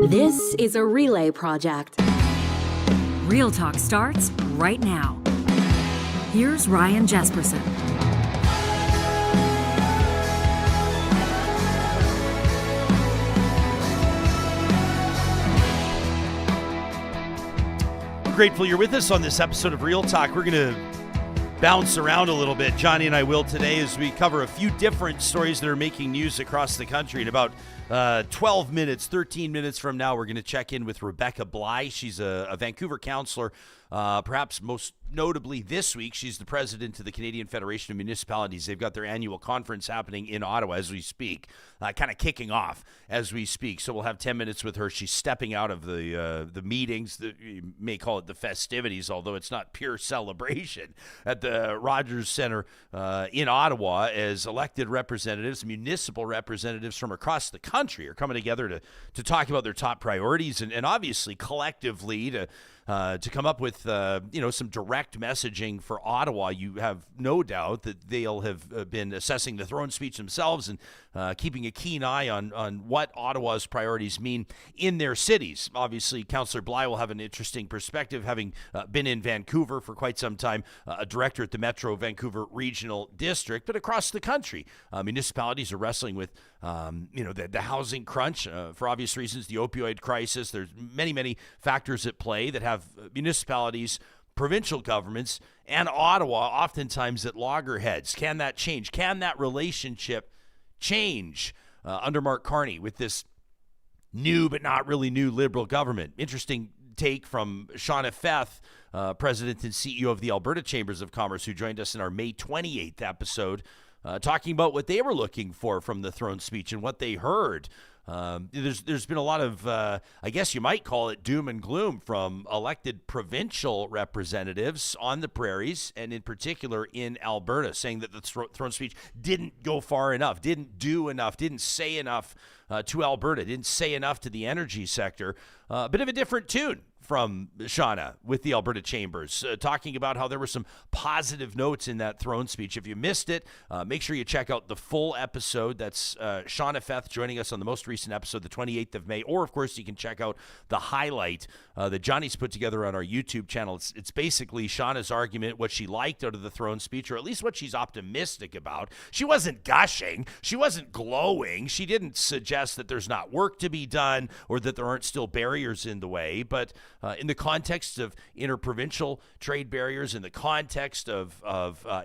This is a relay project. Real Talk starts right now. Here's Ryan Jespersen. Grateful you're with us on this episode of Real Talk. We're going to bounce around a little bit. Johnny and I will today as we cover a few different stories that are making news across the country. In about 12 minutes, 13 minutes from now, we're going to check in with Rebecca Bligh. She's a Vancouver councillor. Perhaps most notably this week, she's the president of the Canadian Federation of Municipalities. They've got their annual conference happening in Ottawa as we speak, kind of kicking off as we speak. So we'll have 10 minutes with her. She's stepping out of the meetings, you may call it the festivities, although it's not pure celebration, at the Rogers Centre in Ottawa, as elected representatives, municipal representatives from across the country are coming together to talk about their top priorities and obviously collectively to come up with, some direct messaging for Ottawa. You have no doubt that they'll have been assessing the throne speech themselves and keeping a keen eye on what Ottawa's priorities mean in their cities. Obviously, Councillor Bligh will have an interesting perspective, having been in Vancouver for quite some time, a director at the Metro Vancouver Regional District, but across the country, municipalities are wrestling with, the housing crunch for obvious reasons, the opioid crisis. There's many, many factors at play that have municipalities, provincial governments, and Ottawa oftentimes at loggerheads. Can that change? Can that relationship change under Mark Carney with this new but not really new Liberal government? Interesting take from Shauna Feth, President and CEO of the Alberta Chambers of Commerce, who joined us in our May 28th episode, talking about what they were looking for from the throne speech and what they heard. There's been a lot of, I guess you might call it doom and gloom from elected provincial representatives on the prairies and in particular in Alberta, saying that the throne speech didn't go far enough, didn't do enough, didn't say enough to Alberta, didn't say enough to the energy sector. A bit of a different tune from Shauna with the Alberta Chambers, talking about how there were some positive notes in that throne speech. If you missed it, make sure you check out the full episode. That's Shauna Feth joining us on the most recent episode, the 28th of May. Or, of course, you can check out the highlight that Johnny's put together on our YouTube channel. It's basically Shauna's argument, what she liked out of the throne speech, or at least what she's optimistic about. She wasn't gushing. She wasn't glowing. She didn't suggest that there's not work to be done or that there aren't still barriers in the way. But in the context of interprovincial trade barriers, in the context of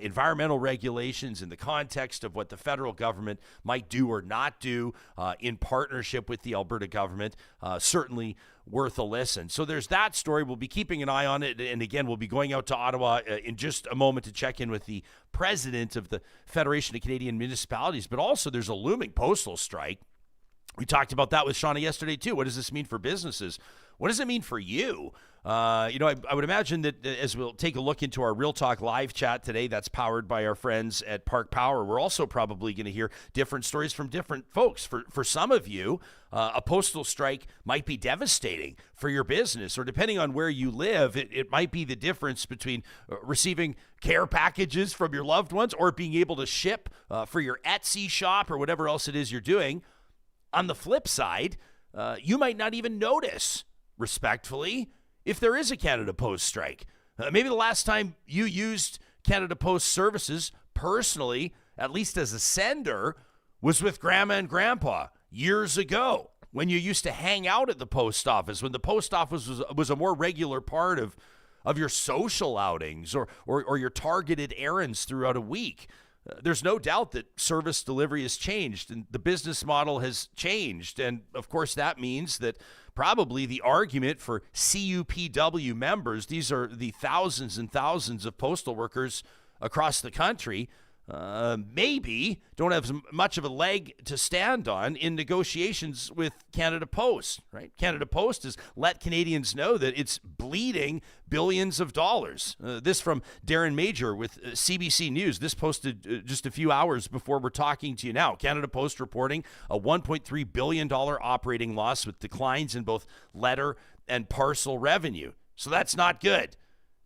environmental regulations, in the context of what the federal government might do or not do in partnership with the Alberta government, certainly worth a listen. So there's that story. We'll be keeping an eye on it. And again, we'll be going out to Ottawa in just a moment to check in with the president of the Federation of Canadian Municipalities. But also there's a looming postal strike. We talked about that with Shauna yesterday, too. What does this mean for businesses? What does it mean for you? I would imagine that as we'll take a look into our Real Talk live chat today, that's powered by our friends at Park Power. We're also probably going to hear different stories from different folks. For some of you, a postal strike might be devastating for your business, or depending on where you live, it might be the difference between receiving care packages from your loved ones or being able to ship for your Etsy shop or whatever else it is you're doing. On the flip side, you might not even notice, respectfully, if there is a Canada Post strike. Maybe the last time you used Canada Post services personally, at least as a sender, was with Grandma and Grandpa years ago, when you used to hang out at the post office, when the post office was a more regular part of your social outings or your targeted errands throughout a week. There's no doubt that service delivery has changed and the business model has changed. And of course, that means that probably the argument for CUPW members, these are the thousands and thousands of postal workers across the country, maybe don't have much of a leg to stand on in negotiations with Canada Post, right? Canada Post has let Canadians know that it's bleeding billions of dollars. This from Darren Major with CBC News. This posted just a few hours before we're talking to you now. Canada Post reporting a $1.3 billion operating loss with declines in both letter and parcel revenue. So that's not good.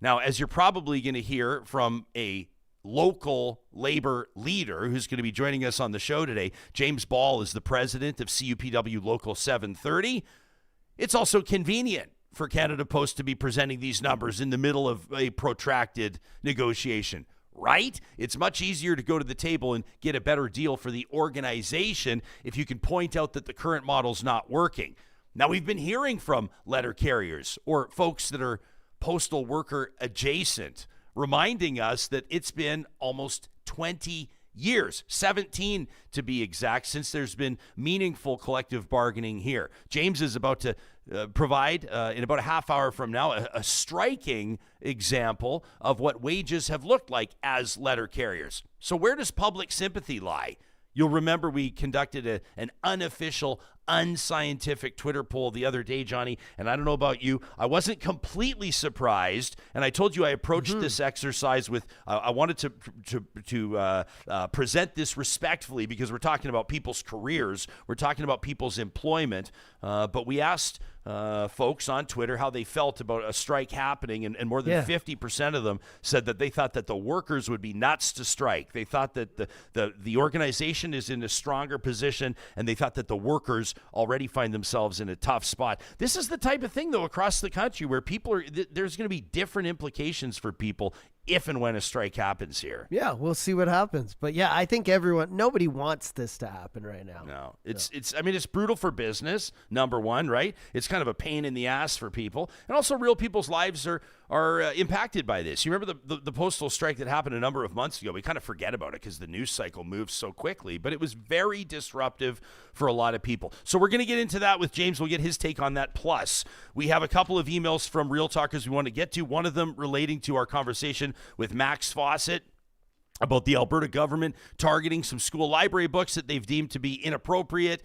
Now, as you're probably going to hear from a local labor leader who's going to be joining us on the show today, James Ball is the president of CUPW Local 730. It's also convenient for Canada Post to be presenting these numbers in the middle of a protracted negotiation, right? It's much easier to go to the table and get a better deal for the organization if you can point out that the current model's not working. Now, we've been hearing from letter carriers or folks that are postal worker adjacent, reminding us that it's been almost 20 years, 17 to be exact, since there's been meaningful collective bargaining here. James is about to provide, in about a half hour from now, a striking example of what wages have looked like as letter carriers. So where does public sympathy lie? You'll remember we conducted an unofficial, unscientific Twitter poll the other day, Johnny, and I don't know about you, I wasn't completely surprised, and I told you I approached this exercise with, I wanted to present this respectfully because we're talking about people's careers, we're talking about people's employment, but we asked folks on Twitter how they felt about a strike happening, and more than 50% of them said that they thought that the workers would be nuts to strike. They thought that the organization is in a stronger position, and they thought that the workers already find themselves in a tough spot. This is the type of thing, though, across the country where people are, there's going to be different implications for people if and when a strike happens here. Yeah, we'll see what happens. But yeah, I think nobody wants this to happen right now. No, it's brutal for business, number one, right? It's kind of a pain in the ass for people. And also real people's lives are impacted by this. You remember the postal strike that happened a number of months ago? We kind of forget about it because the news cycle moves so quickly, but it was very disruptive for a lot of people. So we're going to get into that with James. We'll get his take on that. Plus, we have a couple of emails from Real Talkers we want to get to. One of them relating to our conversation with Max Fawcett about the Alberta government targeting some school library books that they've deemed to be inappropriate,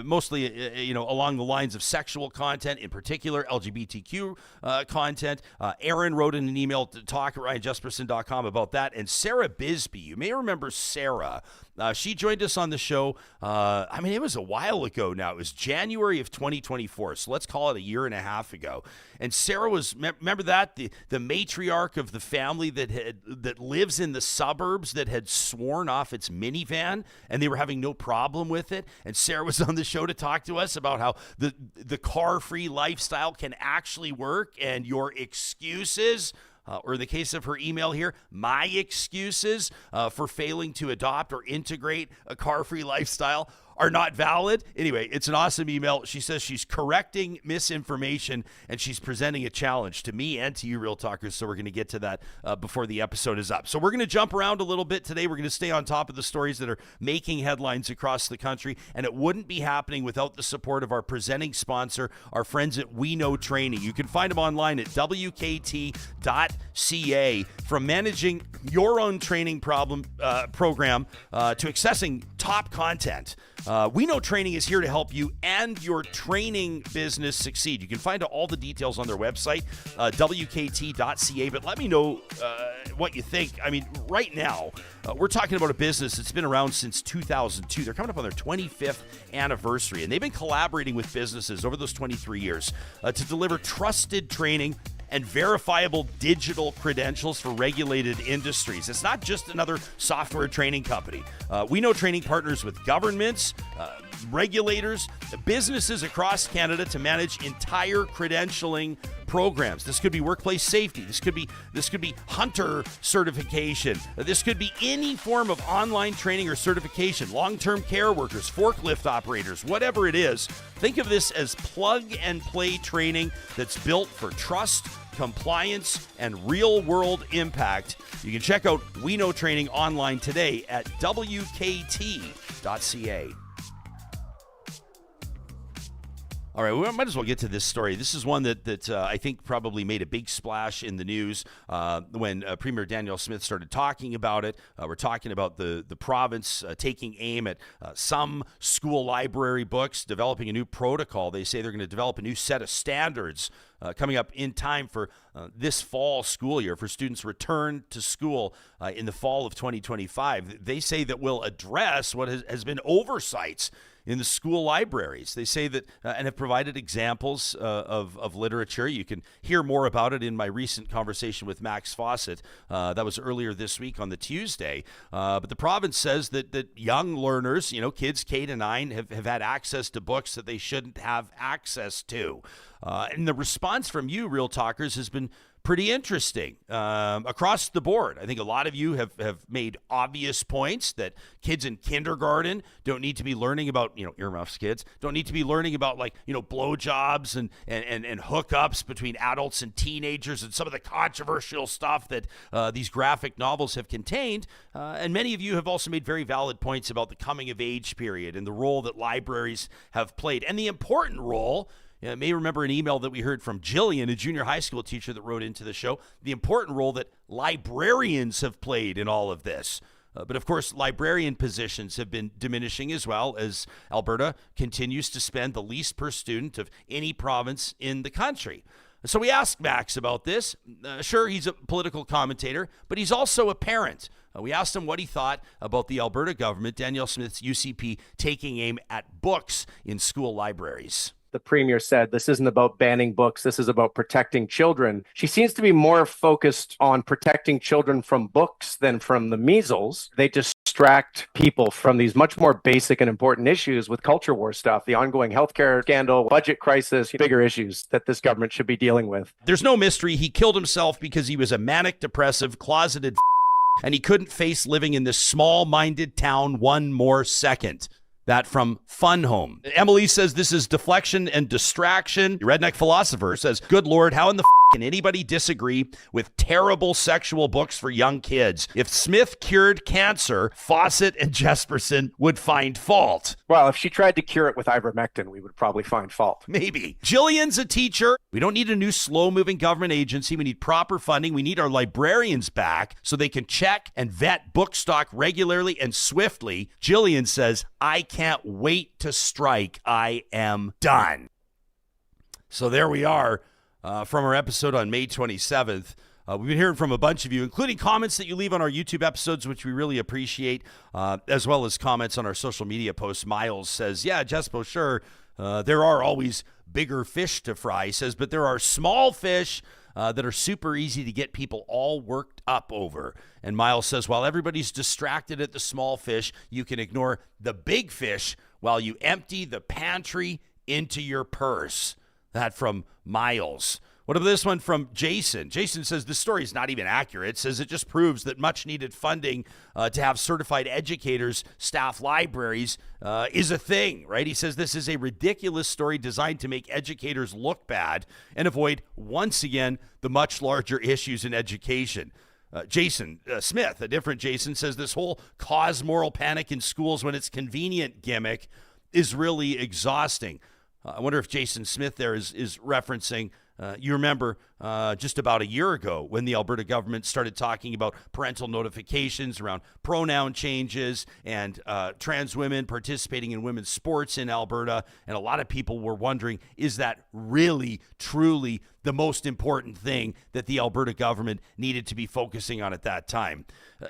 mostly along the lines of sexual content, in particular LGBTQ content. Aaron wrote in an email to talk at ryanjespersen.com about that. And Sarah Bisbee, you may remember Sarah. She joined us on the show. It was a while ago now. It was January of 2024. So let's call it a year and a half ago. And Sarah was, remember that? The matriarch of the family that lives in the suburbs that had sworn off its minivan, and they were having no problem with it. And Sarah was on the show to talk to us about how the car-free lifestyle can actually work, and your excuses, or in the case of her email here, my excuses for failing to adopt or integrate a car-free lifestyle are not valid. Anyway, it's an awesome email. She says she's correcting misinformation, and she's presenting a challenge to me and to you, Real Talkers, so we're going to get to that before the episode is up. So we're going to jump around a little bit today. We're going to stay on top of the stories that are making headlines across the country, and it wouldn't be happening without the support of our presenting sponsor, our friends at We Know Training. You can find them online at wkt.ca. From managing your own training program to accessing top content, We Know Training is here to help you and your training business succeed. You can find out all the details on their website, wkt.ca, but let me know what you think. I mean, right now, we're talking about a business that's been around since 2002. They're coming up on their 25th anniversary, and they've been collaborating with businesses over those 23 years to deliver trusted training and verifiable digital credentials for regulated industries. It's not just another software training company. We Know Training partners with governments, regulators, businesses across Canada to manage entire credentialing programs. This could be workplace safety. This could be hunter certification. This could be any form of online training or certification. Long-term care workers, forklift operators, whatever it is. Think of this as plug-and-play training that's built for trust, compliance, and real-world impact. You can check out We Know Training online today at wkt.ca. All right, we might as well get to this story. This is one that I think probably made a big splash in the news when Premier Danielle Smith started talking about it. We're talking about the province taking aim at some school library books, developing a new protocol. They say they're going to develop a new set of standards coming up in time for this fall school year, for students' return to school in the fall of 2025. They say that will address what has been oversights in the school libraries. They say that, and have provided examples of literature. You can hear more about it in my recent conversation with Max Fawcett. That was earlier this week on the Tuesday. But the province says that young learners, kids K to 9, have had access to books that they shouldn't have access to. And the response from you, Real Talkers, has been pretty interesting across the board. I think a lot of you have made obvious points that kids in kindergarten don't need to be learning about, earmuffs kids, don't need to be learning about blowjobs and hookups between adults and teenagers and some of the controversial stuff that these graphic novels have contained. And many of you have also made very valid points about the coming of age period and the role that libraries have played and the important role. You may remember an email that we heard from Jillian, a junior high school teacher that wrote into the show, the important role that librarians have played in all of this. But of course, librarian positions have been diminishing as well as Alberta continues to spend the least per student of any province in the country. So we asked Max about this. Sure, he's a political commentator, but he's also a parent. We asked him what he thought about the Alberta government, Danielle Smith's UCP, taking aim at books in school libraries. The Premier said this isn't about banning books, this is about protecting children. She seems to be more focused on protecting children from books than from the measles. They distract people from these much more basic and important issues with culture war stuff, the ongoing healthcare scandal, budget crisis, bigger issues that this government should be dealing with. There's no mystery. He killed himself because he was a manic depressive, closeted and he couldn't face living in this small-minded town one more second. That from Fun Home. Emily says this is deflection and distraction. Redneck Philosopher says, good Lord, how in the can anybody disagree with terrible sexual books for young kids? If Smith cured cancer, Fawcett and Jespersen would find fault. Well, if she tried to cure it with ivermectin, we would probably find fault. Maybe. Jillian's a teacher. We don't need a new slow-moving government agency. We need proper funding. We need our librarians back so they can check and vet book stock regularly and swiftly. Jillian says, I can't wait to strike. I am done. So there we are. From our episode on May 27th. We've been hearing from a bunch of you, including comments that you leave on our YouTube episodes, which we really appreciate, as well as comments on our social media posts. Miles says, yeah, Jespo, sure, there are always bigger fish to fry, he says, but there are small fish that are super easy to get people all worked up over. And Miles says, while everybody's distracted at the small fish, you can ignore the big fish while you empty the pantry into your purse. That from Miles. What about this one from Jason? Jason says this story is not even accurate. Says it just proves that much needed funding to have certified educators staff libraries is a thing, right? He says this is a ridiculous story designed to make educators look bad and avoid, once again, the much larger issues in education. Jason Smith, a different Jason, says this whole cause moral panic in schools when it's convenient gimmick is really exhausting. I wonder if Jason Smith there is referencing, you remember just about a year ago when the Alberta government started talking about parental notifications around pronoun changes and trans women participating in women's sports in Alberta. And a lot of people were wondering, is that really, truly the most important thing that the Alberta government needed to be focusing on at that time?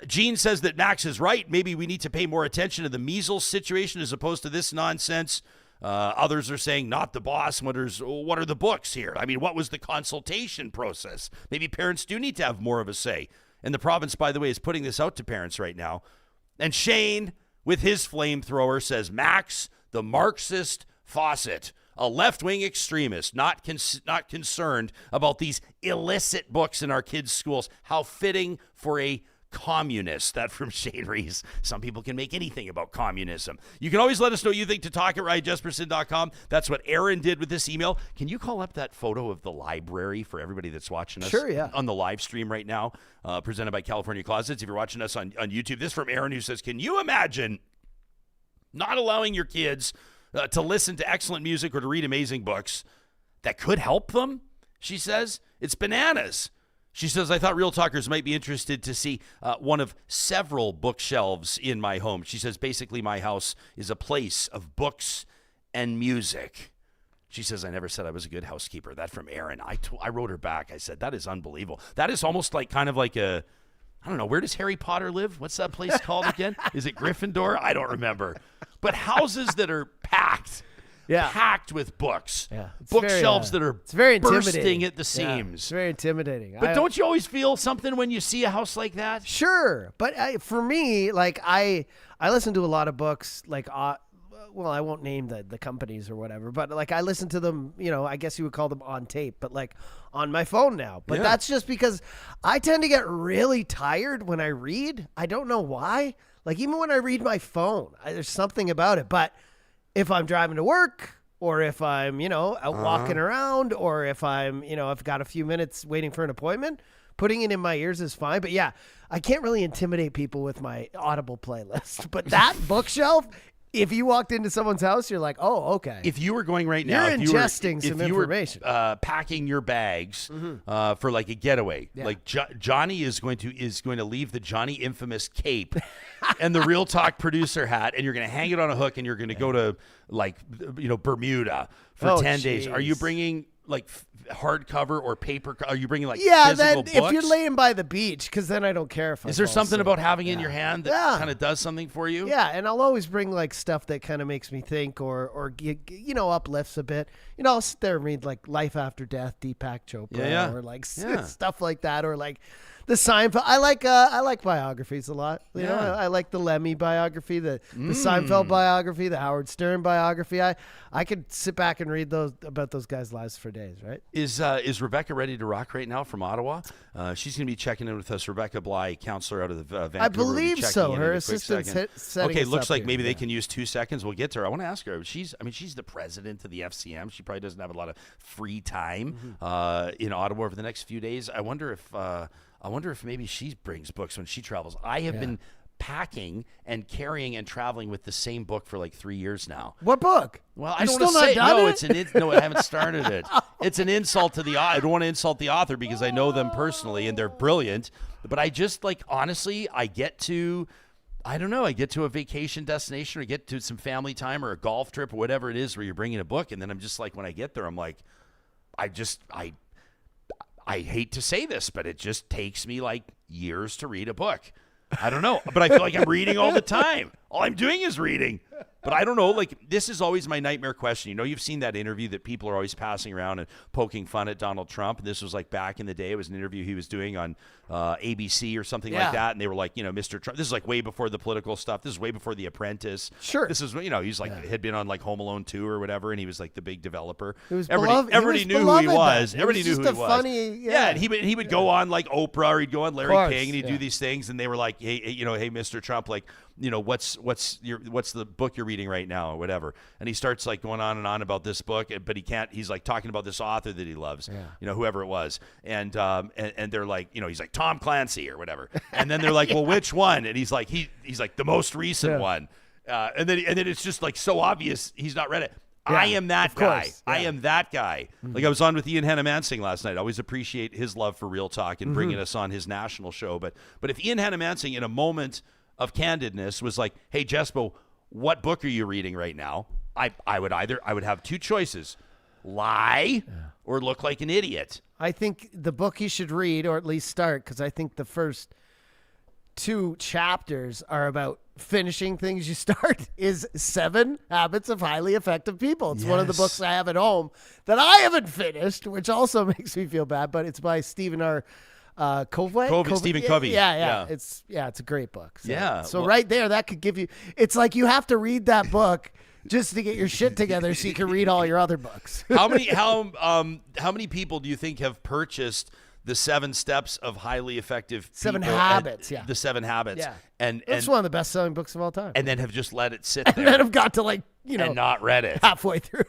Gene says that Max is right. Maybe we need to pay more attention to the measles situation as opposed to this nonsense. Others are saying not the boss. What are the books here? I mean, what was the consultation process? Maybe parents do need to have more of a say. And the province, by the way, is putting this out to parents right now. And Shane, with his flamethrower, says Max, the Marxist Fawcett, a left-wing extremist, not concerned about these illicit books in our kids' schools. How fitting for a communist. That from Shane Rees. Some people can make anything about communism. You can always let us know what you think to talk at RyanJespersen.com. That's what Aaron did with this email. Can you call up that photo of the library for everybody that's watching us on the live stream right now, presented by California Closets? If you're watching us on YouTube, this from Aaron, who says, can you imagine not allowing your kids to listen to excellent music or to read amazing books that could help them? She says, it's bananas. She says, I thought Real Talkers might be interested to see one of several bookshelves in my home. She says, basically, my house is a place of books and music. She says, I never said I was a good housekeeper. That from Erin. I wrote her back. I said, that is unbelievable. That is almost like kind of like a, I don't know, where does Harry Potter live? What's that place called again? Is it Gryffindor? I don't remember. But houses that are packed. Yeah. Packed with books. Yeah. It's Bookshelves that are it's very bursting at the Yeah, seams. it's very intimidating. But don't you always feel something when you see a house like that? Sure. But for me, like I listen to a lot of books, like, well, I won't name the companies or whatever, but like I listen to them, I guess you would call them on tape, but like on my phone now. But that's just because I tend to get really tired when I read. I don't know why. Like even when I read my phone, there's something about it. But if I'm driving to work or if I'm, out walking around or if I'm, I've got a few minutes waiting for an appointment, putting it in my ears is fine. But yeah, I can't really intimidate people with my Audible playlist. But that bookshelf, if you walked into someone's house, you're like, oh, okay. If you were going right now, you're ingesting some information. Packing your bags for like a getaway, like Johnny is going to leave the Johnny infamous cape and the Real Talk producer hat, and you're going to hang it on a hook, and you're going to go to like Bermuda for 10 days. Are you bringing like hardcover or paper? Are you bringing like physical books? If you're laying by the beach, because then I don't care if is there something about having it in your hand that kind of does something for you? Yeah, and I'll always bring like stuff that kind of makes me think or uplifts a bit. I'll sit there and read like Life After Death, Deepak Chopra, or like stuff like that, or like the Seinfeld. I like biographies a lot. You know, I like the Lemmy biography, the Seinfeld biography, the Howard Stern biography. I could sit back and read those about those guys' lives for days. Right? Is Rebecca ready to rock right now from Ottawa? She's going to be checking in with us. Rebecca Bligh, councillor out of the Vancouver. I believe so. Her assistant's setting Okay, us looks up like here. maybe they can use 2 seconds. We'll get to her. I want to ask her. She's the president of the FCM. She probably doesn't have a lot of free time in Ottawa over the next few days. I wonder if maybe she brings books when she travels. I have been packing and carrying and traveling with the same book for like 3 years now. What book? Well, I You're don't want to still say not done no. it? No, I haven't started it. It's an insult to the. I don't want to insult the author because I know them personally and they're brilliant. But I just honestly, I get to a vacation destination or get to some family time or a golf trip or whatever it is where you're bringing a book, and then I'm just like, when I get there, I'm like, I hate to say this, but it just takes me like years to read a book. I don't know, but I feel like I'm reading all the time. All I'm doing is reading. But I don't know, like, this is always my nightmare question. You've seen that interview that people are always passing around and poking fun at Donald Trump. This was like back in the day. It was an interview he was doing on ABC or something like that. And they were like, Mr. Trump, this is like way before the political stuff. This is way before The Apprentice. Sure. This is, he's like, had been on like Home Alone 2 or whatever. And he was like the big developer. Everybody knew who he was. Everybody knew who he was. Funny, and he would go on like Oprah or he'd go on Larry King and he'd do these things. And they were like, hey, Mr. Trump, like, what's the book you're reading right now or whatever. And he starts like going on and on about this book, but he can't, he's like talking about this author that he loves, whoever it was. And they're like, he's like Tom Clancy or whatever. And then they're like, well, which one? And he's like, he's like the most recent one. And then it's just like so obvious he's not read it. I am that guy. I am that guy. Like I was on with Ian Hannah-Mansing last night. I always appreciate his love for Real Talk and bringing us on his national show. But if Ian Hannah-Mansing in a moment of candidness was like, hey, Jespo, what book are you reading right now? I would have two choices, lie or look like an idiot. I think the book you should read, or at least start, because I think the first 2 chapters are about finishing things you start, is 7 Habits of Highly Effective People. It's one of the books I have at home that I haven't finished, which also makes me feel bad, but it's by Stephen R. Covey. Stephen Covey. Yeah. It's a great book. So, So right there, that could give you, it's like you have to read that book just to get your shit together so you can read all your other books. How many people do you think have purchased the 7 steps of highly effective 7 people habits, the 7 habits. Yeah. And it's one of the best selling books of all time. And then have just let it sit there. And then have got to and not read it. Halfway through.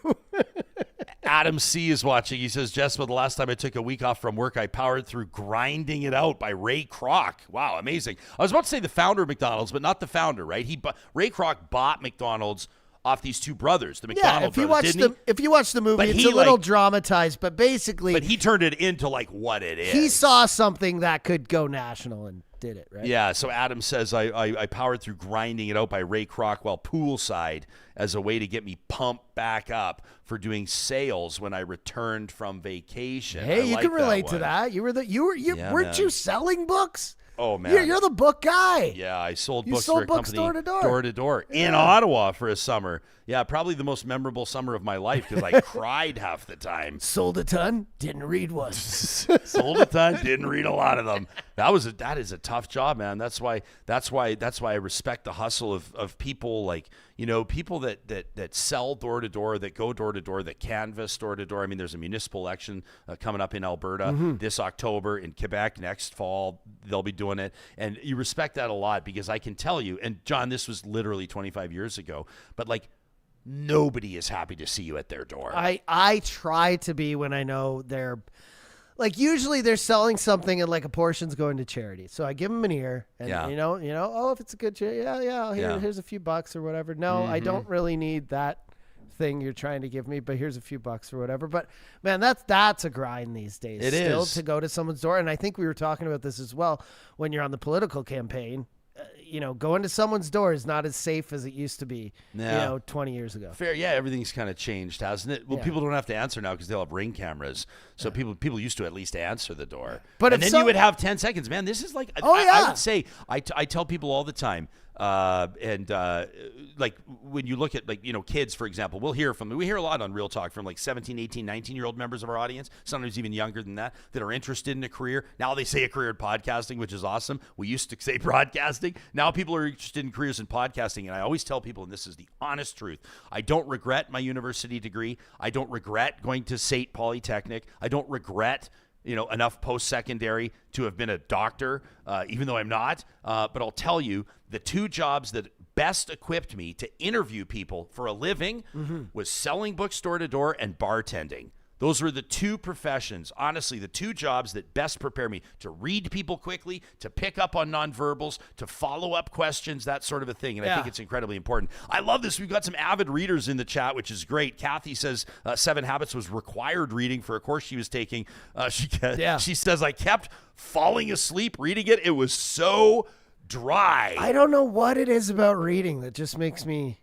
Adam C. is watching. He says, Jespo, the last time I took a week off from work, I powered through Grinding It Out by Ray Kroc. Wow, amazing. I was about to say the founder of McDonald's, but not the founder, right? Ray Kroc bought McDonald's off these 2 brothers, the McDonald brothers, if you watch the movie, but it's a little dramatized, but basically... But he turned it into what it is. He saw something that could go national and did it, right? Yeah, so Adam says, I powered through Grinding It Out by Ray Kroc while poolside as a way to get me pumped back up for doing sales when I returned from vacation. Hey, I you like can relate to one. that. You weren't man. you selling books? Oh, man. You're the book guy. Yeah, I sold You books sold for a books company door to door. in Ottawa for a summer. Yeah, probably the most memorable summer of my life because I cried half the time. Sold a ton, didn't read one. Sold a ton, didn't read a lot of them. That is a tough job, man. That's why I respect the hustle of people like, people that sell door to door, that go door to door, that canvass door to door. I mean, there's a municipal election coming up in Alberta this October, in Quebec next fall. They'll be doing it, and you respect that a lot because I can tell you. And John, this was literally 25 years ago, but like, nobody is happy to see you at their door. I try to be when I know they're like, usually they're selling something and like a portion's going to charity. So I give them an ear and if it's a good charity, here's a few bucks or whatever. No, I don't really need that thing you're trying to give me, but here's a few bucks or whatever. But man, that's a grind these days. It still is. To go to someone's door. And I think we were talking about this as well when you're on the political campaign. Going to someone's door is not as safe as it used to be, 20 years ago. Fair, yeah. Everything's kind of changed, hasn't it? Well, people don't have to answer now because they'll have Ring cameras. So people used to at least answer the door. But and then you would have 10 seconds. Man, this is like, I would say, I tell people all the time, like when you look at kids, for example, we hear a lot on Real Talk from like 17, 18, 19-year-old members of our audience, sometimes even younger than that are interested in a career. Now they say a career in podcasting, which is awesome. We used to say broadcasting. Now people are interested in careers in podcasting. And I always tell people, and this is the honest truth, I don't regret my university degree. I don't regret going to SAIT Polytechnic. I don't regret enough post-secondary to have been a doctor, even though I'm not. But I'll tell you, the two jobs that best equipped me to interview people for a living was selling books door to door and bartending. Those were the two professions, honestly, the two jobs that best prepare me to read people quickly, to pick up on nonverbals, to follow up questions, that sort of a thing. And I think it's incredibly important. I love this. We've got some avid readers in the chat, which is great. Kathy says 7 Habits was required reading for a course she was taking. She says, I kept falling asleep reading it. It was so dry. I don't know what it is about reading that just makes me...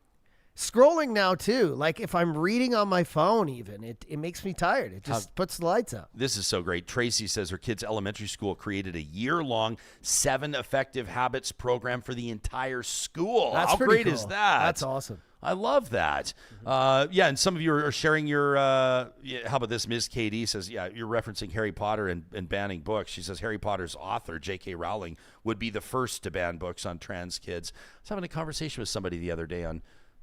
Scrolling now too, like if I'm reading on my phone even, it makes me tired. It just puts the lights out. This is so great. Tracy says her kid's elementary school created a year-long 7 Effective Habits program for the entire school. How great is that? That's awesome. I love that. And some of you are sharing your, how about this? Ms. KD says, you're referencing Harry Potter and banning books. She says Harry Potter's author, J.K. Rowling, would be the first to ban books on trans kids. I was having a conversation with somebody the other day on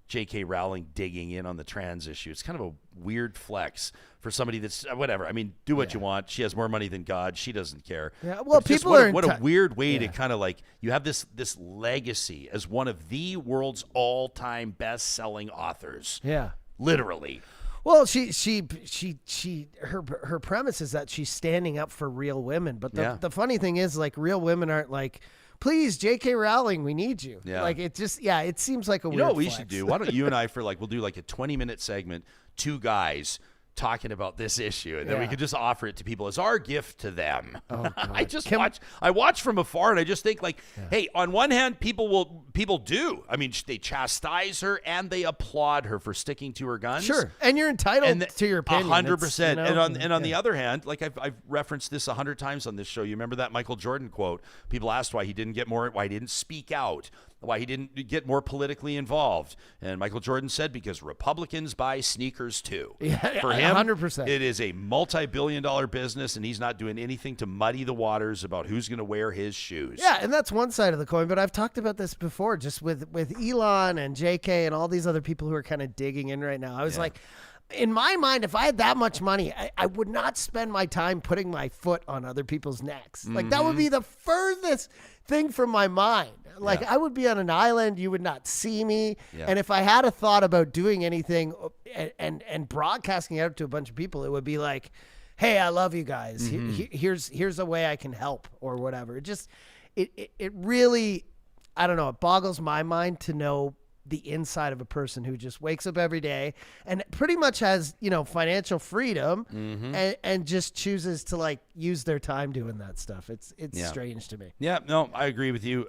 J.K. Rowling digging in on the trans issue. It's kind of a weird flex for somebody that's whatever. I mean, do what you want. She has more money than God. She doesn't care. Yeah, well, people are what a weird way to kind of like, you have this legacy as one of the world's all-time best-selling authors. Yeah, literally. Well, her premise is that she's standing up for real women, but the funny thing is, like, real women aren't like, please, J.K. Rowling, we need you. Yeah. Like, it just, it seems like a weird You know what we flex. should do? Why don't you and I, we'll do like a 20-minute segment, 2 guys talking about this issue, and then we could just offer it to people as our gift to them. Oh, I watch from afar, and I just think like, hey, on one hand, people do. I mean, they chastise her and they applaud her for sticking to her guns. Sure, and you're entitled to your opinion. 100%. And on the other hand, like I've referenced this 100 times on this show. You remember that Michael Jordan quote? People asked why he didn't speak out, why he didn't get more politically involved. And Michael Jordan said, because Republicans buy sneakers too. For him, 100%. It is a multi-billion-dollar business, and he's not doing anything to muddy the waters about who's going to wear his shoes. Yeah, and that's one side of the coin, but I've talked about this before, just with Elon and JK and all these other people who are kind of digging in right now. I was like, in my mind, if I had that much money, I would not spend my time putting my foot on other people's necks. Like, that would be the furthest thing from my mind. Like, I would be on an island. You would not see me. Yeah. And if I had a thought about doing anything and broadcasting out to a bunch of people, it would be like, hey, I love you guys. Here's a way I can help or whatever. It just, it really, I don't know, it boggles my mind to know the inside of a person who just wakes up every day and pretty much has, financial freedom and just chooses to, like, use their time doing that stuff. It's Yeah. strange to me. Yeah, no, I agree with you.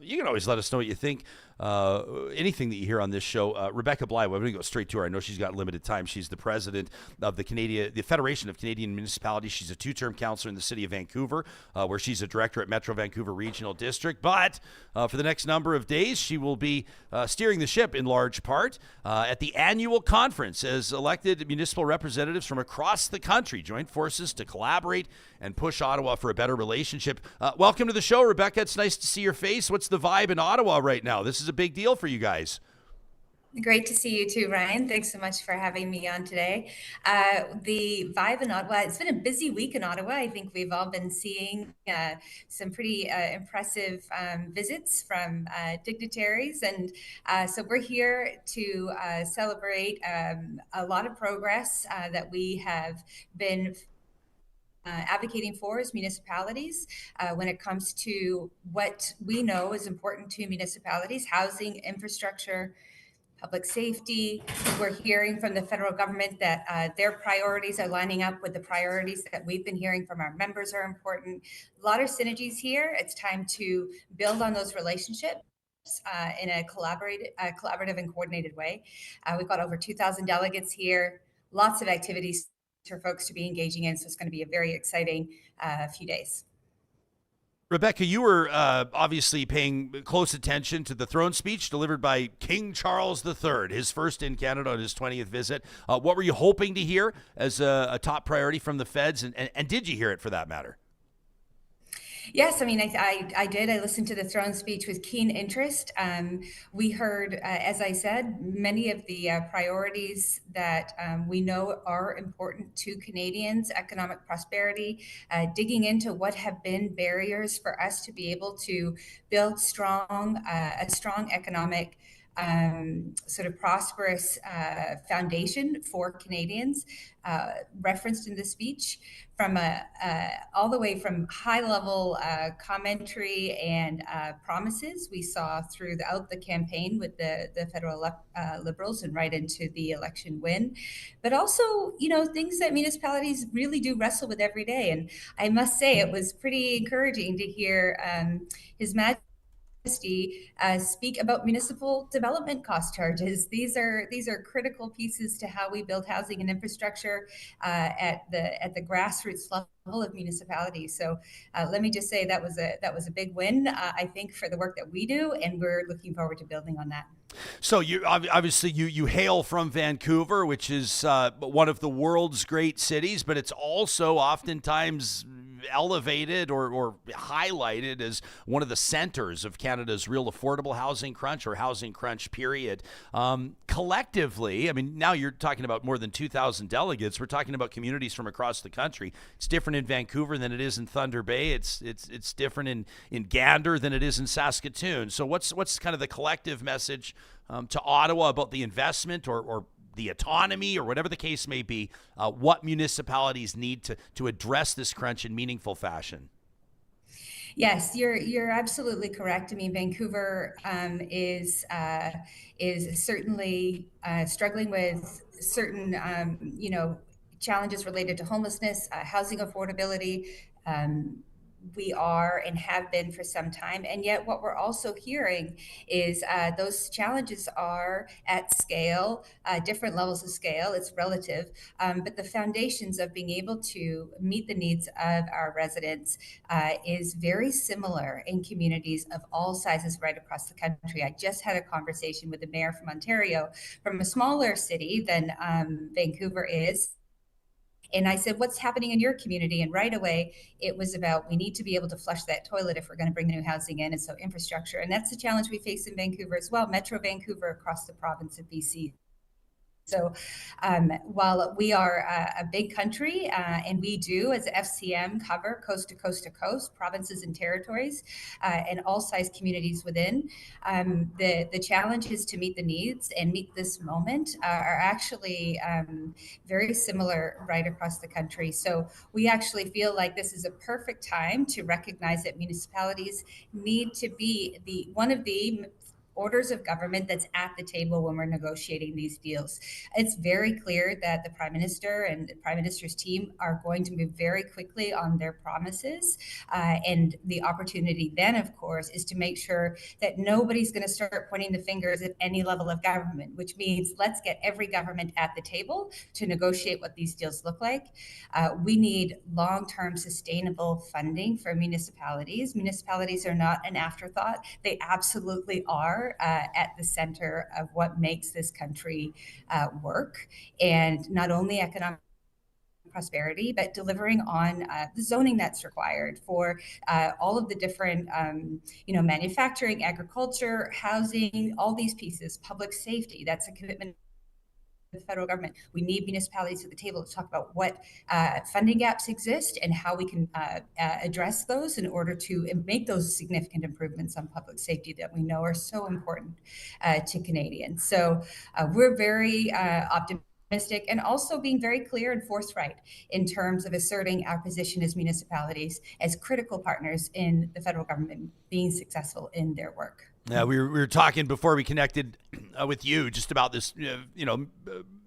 You can always let us know what you think. Anything that you hear on this show. Rebecca Bligh, we're going to go straight to her. I know she's got limited time. She's the president of the Federation of Canadian Municipalities. She's a two-term councillor in the city of Vancouver, where she's a director at Metro Vancouver Regional District. But for the next number of days, she will be steering the ship in large part at the annual conference as elected municipal representatives from across the country join forces to collaborate and push Ottawa for a better relationship. Welcome to the show, Rebecca. It's nice to see your face. What's the vibe in Ottawa right now? This is a big deal for you guys. Great to see you too, Ryan. Thanks so much for having me on today. The vibe in Ottawa, it's been a busy week in Ottawa. I think we've all been seeing some pretty impressive visits from dignitaries. And so we're here to celebrate a lot of progress that we have been advocating for as municipalities when it comes to what we know is important to municipalities: housing, infrastructure, public safety. We're hearing from the federal government that their priorities are lining up with the priorities that we've been hearing from our members are important. A lot of synergies here. It's time to build on those relationships in a collaborative and coordinated way. We've got over 2,000 delegates here, lots of activities for folks to be engaging in. So it's going to be a very exciting few days. Rebecca, you were obviously paying close attention to the throne speech delivered by King Charles III, his first in Canada on his 20th visit. What were you hoping to hear as a top priority from the feds, and did you hear it for that matter? Yes, I mean, I did. I listened to the throne speech with keen interest. We heard, as I said, many of the priorities that we know are important to Canadians: economic prosperity, digging into what have been barriers for us to be able to build a strong economic sort of prosperous foundation for Canadians, referenced in the speech, from all the way from high-level commentary and promises we saw throughout the campaign with the federal Liberals and right into the election win, but also, things that municipalities really do wrestle with every day. And I must say, it was pretty encouraging to hear His Majesty speak about municipal development cost charges. These are critical pieces to how we build housing and infrastructure at the grassroots level of municipalities. So let me just say that was a big win, I think, for the work that we do, and we're looking forward to building on that. So you obviously you hail from Vancouver, which is one of the world's great cities, but it's also oftentimes elevated or highlighted as one of the centers of Canada's real affordable housing crunch, or housing crunch, period. Collectively, I mean, now you're talking about more than 2,000 delegates. We're talking about communities from across the country. It's different in Vancouver than it is in Thunder Bay. It's different in Gander than it is in Saskatoon. So what's kind of the collective message to Ottawa about the investment or the autonomy, or whatever the case may be, what municipalities need to address this crunch in meaningful fashion? Yes, you're absolutely correct. I mean, Vancouver is certainly struggling with certain challenges related to homelessness, housing affordability. We are and have been for some time. And yet what we're also hearing is those challenges are at scale, different levels of scale. It's relative, but the foundations of being able to meet the needs of our residents is very similar in communities of all sizes right across the country. I just had a conversation with the mayor from Ontario, from a smaller city than Vancouver is. And I said, what's happening in your community? And right away, it was about, we need to be able to flush that toilet if we're going to bring the new housing in. And so infrastructure. And that's the challenge we face in Vancouver as well, Metro Vancouver across the province of BC. So while we are a big country and we do, as FCM, cover coast to coast to coast, provinces and territories, and all size communities within, the challenges to meet the needs and meet this moment are actually very similar right across the country. So we actually feel like this is a perfect time to recognize that municipalities need to be one of the orders of government that's at the table when we're negotiating these deals. It's very clear that the Prime Minister and the Prime Minister's team are going to move very quickly on their promises. And the opportunity then, of course, is to make sure that nobody's going to start pointing the fingers at any level of government, which means let's get every government at the table to negotiate what these deals look like. We need long-term sustainable funding for municipalities. Municipalities are not an afterthought. They absolutely are at the center of what makes this country work, and not only economic prosperity, but delivering on the zoning that's required for all of the different, manufacturing, agriculture, housing, all these pieces, public safety. That's a commitment the federal government. We need municipalities at the table to talk about what funding gaps exist and how we can address those in order to make those significant improvements on public safety that we know are so important to Canadians. So we're very optimistic, and also being very clear and forthright in terms of asserting our position as municipalities as critical partners in the federal government being successful in their work. Yeah, we were talking before we connected with you just about this,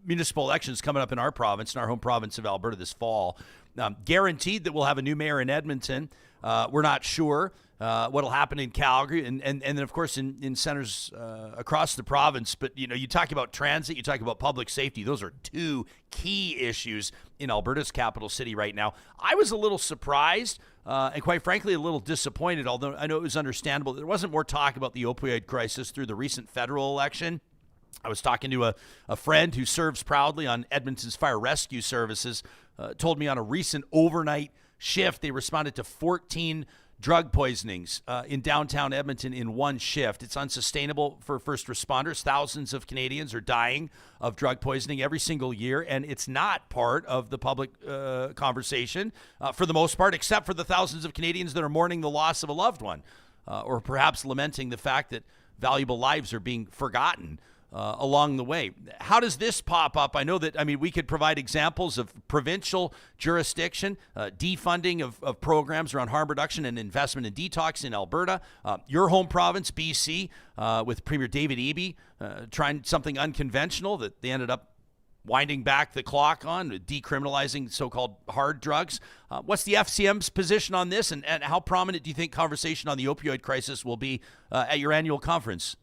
municipal elections coming up in our province, in our home province of Alberta this fall. Guaranteed that we'll have a new mayor in Edmonton. We're not sure what'll happen in Calgary and then, of course, in centers across the province. But, you talk about transit, you talk about public safety. Those are two key issues in Alberta's capital city right now. I was a little surprised and quite frankly, a little disappointed, although I know it was understandable. There wasn't more talk about the opioid crisis through the recent federal election. I was talking to a friend who serves proudly on Edmonton's fire rescue services, told me on a recent overnight shift, they responded to 14 drug poisonings in downtown Edmonton in one shift. It's unsustainable for first responders. Thousands of Canadians are dying of drug poisoning every single year, and it's not part of the public conversation for the most part, except for the thousands of Canadians that are mourning the loss of a loved one or perhaps lamenting the fact that valuable lives are being forgotten along the way. How does this pop up? I know that, we could provide examples of provincial jurisdiction, defunding of programs around harm reduction and investment in detox in Alberta. Your home province, BC, with Premier David Eby trying something unconventional that they ended up winding back the clock on, decriminalizing so-called hard drugs. What's the FCM's position on this, and how prominent do you think conversation on the opioid crisis will be at your annual conference?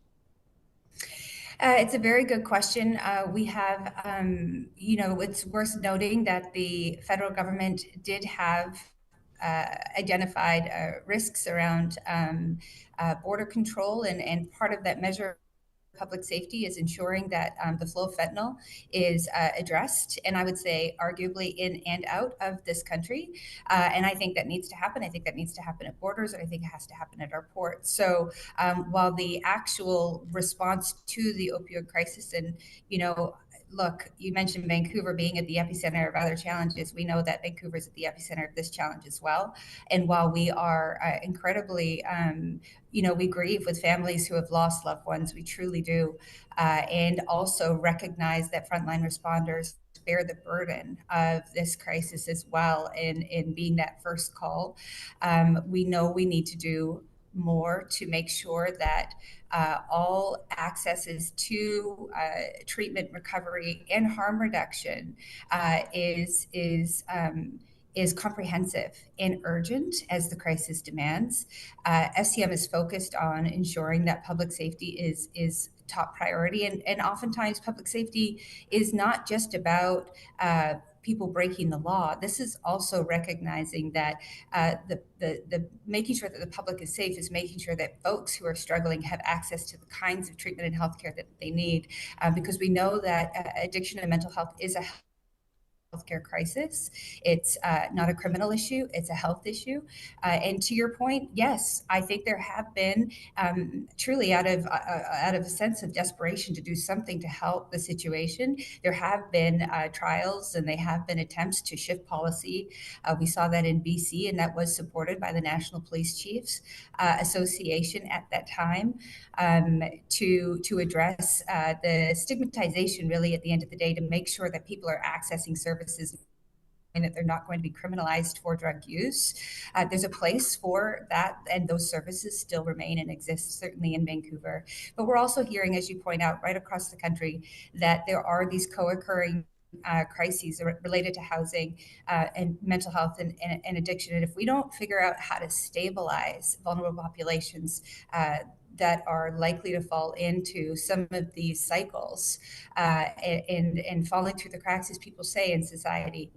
It's a very good question. We have, it's worth noting that the federal government did have identified risks around border control, and part of that measure public safety is ensuring that the flow of fentanyl is addressed, and I would say arguably in and out of this country. And I think that needs to happen. I think that needs to happen at borders, and I think it has to happen at our ports. So while the actual response to the opioid crisis, and, look, you mentioned Vancouver being at the epicenter of other challenges. We know that Vancouver is at the epicenter of this challenge as well. And while we are incredibly, we grieve with families who have lost loved ones, we truly do. And also recognize that frontline responders bear the burden of this crisis as well in being that first call. We know we need to do more to make sure that all accesses to treatment, recovery, and harm reduction is comprehensive and urgent as the crisis demands. FCM is focused on ensuring that public safety is top priority, and oftentimes public safety is not just about people breaking the law. This is also recognizing that the making sure that the public is safe is making sure that folks who are struggling have access to the kinds of treatment and healthcare that they need, because we know that addiction and mental health is a healthcare crisis. It's not a criminal issue, it's a health issue. And to your point, yes, I think there have been truly out of a sense of desperation to do something to help the situation. There have been trials, and they have been attempts to shift policy. We saw that in BC, and that was supported by the National Police Chiefs Association at that time, to address the stigmatization, really, at the end of the day, to make sure that people are accessing services that they're not going to be criminalized for drug use. There's a place for that, and those services still remain and exist, certainly in Vancouver. But we're also hearing, as you point out, right across the country, that there are these co-occurring crises related to housing and mental health and addiction. And if we don't figure out how to stabilize vulnerable populations that are likely to fall into some of these cycles and falling through the cracks, as people say in society,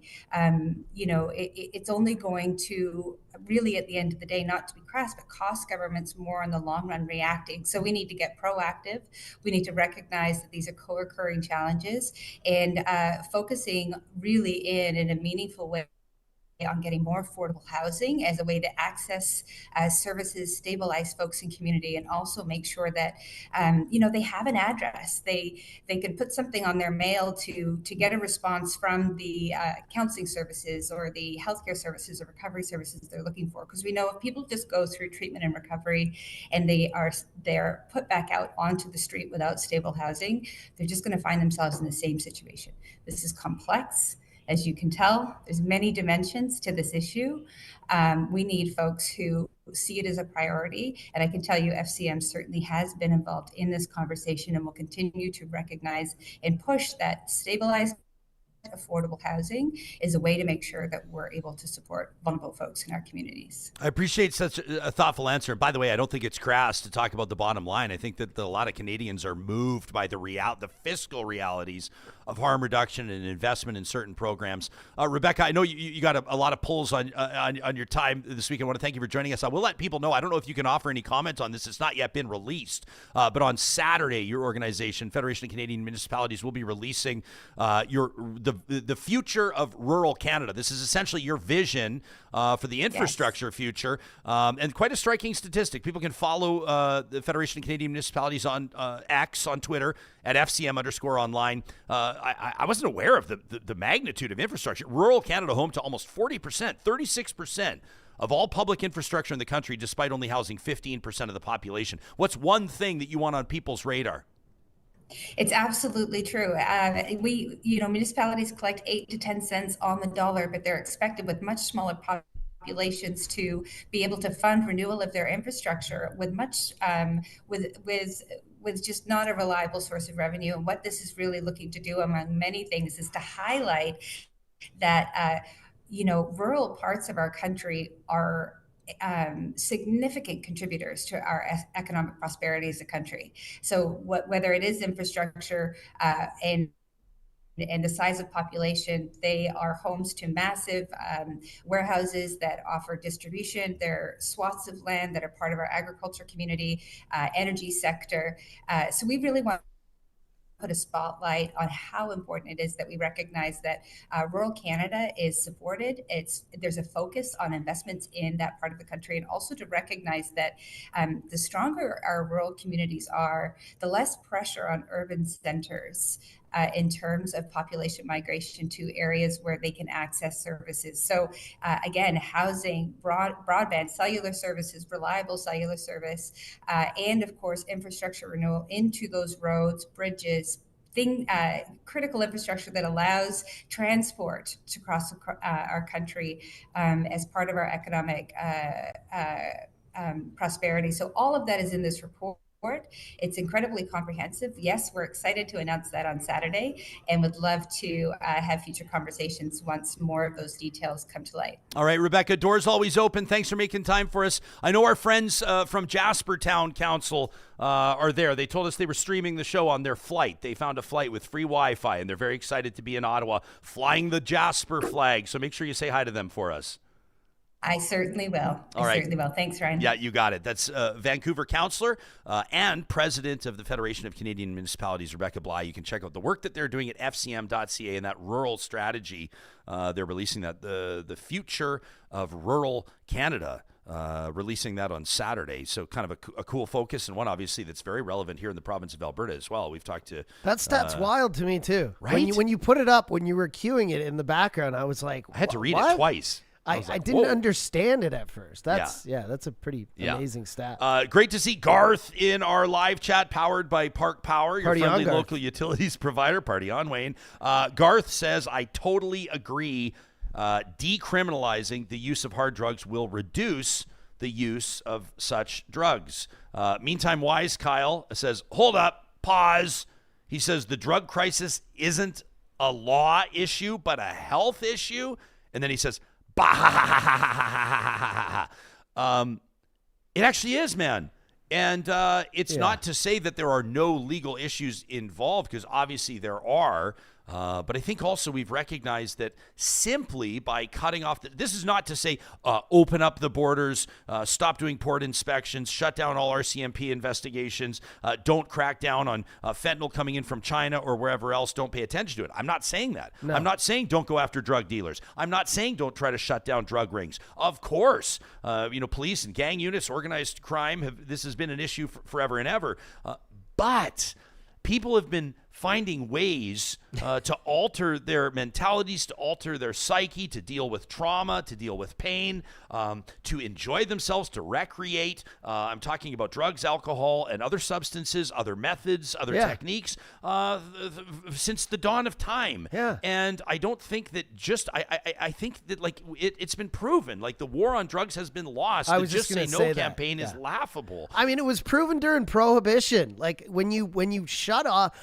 it's only going to really, at the end of the day, not to be crass, but cost governments more in the long run reacting. So we need to get proactive. We need to recognize that these are co-occurring challenges and focusing really in a meaningful way on getting more affordable housing as a way to access services, stabilize folks in community, and also make sure that they have an address. They can put something on their mail to get a response from the counseling services or the healthcare services or recovery services they're looking for. Because we know if people just go through treatment and recovery and they're put back out onto the street without stable housing, they're just going to find themselves in the same situation. This is complex. As you can tell, there's many dimensions to this issue. We need folks who see it as a priority. And I can tell you FCM certainly has been involved in this conversation and will continue to recognize and push that stabilized, affordable housing is a way to make sure that we're able to support vulnerable folks in our communities. I appreciate such a thoughtful answer. And by the way, I don't think it's crass to talk about the bottom line. I think that a lot of Canadians are moved by the fiscal realities of harm reduction and investment in certain programs. Rebecca, I know you got a lot of pulls on your time this week. I want to thank you for joining us. I will let people know. I don't know if you can offer any comment on this. It's not yet been released. But on Saturday, your organization, Federation of Canadian Municipalities, will be releasing the future of rural Canada. This is essentially your vision for the infrastructure future, and quite a striking statistic. People can follow the Federation of Canadian Municipalities on X, on Twitter, at FCM_online. I wasn't aware of the magnitude of infrastructure. Rural Canada home to almost 40%, 36% of all public infrastructure in the country, despite only housing 15% of the population. What's one thing that you want on people's radar? It's absolutely true. Municipalities collect 8 to 10 cents on the dollar, but they're expected with much smaller populations to be able to fund renewal of their infrastructure with much with just not a reliable source of revenue. And what this is really looking to do, among many things, is to highlight that rural parts of our country are significant contributors to our economic prosperity as a country. So whether it is infrastructure and the size of population, they are homes to massive warehouses that offer distribution. They're swaths of land that are part of our agriculture community, energy sector. So we really want put a spotlight on how important it is that we recognize that rural Canada is supported. There's a focus on investments in that part of the country, and also to recognize that the stronger our rural communities are, the less pressure on urban centers in terms of population migration to areas where they can access services. So again, housing, broadband, cellular services, reliable cellular service, and of course, infrastructure renewal into those roads, bridges, critical infrastructure that allows transport to cross our country as part of our economic prosperity. So all of that is in this report. It's incredibly comprehensive. Yes, we're excited to announce that on Saturday and would love to have future conversations once more of those details come to light. All right, Rebecca, doors always open. Thanks for making time for us. I know our friends from Jespersen Town Council are there. They told us they were streaming the show on their flight. They found a flight with free Wi-Fi, and they're very excited to be in Ottawa flying the Jasper flag. So make sure you say hi to them for us. I certainly will. Certainly will. Thanks, Ryan. Yeah, you got it. That's Vancouver councillor and president of the Federation of Canadian Municipalities, Rebecca Bligh. You can check out the work that they're doing at fcm.ca and that rural strategy. They're releasing that, the future of rural Canada, releasing that on Saturday. So kind of a cool focus, and one obviously that's very relevant here in the province of Alberta as well. We've talked to... That stat's wild to me too. Right? When you put it up, when you were cueing it in the background, I was like... I had to read it twice. I didn't understand it at first. That's a pretty amazing stat. Great to see Garth in our live chat powered by Park Power, your friendly local utilities provider. Party on, Wayne. Garth says, I totally agree decriminalizing the use of hard drugs will reduce the use of such drugs. Meantime, Wise Kyle says, hold up, pause. He says the drug crisis isn't a law issue, but a health issue. And then he says, bah. It actually is, man. And it's not to say that there are no legal issues involved, because obviously there are. But I think also we've recognized that simply by cutting off, this is not to say open up the borders, stop doing port inspections, shut down all RCMP investigations, don't crack down on fentanyl coming in from China or wherever else, don't pay attention to it. I'm not saying that. No. I'm not saying don't go after drug dealers. I'm not saying don't try to shut down drug rings. Of course, police and gang units, organized crime, this has been an issue forever and ever. But people have been finding ways to alter their mentalities, to alter their psyche, to deal with trauma, to deal with pain, to enjoy themselves, to recreate. I'm talking about drugs, alcohol, and other substances, other methods, other techniques since the dawn of time. Yeah. And I don't think that I think that it's been proven, like the war on drugs has been lost. I was the Just Say No campaign is laughable. I mean, it was proven during Prohibition. Like when you shut off,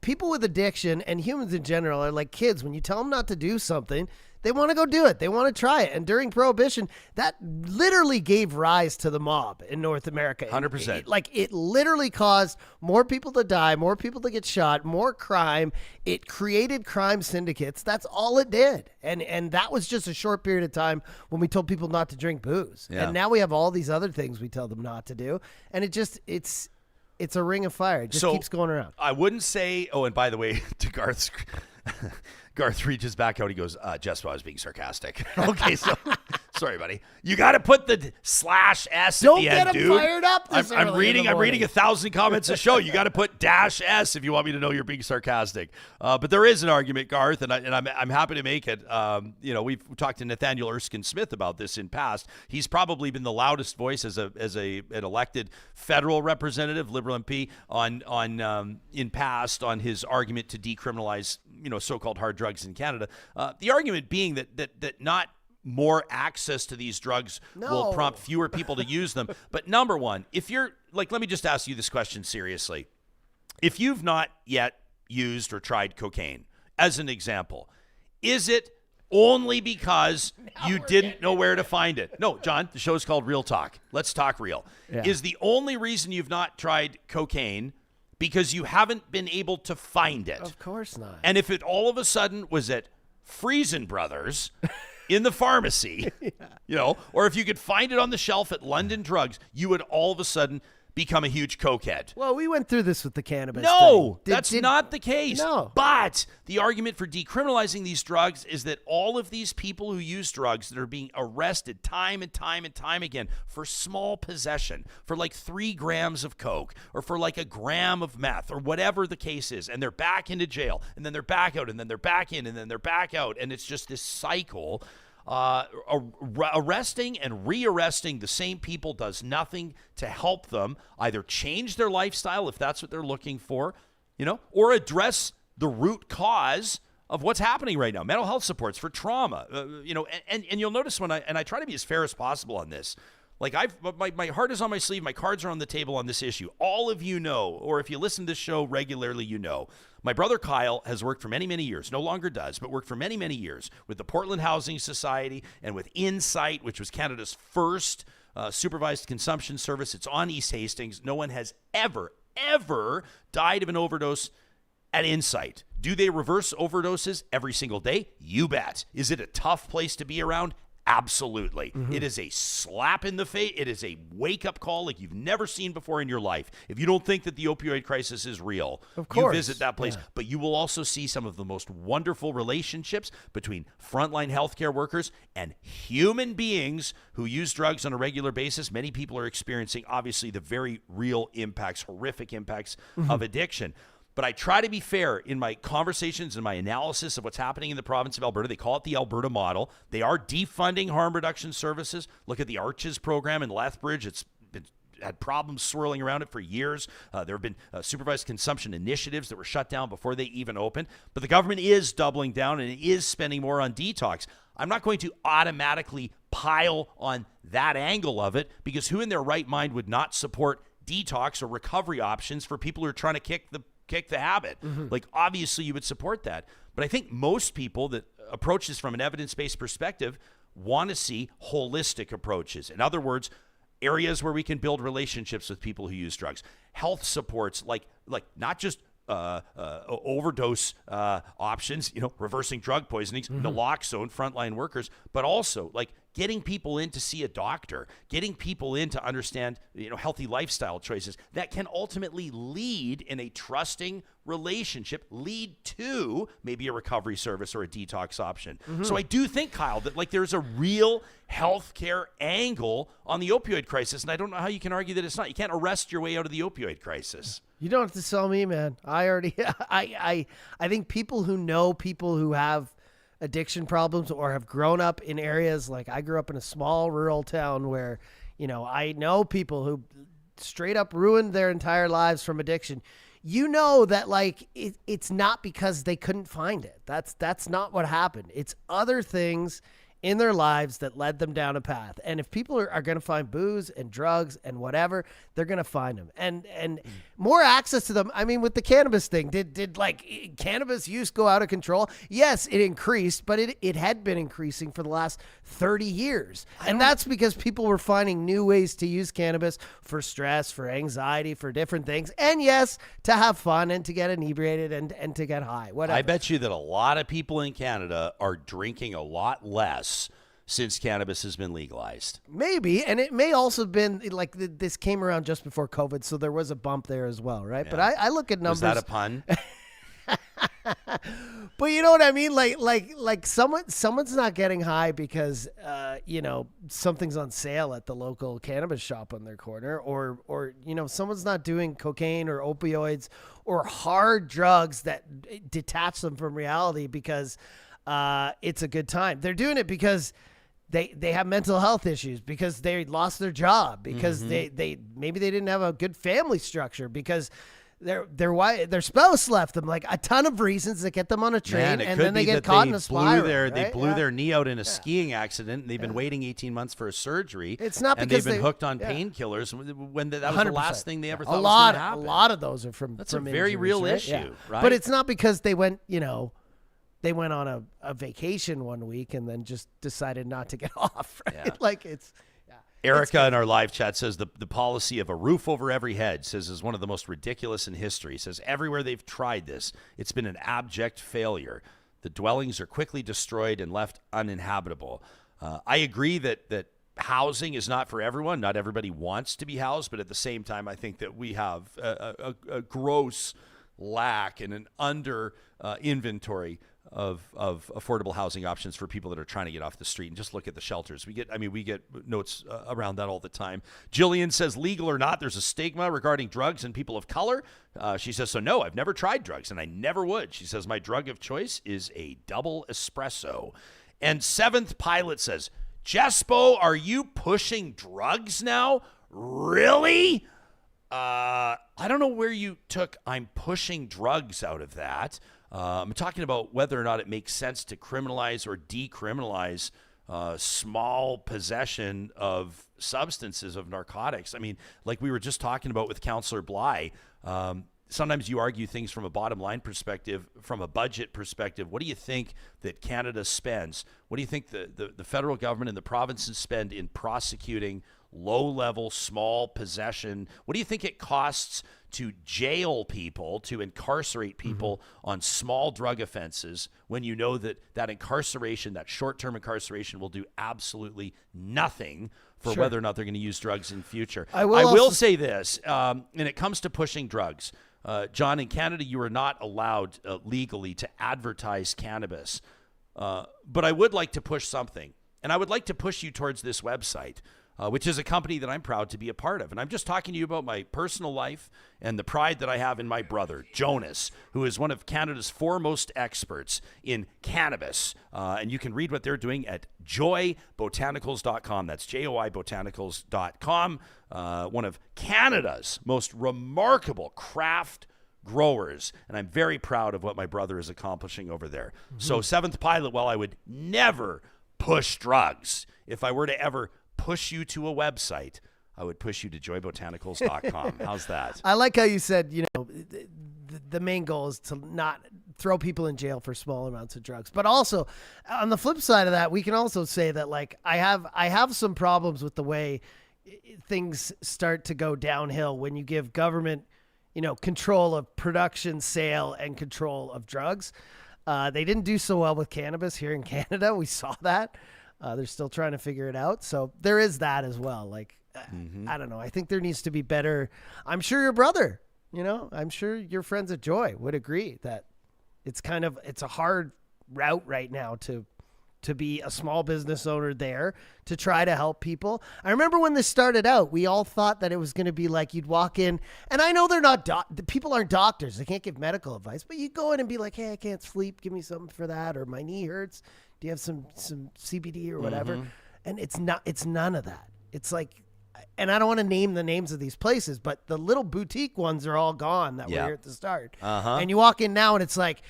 people with addiction and humans in general are like kids. When you tell them not to do something, they want to go do it. They want to try it. And during Prohibition, that literally gave rise to the mob in North America. 100%. It literally caused more people to die, more people to get shot, more crime. It created crime syndicates. That's all it did. And that was just a short period of time when we told people not to drink booze. Yeah. And now we have all these other things we tell them not to do. And it's a ring of fire. It just keeps going around. I wouldn't say, and by the way, to Garth reaches back out. He goes, Jespo, I was being sarcastic. Okay, so sorry, buddy. You got to put the /S at the end, dude. Don't get him fired up this I'm reading 1,000 comments a show. You got to put -S if you want me to know you're being sarcastic. But there is an argument, Garth, and I'm happy to make it. We've talked to Nathaniel Erskine Smith about this in past. He's probably been the loudest voice as an elected federal representative, Liberal MP, in past on his argument to decriminalize so-called hard drugs in Canada. The argument being that not more access to these drugs will prompt fewer people to use them. But number one, if you're let me just ask you this question seriously. If you've not yet used or tried cocaine, as an example, is it only because you didn't know where to find it? No, John, the show is called Real Talk. Let's talk real. Yeah. Is the only reason you've not tried cocaine because you haven't been able to find it? Of course not. And if it all of a sudden was at Friesen Brothers in the pharmacy, or if you could find it on the shelf at London Drugs, you would all of a sudden become a huge cokehead. Well, we went through this with the cannabis thing. That's that's not the case. No. But the argument for decriminalizing these drugs is that all of these people who use drugs that are being arrested time and time and time again for small possession, for 3 grams of coke, or for a gram of meth, or whatever the case is, and they're back into jail, and then they're back out, and then they're back in, and then they're back out, and it's just this cycle. Arresting and rearresting the same people does nothing to help them either change their lifestyle if that's what they're looking for, or address the root cause of what's happening right now. Mental health supports for trauma, and you'll notice when I try to be as fair as possible on this. My heart is on my sleeve. My cards are on the table on this issue. All of you know, or if you listen to this show regularly, my brother Kyle has worked for many, many years, no longer does, but worked for many, many years with the Portland Housing Society and with Insight, which was Canada's first supervised consumption service. It's on East Hastings. No one has ever died of an overdose at Insight. Do they reverse overdoses every single day? You bet. Is it a tough place to be around? Absolutely. Mm-hmm. It is a slap in the face. It is a wake-up call like you've never seen before in your life. If you don't think that the opioid crisis is real, of course, you visit that place. Yeah. But you will also see some of the most wonderful relationships between frontline healthcare workers and human beings who use drugs on a regular basis. Many people are experiencing, obviously, the very real impacts, horrific impacts of addiction. But I try to be fair in my conversations and my analysis of what's happening in the province of Alberta. They call it the Alberta model. They are defunding harm reduction services. Look at the Arches program in Lethbridge. It's been had problems swirling around it for years. There have been supervised consumption initiatives that were shut down before they even opened. But the government is doubling down and it is spending more on detox. I'm not going to automatically pile on that angle of it, because who in their right mind would not support detox or recovery options for people who are trying to kick the habit? Like, obviously you would support that. But I think most people that approach this from an evidence-based perspective want to see holistic approaches. In other words, areas where we can build relationships with people who use drugs, health supports, like not just overdose options, reversing drug poisonings, naloxone, frontline workers, but also like getting people in to see a doctor, getting people in to understand, healthy lifestyle choices that can ultimately lead in a trusting relationship, lead to maybe a recovery service or a detox option. So I do think, Kyle, that like there's a real healthcare angle on the opioid crisis, and I don't know how you can argue that it's not. You can't arrest your way out of the opioid crisis. You don't have to sell me, man. I think people who know people who have addiction problems or have grown up in areas, like I grew up in a small rural town where, I know people who straight up ruined their entire lives from addiction. That like it's not because they couldn't find it. That's not what happened. It's other things in their lives that led them down a path. And if people are going to find booze and drugs and whatever, they're going to find them. And more access to them. I mean, with the cannabis thing, did like cannabis use go out of control? Yes, it increased, but it had been increasing for the last 30 years. And that's because people were finding new ways to use cannabis for stress, for anxiety, for different things. And yes, to have fun and to get inebriated and to get high. Whatever. I bet you that a lot of people in Canada are drinking a lot less since cannabis has been legalized. Maybe, and it may also have been like this came around just before COVID, so there was a bump there as well, right? Yeah. But I look at numbers. Was that a pun? But you know what I mean? Like someone's not getting high because something's on sale at the local cannabis shop on their corner, or someone's not doing cocaine or opioids or hard drugs that detach them from reality because it's a good time. They're doing it because they have mental health issues, because they lost their job, because they maybe they didn't have a good family structure, because their spouse left them, like a ton of reasons that get them on a train, and then they get caught in a spiral. They blew their knee out in a skiing accident, and they've been waiting 18 months for a surgery. It's not and because they've been hooked on painkillers when that was 100%. The last thing they ever thought was going to happen. A lot of those are from That's a very real issue, right? But it's not because they went, they went on a vacation one week and then just decided not to get off, right? Yeah. Like it's... Erica in our live chat says the policy of a roof over every head is one of the most ridiculous in history. Says everywhere they've tried this, it's been an abject failure. The dwellings are quickly destroyed and left uninhabitable. I agree that housing is not for everyone. Not everybody wants to be housed, but at the same time, I think that we have a gross lack and an under inventory of affordable housing options for people that are trying to get off the street. And just look at the shelters. We get notes around that all the time. Jillian says, legal or not, there's a stigma regarding drugs and people of color. She says, so no, I've never tried drugs and I never would. She says, my drug of choice is a double espresso. And Seventh Pilot says, Jespo, are you pushing drugs now? Really? I don't know where you took I'm pushing drugs out of that. I'm talking about whether or not it makes sense to criminalize or decriminalize small possession of substances, of narcotics. I mean, like we were just talking about with Councillor Bligh, sometimes you argue things from a bottom line perspective, from a budget perspective. What do you think that Canada spends? What do you think the federal government and the provinces spend in prosecuting low-level, small possession? What do you think it costs to jail people, to incarcerate people on small drug offenses, when you know that incarceration, that short-term incarceration, will do absolutely nothing for whether or not they're going to use drugs in future? I will say this, and it comes to pushing drugs. John, in Canada, you are not allowed legally to advertise cannabis. But I would like to push something, and I would like to push you towards this website. which is a company that I'm proud to be a part of. And I'm just talking to you about my personal life and the pride that I have in my brother, Jonas, who is one of Canada's foremost experts in cannabis. And you can read what they're doing at joybotanicals.com. That's joybotanicals.com. One of Canada's most remarkable craft growers, and I'm very proud of what my brother is accomplishing over there. So, seventh pilot, while I would never push drugs, if I were to ever push you to a website, I would push you to joybotanicals.com. How's that? I like how you said, the main goal is to not throw people in jail for small amounts of drugs. But also, on the flip side of that, we can also say that, like, I have some problems with the way things start to go downhill when you give government, control of production, sale, and control of drugs. They didn't do so well with cannabis here in Canada. We saw that. They're still trying to figure it out. So there is that as well. Like, I don't know. I think there needs to be better. I'm sure your brother, I'm sure your friends at Joy would agree that it's a hard route right now to be a small business owner there, to try to help people. I remember when this started out, we all thought that it was going to be like you'd walk in, and I know they're not, people aren't doctors. They can't give medical advice, but you go in and be like, hey, I can't sleep. Give me something for that. Or my knee hurts. Do you have some CBD or whatever? And it's none of that. It's like, and I don't want to name the names of these places, but the little boutique ones are all gone that were here at the start. And you walk in now and it's like,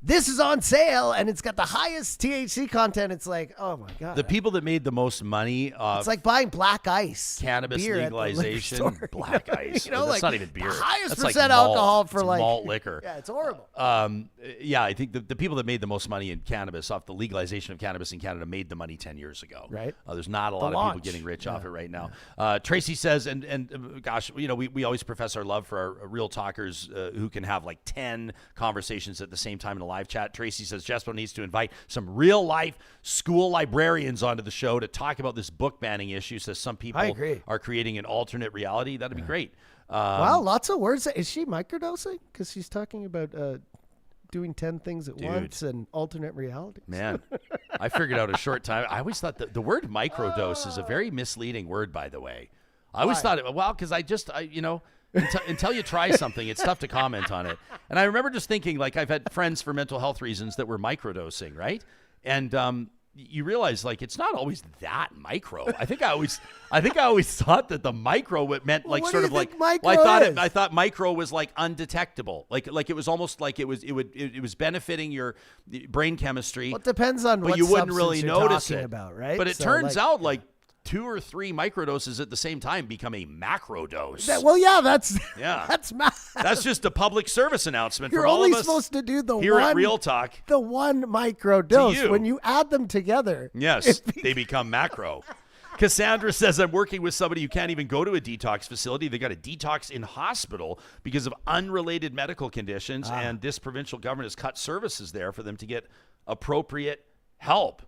this is on sale, and it's got the highest THC content. It's like, oh my God. The people that made the most money off it's like buying black ice. Cannabis legalization. Black ice. That's like not even beer. The highest that's percent like alcohol for like malt liquor. Yeah, it's horrible. Yeah, I think the people that made the most money in cannabis off the legalization of cannabis in Canada made the money 10 years ago. Right. There's not a lot of people getting rich off it right now. Tracy says, and gosh, we always profess our love for our real talkers who can have like 10 conversations at the same time in a live chat. Tracy says Jespo needs to invite some real life school librarians onto the show to talk about this book banning issue. Says some people are creating an alternate reality. That'd be great. Wow, lots of words. Is she microdosing? Because she's talking about doing 10 things at once and alternate realities. Man, I figured out a short time. I always thought that the word microdose is a very misleading word, by the way. I always thought because until you try something, it's tough to comment on it. And I remember just thinking, like, I've had friends for mental health reasons that were microdosing, right? And you realize, like, it's not always that micro. I think I always thought that the micro meant like sort of like. I thought micro was like undetectable, like it was almost like it was benefiting your brain chemistry. Well, it depends on what you wouldn't really you're notice talking it about, right? But it turns out like 2 or 3 microdoses at the same time become a macro dose. That's just a public service announcement. You're from all only of us supposed to do here at Real Talk. The one micro dose. you. When you add them together, Yes, they become macro. Cassandra says, I'm working with somebody who can't even go to a detox facility. They got a detox in hospital because of unrelated medical conditions, and this provincial government has cut services there for them to get appropriate help.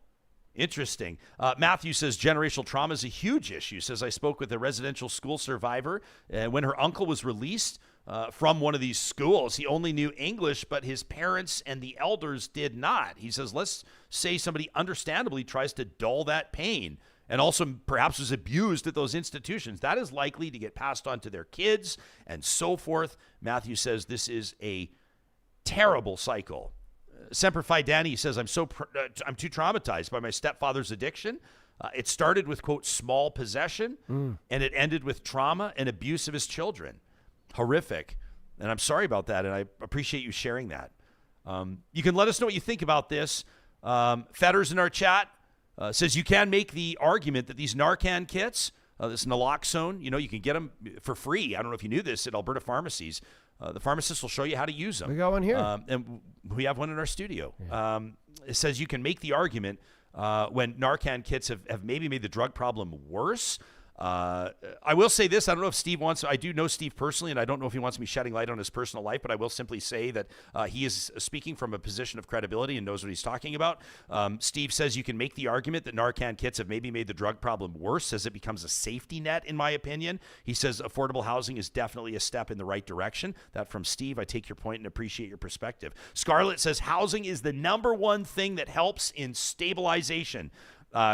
Interesting. Matthew says generational trauma is a huge issue. Says I spoke with a residential school survivor when her uncle was released from one of these schools. He only knew English, but his parents and the elders did not. He says, let's say somebody understandably tries to dull that pain and also perhaps was abused at those institutions. That is likely to get passed on to their kids and so forth. Matthew says this is a terrible cycle. Semper Fi Danny says, I'm too traumatized by my stepfather's addiction. It started with, quote, small possession, and it ended with trauma and abuse of his children. Horrific. And I'm sorry about that, and I appreciate you sharing that. You can let us know what you think about this. Fetters in our chat says you can make the argument that these Narcan kits, this naloxone, you can get them for free. I don't know if you knew this at Alberta pharmacies. The pharmacist will show you how to use them. We got one here. And we have one in our studio. Yeah. It says you can make the argument when Narcan kits have maybe made the drug problem worse. I will say this. I don't know if Steve wants – I do know Steve personally, and I don't know if he wants me shedding light on his personal life, but I will simply say that he is speaking from a position of credibility and knows what he's talking about. Steve says you can make the argument that Narcan kits have maybe made the drug problem worse as it becomes a safety net, in my opinion. He says affordable housing is definitely a step in the right direction. That from Steve. I take your point and appreciate your perspective. Scarlett says housing is the number one thing that helps in stabilization.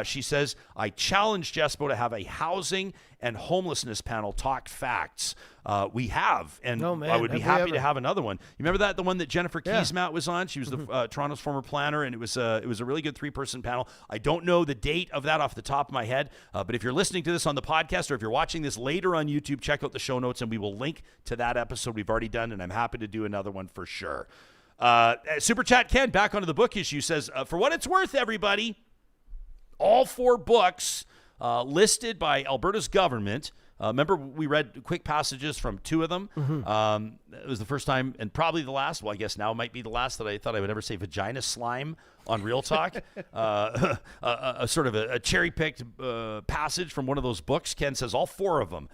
She says, I challenged Jespo to have a housing and homelessness panel talk facts. We have, and I would be happy to have another one. You remember that, the one that Jennifer Keesmaat was on? She was the Toronto's former planner, and it was a really good 3-person panel. I don't know the date of that off the top of my head, but if you're listening to this on the podcast or if you're watching this later on YouTube, check out the show notes, and we will link to that episode we've already done, and I'm happy to do another one for sure. Super Chat Ken, back onto the book issue, says, for what it's worth, everybody, all 4 books listed by Alberta's government. Remember, we read quick passages from 2 of them. It was the first time, and probably the last, well, I guess now might be the last that I thought I would ever say vagina slime on Real Talk. A sort of a cherry-picked passage from one of those books. Ken says all 4 of them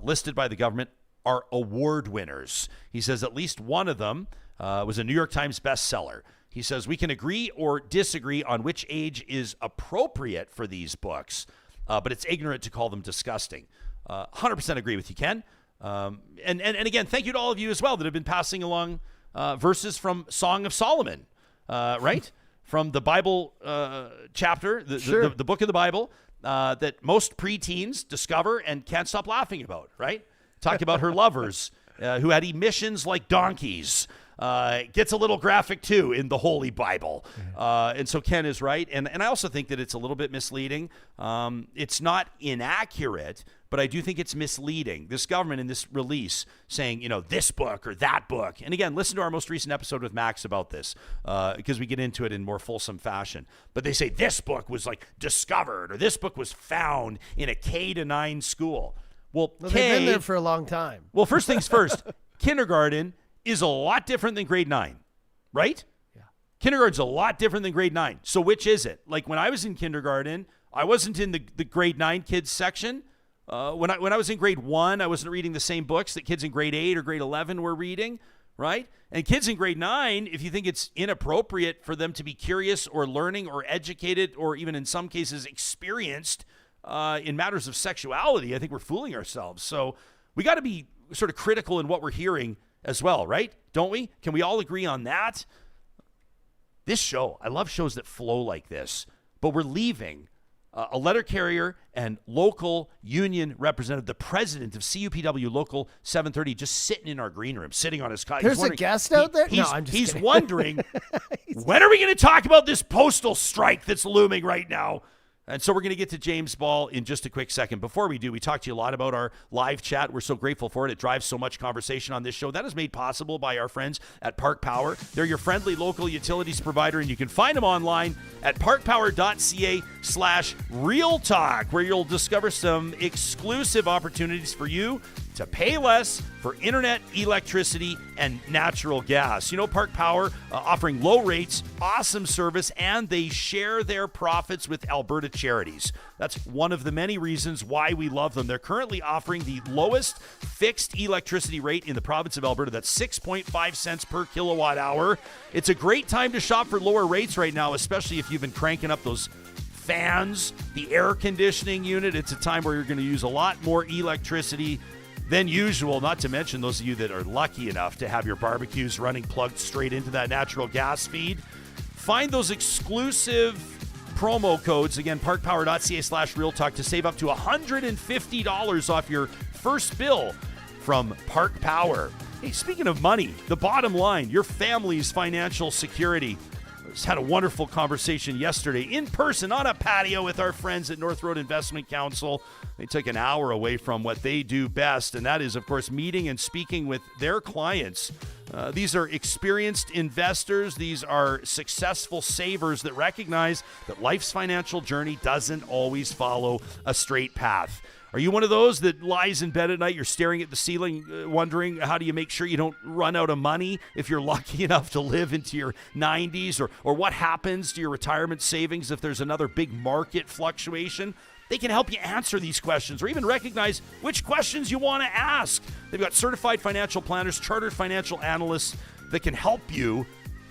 listed by the government are award winners. He says at least one of them was a New York Times bestseller. He says we can agree or disagree on which age is appropriate for these books, but it's ignorant to call them disgusting. 100% agree with you, Ken. And again, thank you to all of you as well that have been passing along verses from Song of Solomon, right? From the Bible chapter, the book of the Bible that most preteens discover and can't stop laughing about, right? Talked about her lovers who had emissions like donkeys. Gets a little graphic too in the Holy Bible. And so Ken is right. And I also think that it's a little bit misleading. It's not inaccurate, but I do think it's misleading. This government in this release saying, this book or that book. And again, listen to our most recent episode with Max about this because we get into it in more fulsome fashion. But they say this book was like discovered or this book was found in a K-9 school. Well, they've been there for a long time. Well, first things first, kindergarten is a lot different than grade 9, right? Yeah. Kindergarten's a lot different than grade 9. So which is it? Like when I was in kindergarten, I wasn't in the grade 9 kids section. When I was in grade 1, I wasn't reading the same books that kids in grade 8 or grade 11 were reading, right? And kids in grade 9, if you think it's inappropriate for them to be curious or learning or educated or even in some cases experienced in matters of sexuality, I think we're fooling ourselves. So we got to be sort of critical in what we're hearing as well, right? Don't we? Can we all agree on that? This show, I love shows that flow like this, but we're leaving a letter carrier and local union representative, the president of CUPW Local 730, just sitting in our green room, sitting on his couch. There's a guest out there? No, I'm just He's kidding. wondering, when are we going to talk about this postal strike that's looming right now? And so we're going to get to James Ball in just a quick second. Before we do, we talked to you a lot about our live chat. We're so grateful for it. It drives so much conversation on this show. That is made possible by our friends at Park Power. They're your friendly local utilities provider, and you can find them online at parkpower.ca/realtalk, where you'll discover some exclusive opportunities for you to pay less for internet, electricity, and natural gas. Park Power offering low rates, awesome service, and they share their profits with Alberta charities. That's one of the many reasons why we love them. They're currently offering the lowest fixed electricity rate in the province of Alberta. That's 6.5 cents per kilowatt hour. It's a great time to shop for lower rates right now, especially if you've been cranking up those fans, the air conditioning unit. It's a time where you're going to use a lot more electricity than usual, not to mention those of you that are lucky enough to have your barbecues running plugged straight into that natural gas feed. Find those exclusive promo codes, again, parkpower.ca/realtalk, to save up to $150 off your first bill from Park Power. Hey, speaking of money, the bottom line, your family's financial security. Just had a wonderful conversation yesterday in person on a patio with our friends at North Road Investment Council. They took an hour away from what they do best, and that is, of course, meeting and speaking with their clients. These are experienced investors. These are successful savers that recognize that life's financial journey doesn't always follow a straight path. Are you one of those that lies in bed at night, you're staring at the ceiling, wondering how do you make sure you don't run out of money if you're lucky enough to live into your 90s? Or what happens to your retirement savings if there's another big market fluctuation? They can help you answer these questions or even recognize which questions you want to ask. They've got certified financial planners, chartered financial analysts that can help you.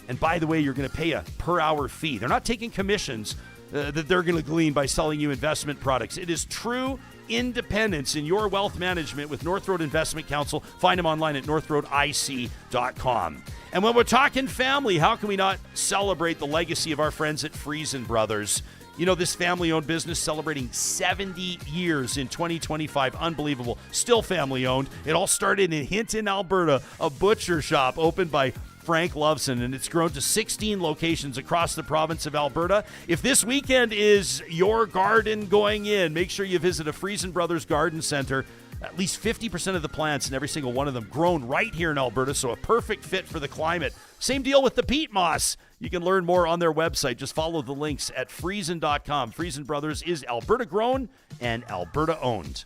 And by the way, you're going to pay a per-hour fee. They're not taking commissions that they're going to glean by selling you investment products. It is true independence in your wealth management with North Road Investment Council. Find them online at northroadic.com. And when we're talking family, how can we not celebrate the legacy of our friends at Friesen Brothers? You know, this family-owned business celebrating 70 years in 2025. Unbelievable. Still family-owned. It all started in Hinton, Alberta, a butcher shop opened by Frank Loveson, and it's grown to 16 locations across the province of Alberta. If this weekend is your garden going in, make sure you visit a Friesen Brothers Garden Center. At least 50% of the plants in every single one of them grown right here in Alberta, so a perfect fit for the climate. Same deal with the peat moss. You can learn more on their website. Just follow the links at friesen.com. Friesen Brothers is Alberta grown and Alberta owned.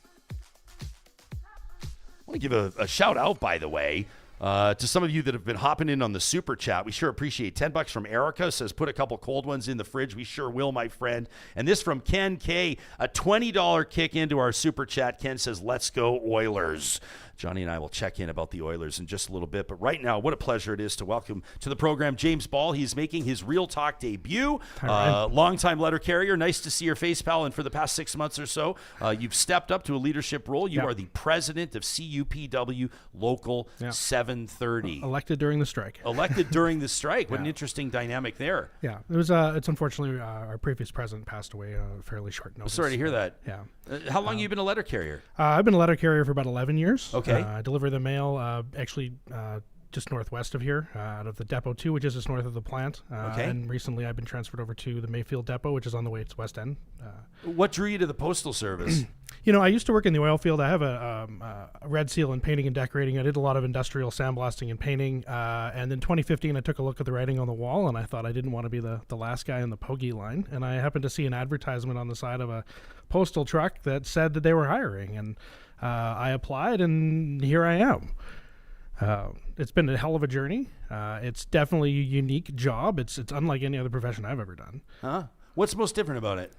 I want to give a shout out, by the way, to some of you that have been hopping in on the super chat. We sure appreciate $10 from Erica. Says, put a couple cold ones in the fridge. We sure will, my friend. And this from Ken K, a $20 kick into our super chat. Ken says, let's go Oilers. Johnny and I will check in about the Oilers in just a little bit. But right now, what a pleasure it is to welcome to the program James Ball. He's making his Real Talk debut. Longtime letter carrier. Nice to see your face, pal. And for the past 6 months or so, you've stepped up to a leadership role. You are the president of CUPW Local 730. Elected during the strike. Elected during the strike. What an interesting dynamic there. Yeah, it was. It's unfortunately our previous president passed away fairly short notice. Sorry to hear that. Yeah. How long have you been a letter carrier? I've been a letter carrier for about 11 years. Okay. I deliver the mail just northwest of here, out of the Depot 2, which is just north of the plant. And recently I've been transferred over to the Mayfield Depot, which is on the way to West End. What drew you to the Postal Service? You know, I used to work in the oil field. I have a red seal in painting and decorating. I did a lot of industrial sandblasting and painting. And in 2015, I took a look at the writing on the wall, and I thought I didn't want to be the last guy in the pogey line. And I happened to see an advertisement on the side of a postal truck that said that they were hiring. And I applied, and here I am. It's been a hell of a journey. It's definitely a unique job. It's unlike any other profession I've ever done. Huh? What's most different about it?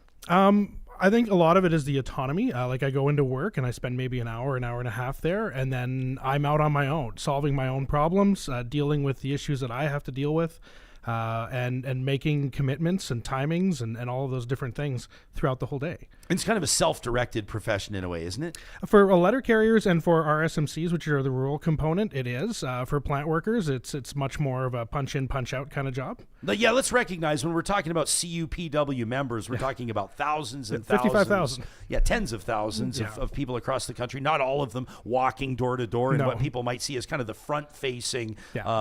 I think a lot of it is the autonomy. Like I go into work and I spend maybe an hour and a half there, and then I'm out on my own, solving my own problems, dealing with the issues that I have to deal with, and making commitments and timings and all of those different things throughout the whole day. It's kind of a self-directed profession in a way, isn't it? For letter carriers and for RSMCs, which are the rural component, it is. For plant workers, it's much more of a punch-in, punch-out kind of job. But yeah, let's recognize when we're talking about CUPW members, we're talking about thousands and thousands. 55,000. Yeah, tens of thousands of people across the country, not all of them walking door to door in what people might see as kind of the front-facing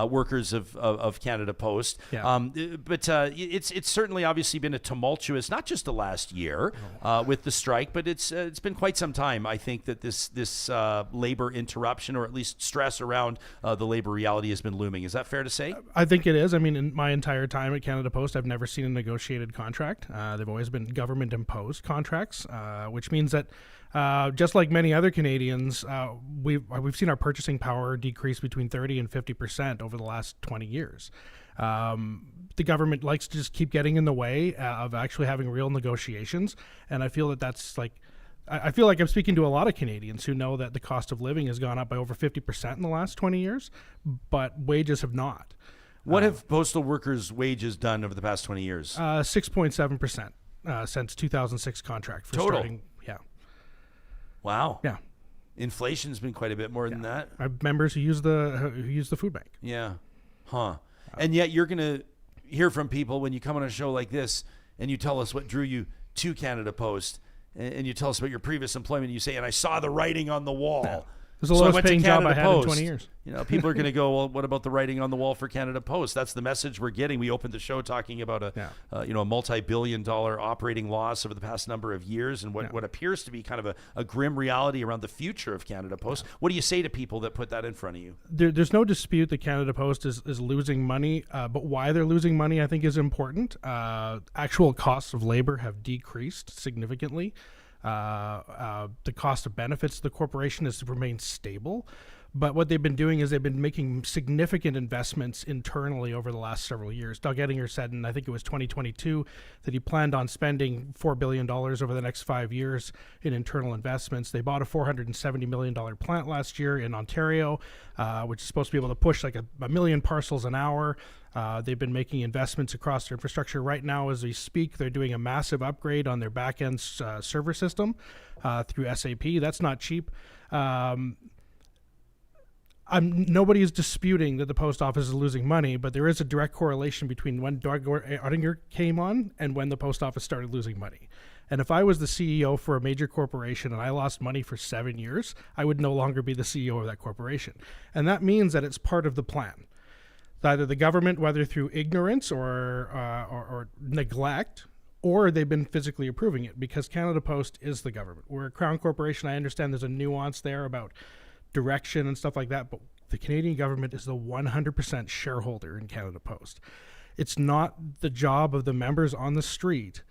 workers of Canada Post. Yeah. But it's certainly obviously been a tumultuous, not just the last year with the strike, but it's been quite some time. I think that this labor interruption, or at least stress around the labor reality, has been looming. Is that fair to say? I think it is. I mean, in my entire time at Canada Post, I've never seen a negotiated contract. They've always been government-imposed contracts, which means that just like many other Canadians, we've seen our purchasing power decrease between 30 and 50% over the last 20 years. The government likes to just keep getting in the way of actually having real negotiations. And I feel that that's like, I feel like I'm speaking to a lot of Canadians who know that the cost of living has gone up by over 50% in the last 20 years, but wages have not. What have postal workers' wages done over the past 20 years? 6.7% since 2006 contract for total. Starting. Yeah. Wow. Yeah. Inflation's been quite a bit more than that. I have members who use the food bank. Yeah. Huh. And yet you're going to hear from people when you come on a show like this and you tell us what drew you to Canada Post, and you tell us about your previous employment. You say, and I saw the writing on the wall. Yeah. It was the lowest paying job I had in 20 years. You know, people are going to go, well, what about the writing on the wall for Canada Post? That's the message we're getting. We opened the show talking about a multi-billion-dollar operating loss over the past number of years, and what appears to be kind of a grim reality around the future of Canada Post. What do you say to people that put that in front of you? There's no dispute that Canada Post is losing money, but why they're losing money, I think, is important. Actual costs of labor have decreased significantly. The cost of benefits to the corporation has remained stable. But what they've been doing is they've been making significant investments internally over the last several years. Doug Ettinger said, and I think it was 2022, that he planned on spending $4 billion over the next 5 years in internal investments. They bought a $470 million plant last year in Ontario, which is supposed to be able to push like a million parcels an hour. They've been making investments across their infrastructure. Right now, as we speak, they're doing a massive upgrade on their back-end server system through SAP. That's not cheap. Nobody is disputing that the post office is losing money, but there is a direct correlation between when Doug Ottinger came on and when the post office started losing money. And if I was the CEO for a major corporation and I lost money for 7 years, I would no longer be the CEO of that corporation. And that means that it's part of the plan. Either the government, whether through ignorance or neglect, or they've been physically approving it, because Canada Post is the government. We're a crown corporation. I understand there's a nuance there about direction and stuff like that, but the Canadian government is the 100% shareholder in Canada Post. It's not the job of the members on the street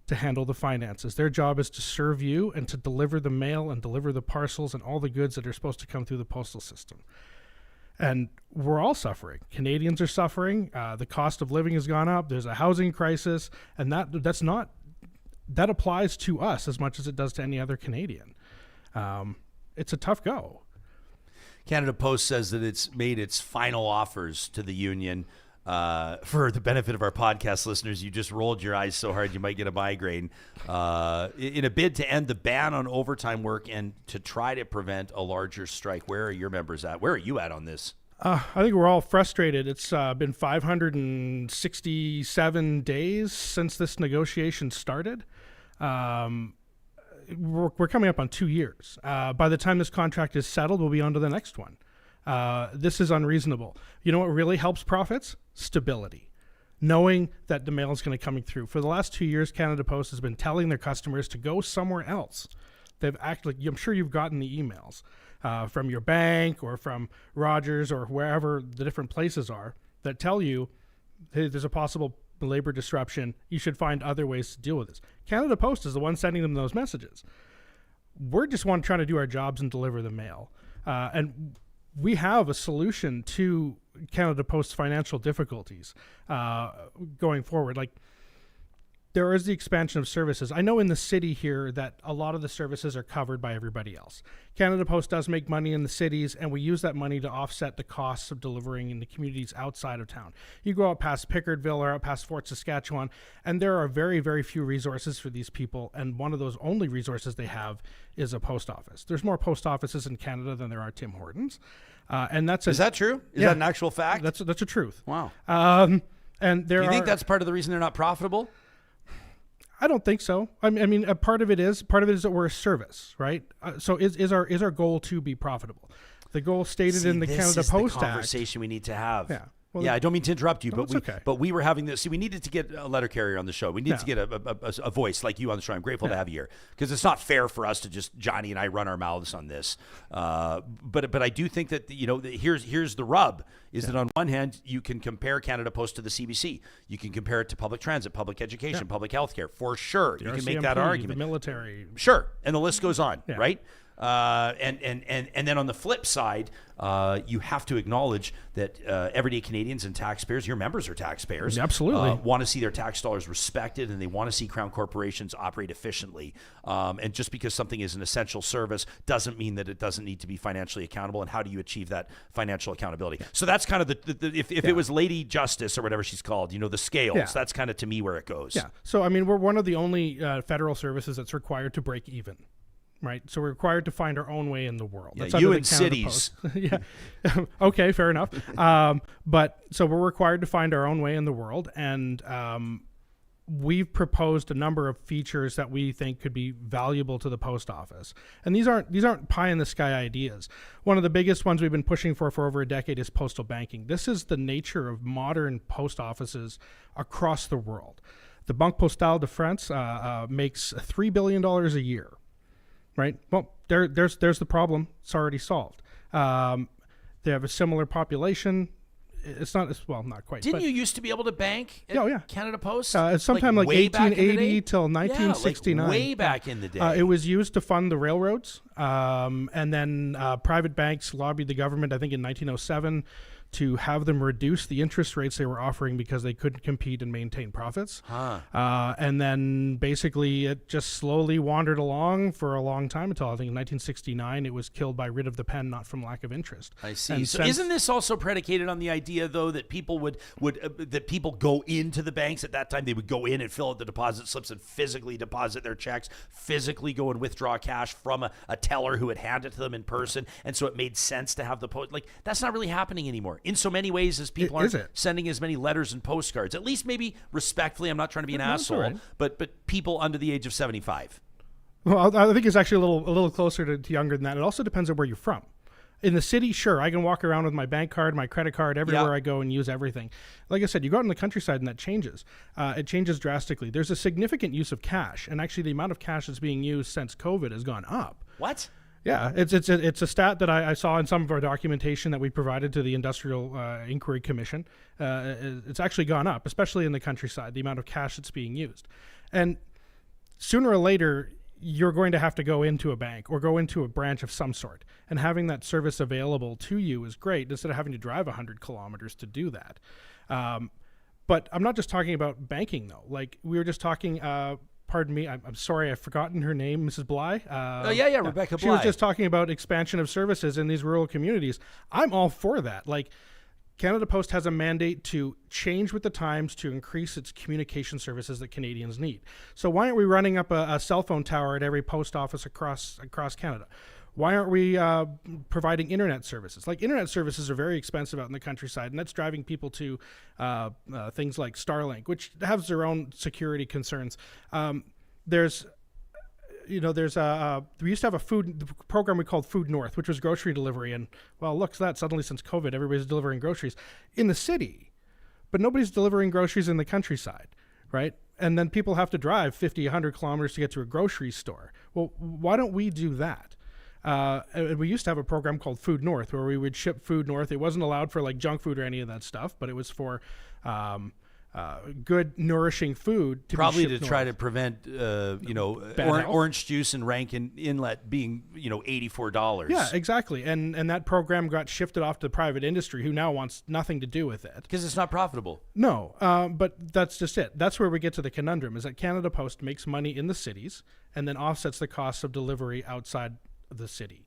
to handle the finances. Their job is to serve you and to deliver the mail and deliver the parcels and all the goods that are supposed to come through the postal system. And we're all suffering. Canadians are suffering. The cost of living has gone up. There's a housing crisis, and that applies to us as much as it does to any other Canadian. It's a tough go. Canada Post says that it's made its final offers to the union. For the benefit of our podcast listeners, you just rolled your eyes so hard you might get a migraine. In a bid to end the ban on overtime work and to try to prevent a larger strike. Where are your members at? Where are you at on this? I think we're all frustrated. It's been 567 days since this negotiation started. We're coming up on 2 years. By the time this contract is settled, we'll be on to the next one. This is unreasonable. You know what really helps profits? Stability. Knowing that the mail is going to come through. For the last 2 years, Canada Post has been telling their customers to go somewhere else. They've actually, I'm sure you've gotten the emails from your bank or from Rogers or wherever the different places are that tell you, hey, there's a possible labor disruption. You should find other ways to deal with this. Canada Post is the one sending them those messages. We're just trying to do our jobs and deliver the mail. And we have a solution to Canada Post's financial difficulties going forward. Like, there is the expansion of services. I know in the city here that a lot of the services are covered by everybody else. Canada Post does make money in the cities, and we use that money to offset the costs of delivering in the communities outside of town. You go out past Pickardville or out past Fort Saskatchewan, and there are very, very few resources for these people, and one of those only resources they have is a post office. There's more post offices in Canada than there are Tim Hortons. And that's Is that true? Is that an actual fact? That's a truth. Wow. And Do you think that's part of the reason they're not profitable? I don't think so. I mean, a part of it is that we're a service, right? So is our goal to be profitable? The goal stated in the Canada Post Act. The conversation we need to have. Yeah. Well, I don't mean to interrupt you, okay. but we were having this. See, we needed to get a letter carrier on the show. We needed to get a voice like you on the show. I'm grateful to have you here because it's not fair for us to just Johnny and I run our mouths on this. But I do think that here's the rub is that on one hand you can compare Canada Post to the CBC. You can compare it to public transit, public education, public healthcare for sure. You can make that argument. The military, sure, and the list goes on, right? And then on the flip side, you have to acknowledge that everyday Canadians and taxpayers, your members are taxpayers, absolutely want to see their tax dollars respected, and they want to see Crown corporations operate efficiently. And just because something is an essential service doesn't mean that it doesn't need to be financially accountable. And how do you achieve that financial accountability? So that's kind of if it was Lady Justice or whatever she's called, the scales. That's kind of to me where it goes. Yeah. So I mean, we're one of the only federal services that's required to break even. Right, so we're required to find our own way in the world. That's you in cities. Yeah, okay, fair enough. But so we're required to find our own way in the world, and we've proposed a number of features that we think could be valuable to the post office. And these aren't pie in the sky ideas. One of the biggest ones we've been pushing for over a decade is postal banking. This is the nature of modern post offices across the world. The Banque Postale de France makes $3 billion a year. Right. Well, there's the problem. It's already solved. They have a similar population. It's not not quite. Didn't you used to be able to bank at Canada Post? Sometime like 1880 till 1969. Way back in the day. It was used to fund the railroads. And then private banks lobbied the government, I think in 1907, to have them reduce the interest rates they were offering because they couldn't compete and maintain profits. And then basically it just slowly wandered along for a long time until I think in 1969 it was killed by writ of the pen, not from lack of interest. I see. And So isn't this also predicated on the idea, though, that people would that people go into the banks at that time? They would go in and fill out the deposit slips and physically deposit their checks, physically go and withdraw cash from a teller who would hand it to them in person, and so it made sense to have the post. Like, that's not really happening anymore in so many ways, as people aren't sending as many letters and postcards. At least maybe respectfully. I'm not trying to be an asshole, right. but people under the age of 75. Well, I think it's actually a little closer to younger than that. It also depends on where you're from. In the city, sure, I can walk around with my bank card, my credit card, everywhere I go and use everything. Like I said, you go out in the countryside and that changes. It changes drastically. There's a significant use of cash, and actually the amount of cash that's being used since COVID has gone up. What? Yeah, it's a stat that I saw in some of our documentation that we provided to the Industrial Inquiry Commission. It's actually gone up, especially in the countryside, the amount of cash that's being used. And sooner or later, you're going to have to go into a bank or go into a branch of some sort. And having that service available to you is great instead of having to drive 100 kilometers to do that. But I'm not just talking about banking, though. Like, we were just talking... pardon me, I'm sorry, I've forgotten her name, Mrs. Bligh. Rebecca Bligh. She was just talking about expansion of services in these rural communities. I'm all for that. Like, Canada Post has a mandate to change with the times to increase its communication services that Canadians need. So why aren't we running up a cell phone tower at every post office across Canada? Why aren't we providing internet services? Like, internet services are very expensive out in the countryside, and that's driving people to things like Starlink, which has their own security concerns. We used to have a food program we called Food North, which was grocery delivery. And, well, look at that. Suddenly, since COVID, everybody's delivering groceries in the city, but nobody's delivering groceries in the countryside, right? And then people have to drive 50, 100 kilometers to get to a grocery store. Well, why don't we do that? We used to have a program called Food North where we would ship food north. It wasn't allowed for like junk food or any of that stuff, but it was for good, nourishing food. Probably to north. try to prevent, orange juice in Rankin Inlet being, $84. Yeah, exactly. And that program got shifted off to the private industry, who now wants nothing to do with it. Because it's not profitable. No, but that's just it. That's where we get to the conundrum, is that Canada Post makes money in the cities and then offsets the costs of delivery outside the city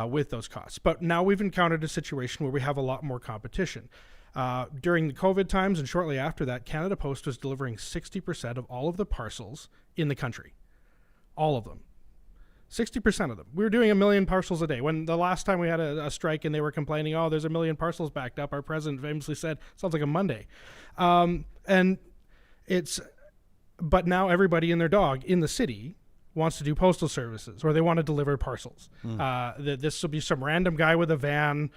with those costs. But now we've encountered a situation where we have a lot more competition. During the COVID times and shortly after that, Canada Post was delivering 60% of all of the parcels in the country. All of them. 60% of them. We were doing 1 million parcels a day. When the last time we had a strike and they were complaining, oh, there's 1 million parcels backed up, our president famously said, sounds like a Monday. But now everybody and their dog in the city wants to do postal services, or they want to deliver parcels. This will be some random guy with a van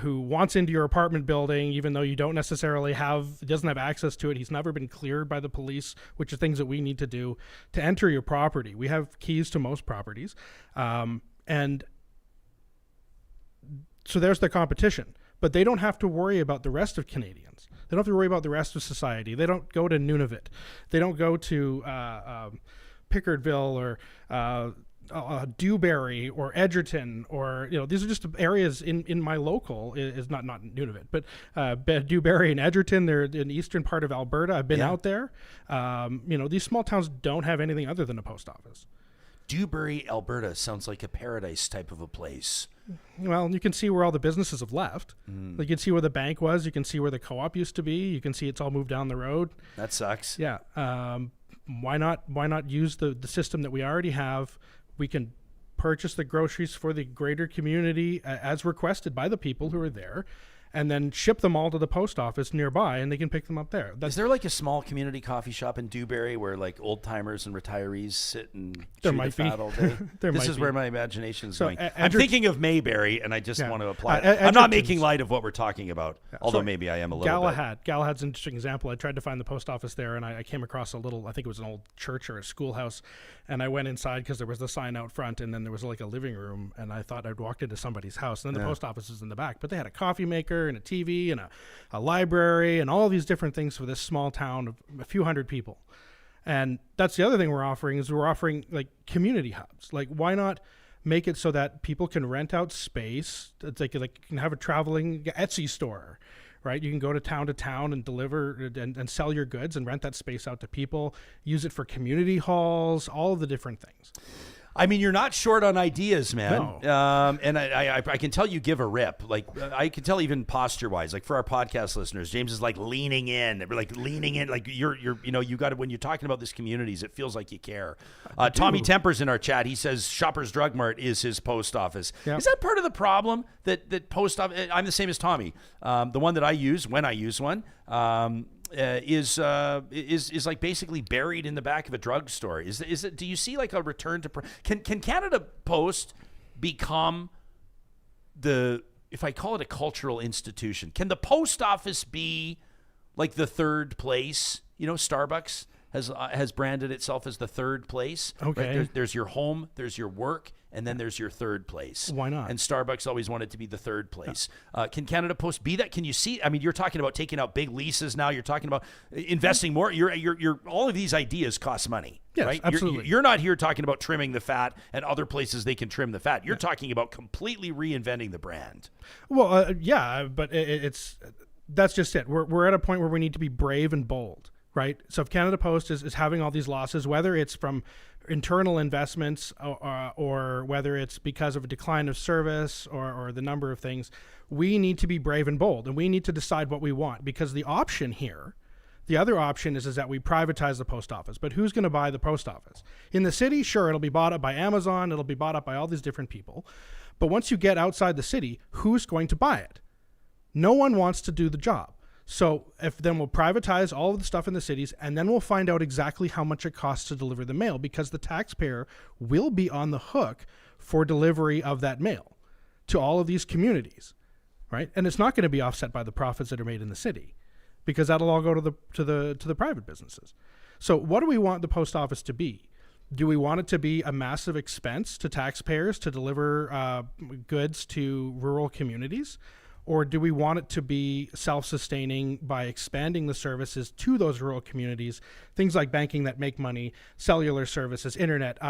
who wants into your apartment building, even though you don't necessarily doesn't have access to it. He's never been cleared by the police, which are things that we need to do to enter your property. We have keys to most properties. And so there's the competition. But they don't have to worry about the rest of Canadians. They don't have to worry about the rest of society. They don't go to Nunavut. They don't go to Pickardville or Dewberry or Edgerton, or these are just areas in my local. Is not Nunavut, but Dewberry and Edgerton. They're in the eastern part of Alberta. I've been out there. These small towns don't have anything other than a post office. Dewberry, Alberta sounds like a paradise type of a place. Well, you can see where all the businesses have left. You can see where the bank was. You can see where the co-op used to be. You can see it's all moved down the road. That sucks. Yeah. Why not use the system that we already have? We can purchase the groceries for the greater community as requested by the people who are there, and then ship them all to the post office nearby, and they can pick them up there. Is there like a small community coffee shop in Dewberry where like old timers and retirees sit and chew the fat all day? This is where my imagination is going. I'm thinking of Mayberry, and I just want to apply it. I'm not making light of what we're talking about, although maybe I am a little bit. Galahad's an interesting example. I tried to find the post office there, and I came across I think it was an old church or a schoolhouse, and I went inside because there was the sign out front, and then there was like a living room, and I thought I'd walked into somebody's house, and then the post office is in the back. But they had a coffee maker and a TV and a library and all these different things for this small town of a few hundred people. And that's the other thing we're offering like community hubs. Like, why not make it so that people can rent out space. It's like you can have a traveling Etsy store, right? You can go to town and deliver and sell your goods and rent that space out to people, use it for community halls, all of the different things. I mean, you're not short on ideas, man. No. And I can tell you give a rip. Like, I can tell even posture-wise. Like, for our podcast listeners, James is like leaning in. Like, you're you got to, when you're talking about this communities, it feels like you care. Tommy Temper's in our chat. He says Shoppers Drug Mart is his post office. Yep. Is that part of the problem that post office? I'm the same as Tommy. The one that I use when I use one. Is like basically buried in the back of a drugstore. Is it? Do you see like a return to? Can Canada Post become if I call it a cultural institution? Can the post office be like the third place? Starbucks has branded itself as the third place. Okay. Right? There's your home, there's your work, and then there's your third place. Why not? And Starbucks always wanted to be the third place. Can Canada Post be that? Can you see? I mean, you're talking about taking out big leases now. You're talking about investing more. You're all of these ideas cost money. Yes, right? absolutely. You're not here talking about trimming the fat and other places they can trim the fat. You're talking about completely reinventing the brand. Well, but that's just it. We're at a point where we need to be brave and bold. Right. So if Canada Post is having all these losses, whether it's from internal investments or whether it's because of a decline of service or the number of things, we need to be brave and bold, and we need to decide what we want, because the option here, the other option is that we privatize the post office. But who's going to buy the post office? In the city, sure, it'll be bought up by Amazon. It'll be bought up by all these different people. But once you get outside the city, who's going to buy it? No one wants to do the job. So then we'll privatize all of the stuff in the cities, and then we'll find out exactly how much it costs to deliver the mail, because the taxpayer will be on the hook for delivery of that mail to all of these communities, right? And it's not going to be offset by the profits that are made in the city, because that'll all go to the private businesses. So what do we want the post office to be? Do we want it to be a massive expense to taxpayers to deliver goods to rural communities? Or do we want it to be self-sustaining by expanding the services to those rural communities, things like banking that make money, cellular services, internet?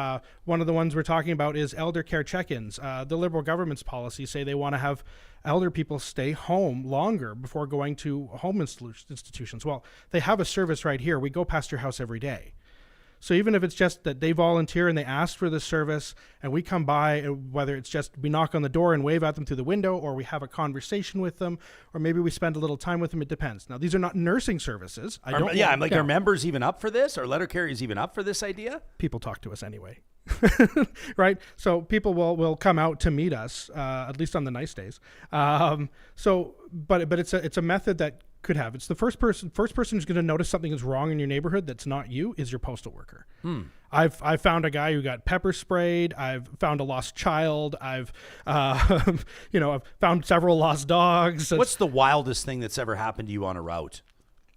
One of the ones we're talking about is elder care check-ins. The Liberal government's policies say they want to have elder people stay home longer before going to home institutions. Well, they have a service right here. We go past your house every day. So even if it's just that they volunteer and they ask for this service and we come by, whether it's just we knock on the door and wave at them through the window, or we have a conversation with them, or maybe we spend a little time with them, it depends. Now, these are not nursing services. Are members even up for this? Are letter carriers even up for this idea? People talk to us anyway. Right? So people will come out to meet us, at least on the nice days. But it's a method that could have. It's the first person who's going to notice something is wrong in your neighborhood that's not you is your postal worker. I've found a guy who got pepper sprayed. I've found a lost child. I've I've found several lost dogs. What's the wildest thing that's ever happened to you on a route?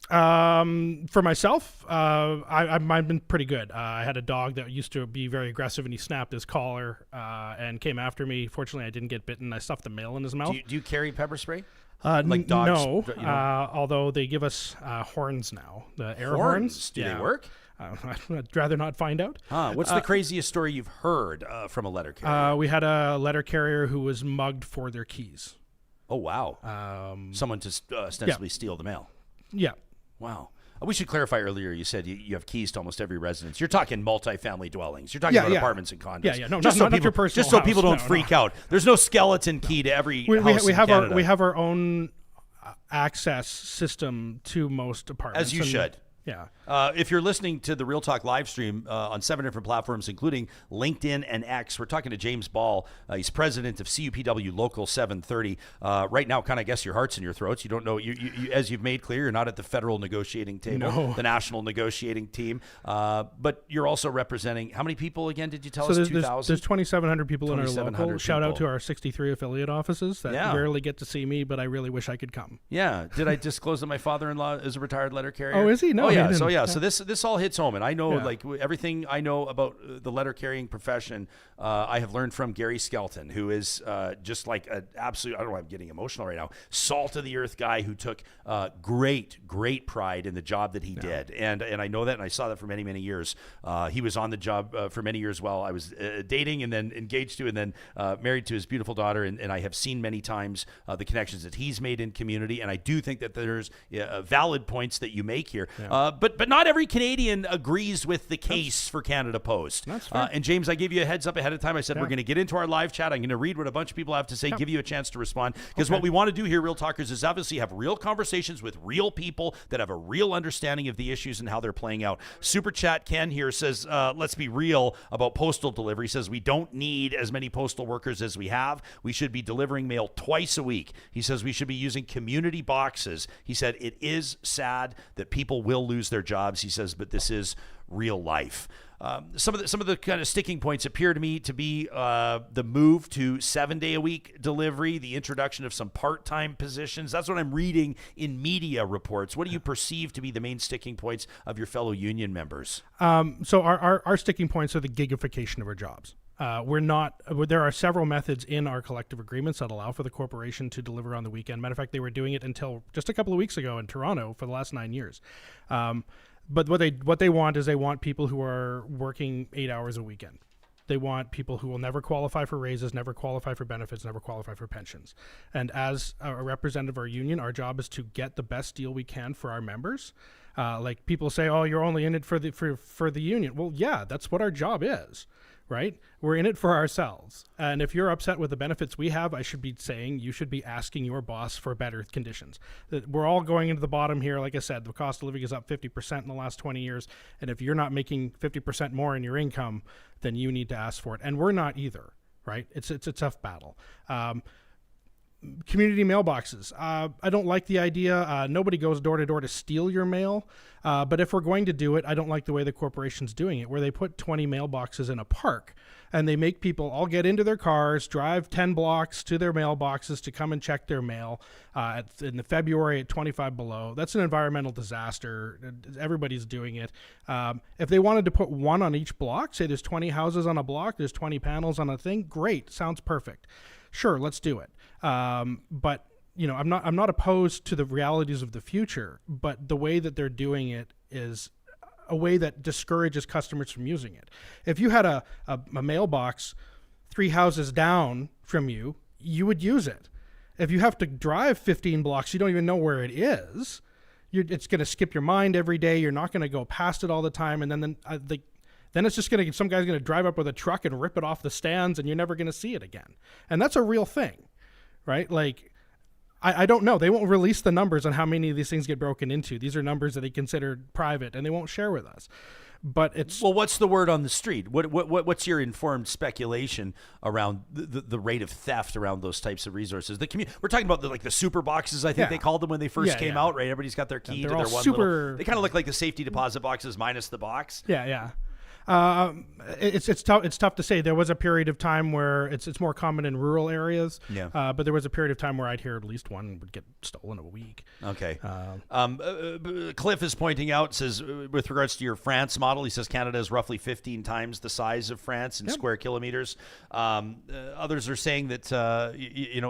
For myself, I've been pretty good. I had a dog that used to be very aggressive, and he snapped his collar and came after me. Fortunately, I didn't get bitten. I stuffed the mail in his mouth. Do you carry pepper spray? Like dogs? No, although they give us horns now, the air horns. Do Yeah. they work? I'd rather not find out. What's the craziest story you've heard from a letter carrier? We had a letter carrier who was mugged for their keys. Oh, wow. Someone to ostensibly steal the mail. Yeah. Wow. We should clarify earlier, you said you have keys to almost every residence. You're talking multifamily dwellings. You're talking about apartments and condos. Yeah. No, just not your personal Just so house. people don't freak out. There's no skeleton key to every house we in have Canada. We have our own access system to most apartments. As you should. Yeah. If you're listening to the Real Talk live stream on 7 different platforms, including LinkedIn and X, we're talking to James Ball. He's president of CUPW Local 730. Right now, kind of guess your heart's in your throats. You don't know, you as you've made clear, you're not at the federal negotiating table, the national negotiating team. But you're also representing, how many people again did you tell us? 2,000? There's 2,700 people in our local. 2,700 Shout out people. to our 63 affiliate offices that rarely get to see me, but I really wish I could come. Yeah. Did I disclose that my father-in-law is a retired letter carrier? Oh, is he? No. Oh, yeah. in So and- yeah. So this all hits home, and I know Yeah. like everything I know about the letter carrying profession. I have learned from Gary Skelton, who is just like an absolute. I don't know. I'm getting emotional right now. Salt of the earth guy who took great pride in the job that he did, and I know that, and I saw that for many years. He was on the job for many years while I was dating, and then engaged to, and then married to his beautiful daughter, and I have seen many times the connections that he's made in community, and I do think that there's valid points that you make here. But not every Canadian agrees with the case for Canada Post. That's fair. And James, I gave you a heads up ahead of time. I said we're going to get into our live chat. I'm going to read what a bunch of people have to say, give you a chance to respond, because what we want to do here, Real Talkers, is obviously have real conversations with real people that have a real understanding of the issues and how they're playing out. Super Chat Ken here says, let's be real about postal delivery. He says we don't need as many postal workers as we have. We should be delivering mail twice a week. He says we should be using community boxes. He said it is sad that people will lose their jobs. He says, but this is real life. Some of the kind of sticking points appear to me to be the move to 7-day-a-week delivery, the introduction of some part-time positions. That's what I'm reading in media reports. What do you perceive to be the main sticking points of your fellow union members? So our sticking points are the gigification of our jobs. There are several methods in our collective agreements that allow for the corporation to deliver on the weekend. Matter of fact, they were doing it until just a couple of weeks ago in Toronto for the last 9 years. But what they want is they want people who are working 8 hours a weekend. They want people who will never qualify for raises, never qualify for benefits, never qualify for pensions. And as a representative of our union, our job is to get the best deal we can for our members. Like people say, oh, you're only in it for the union. Well, yeah, that's what our job is. Right? We're in it for ourselves. And if you're upset with the benefits we have, I should be saying you should be asking your boss for better conditions. We're all going into the bottom here. Like I said, the cost of living is up 50% in the last 20 years. And if you're not making 50% more in your income, then you need to ask for it. And we're not either, right? It's a tough battle. Community mailboxes. I don't like the idea. Nobody goes door to door to steal your mail. But if we're going to do it, I don't like the way the corporation's doing it, where they put 20 mailboxes in a park and they make people all get into their cars, drive 10 blocks to their mailboxes to come and check their mail in the February at 25 below. That's an environmental disaster. Everybody's doing it. If they wanted to put one on each block, say there's 20 houses on a block, there's 20 panels on a thing, great, sounds perfect. Sure, let's do it. But you know, I'm not opposed to the realities of the future, but the way that they're doing it is a way that discourages customers from using it. If you had a mailbox 3 houses down from you, you would use it. If you have to drive 15 blocks, you don't even know where it is. It's going to skip your mind every day. You're not going to go past it all the time, and then it's just some guy's going to drive up with a truck and rip it off the stands, and you're never going to see it again. And that's a real thing, right? Like, I don't know. They won't release the numbers on how many of these things get broken into. These are numbers that they considered private, and they won't share with us. But it's what's the word on the street? What's your informed speculation around the rate of theft around those types of resources? We're talking about the super boxes. I think they called them when they first came out. Right, everybody's got their key to their one little. They kind of look like the safety deposit boxes minus the box. Yeah. It's tough to say. There was a period of time where it's more common in rural areas. Yeah. But there was a period of time where I'd hear at least one would get stolen a week. Okay. Cliff is pointing out, says, with regards to your France model, he says Canada is roughly 15 times the size of France in square kilometers. Others are saying that,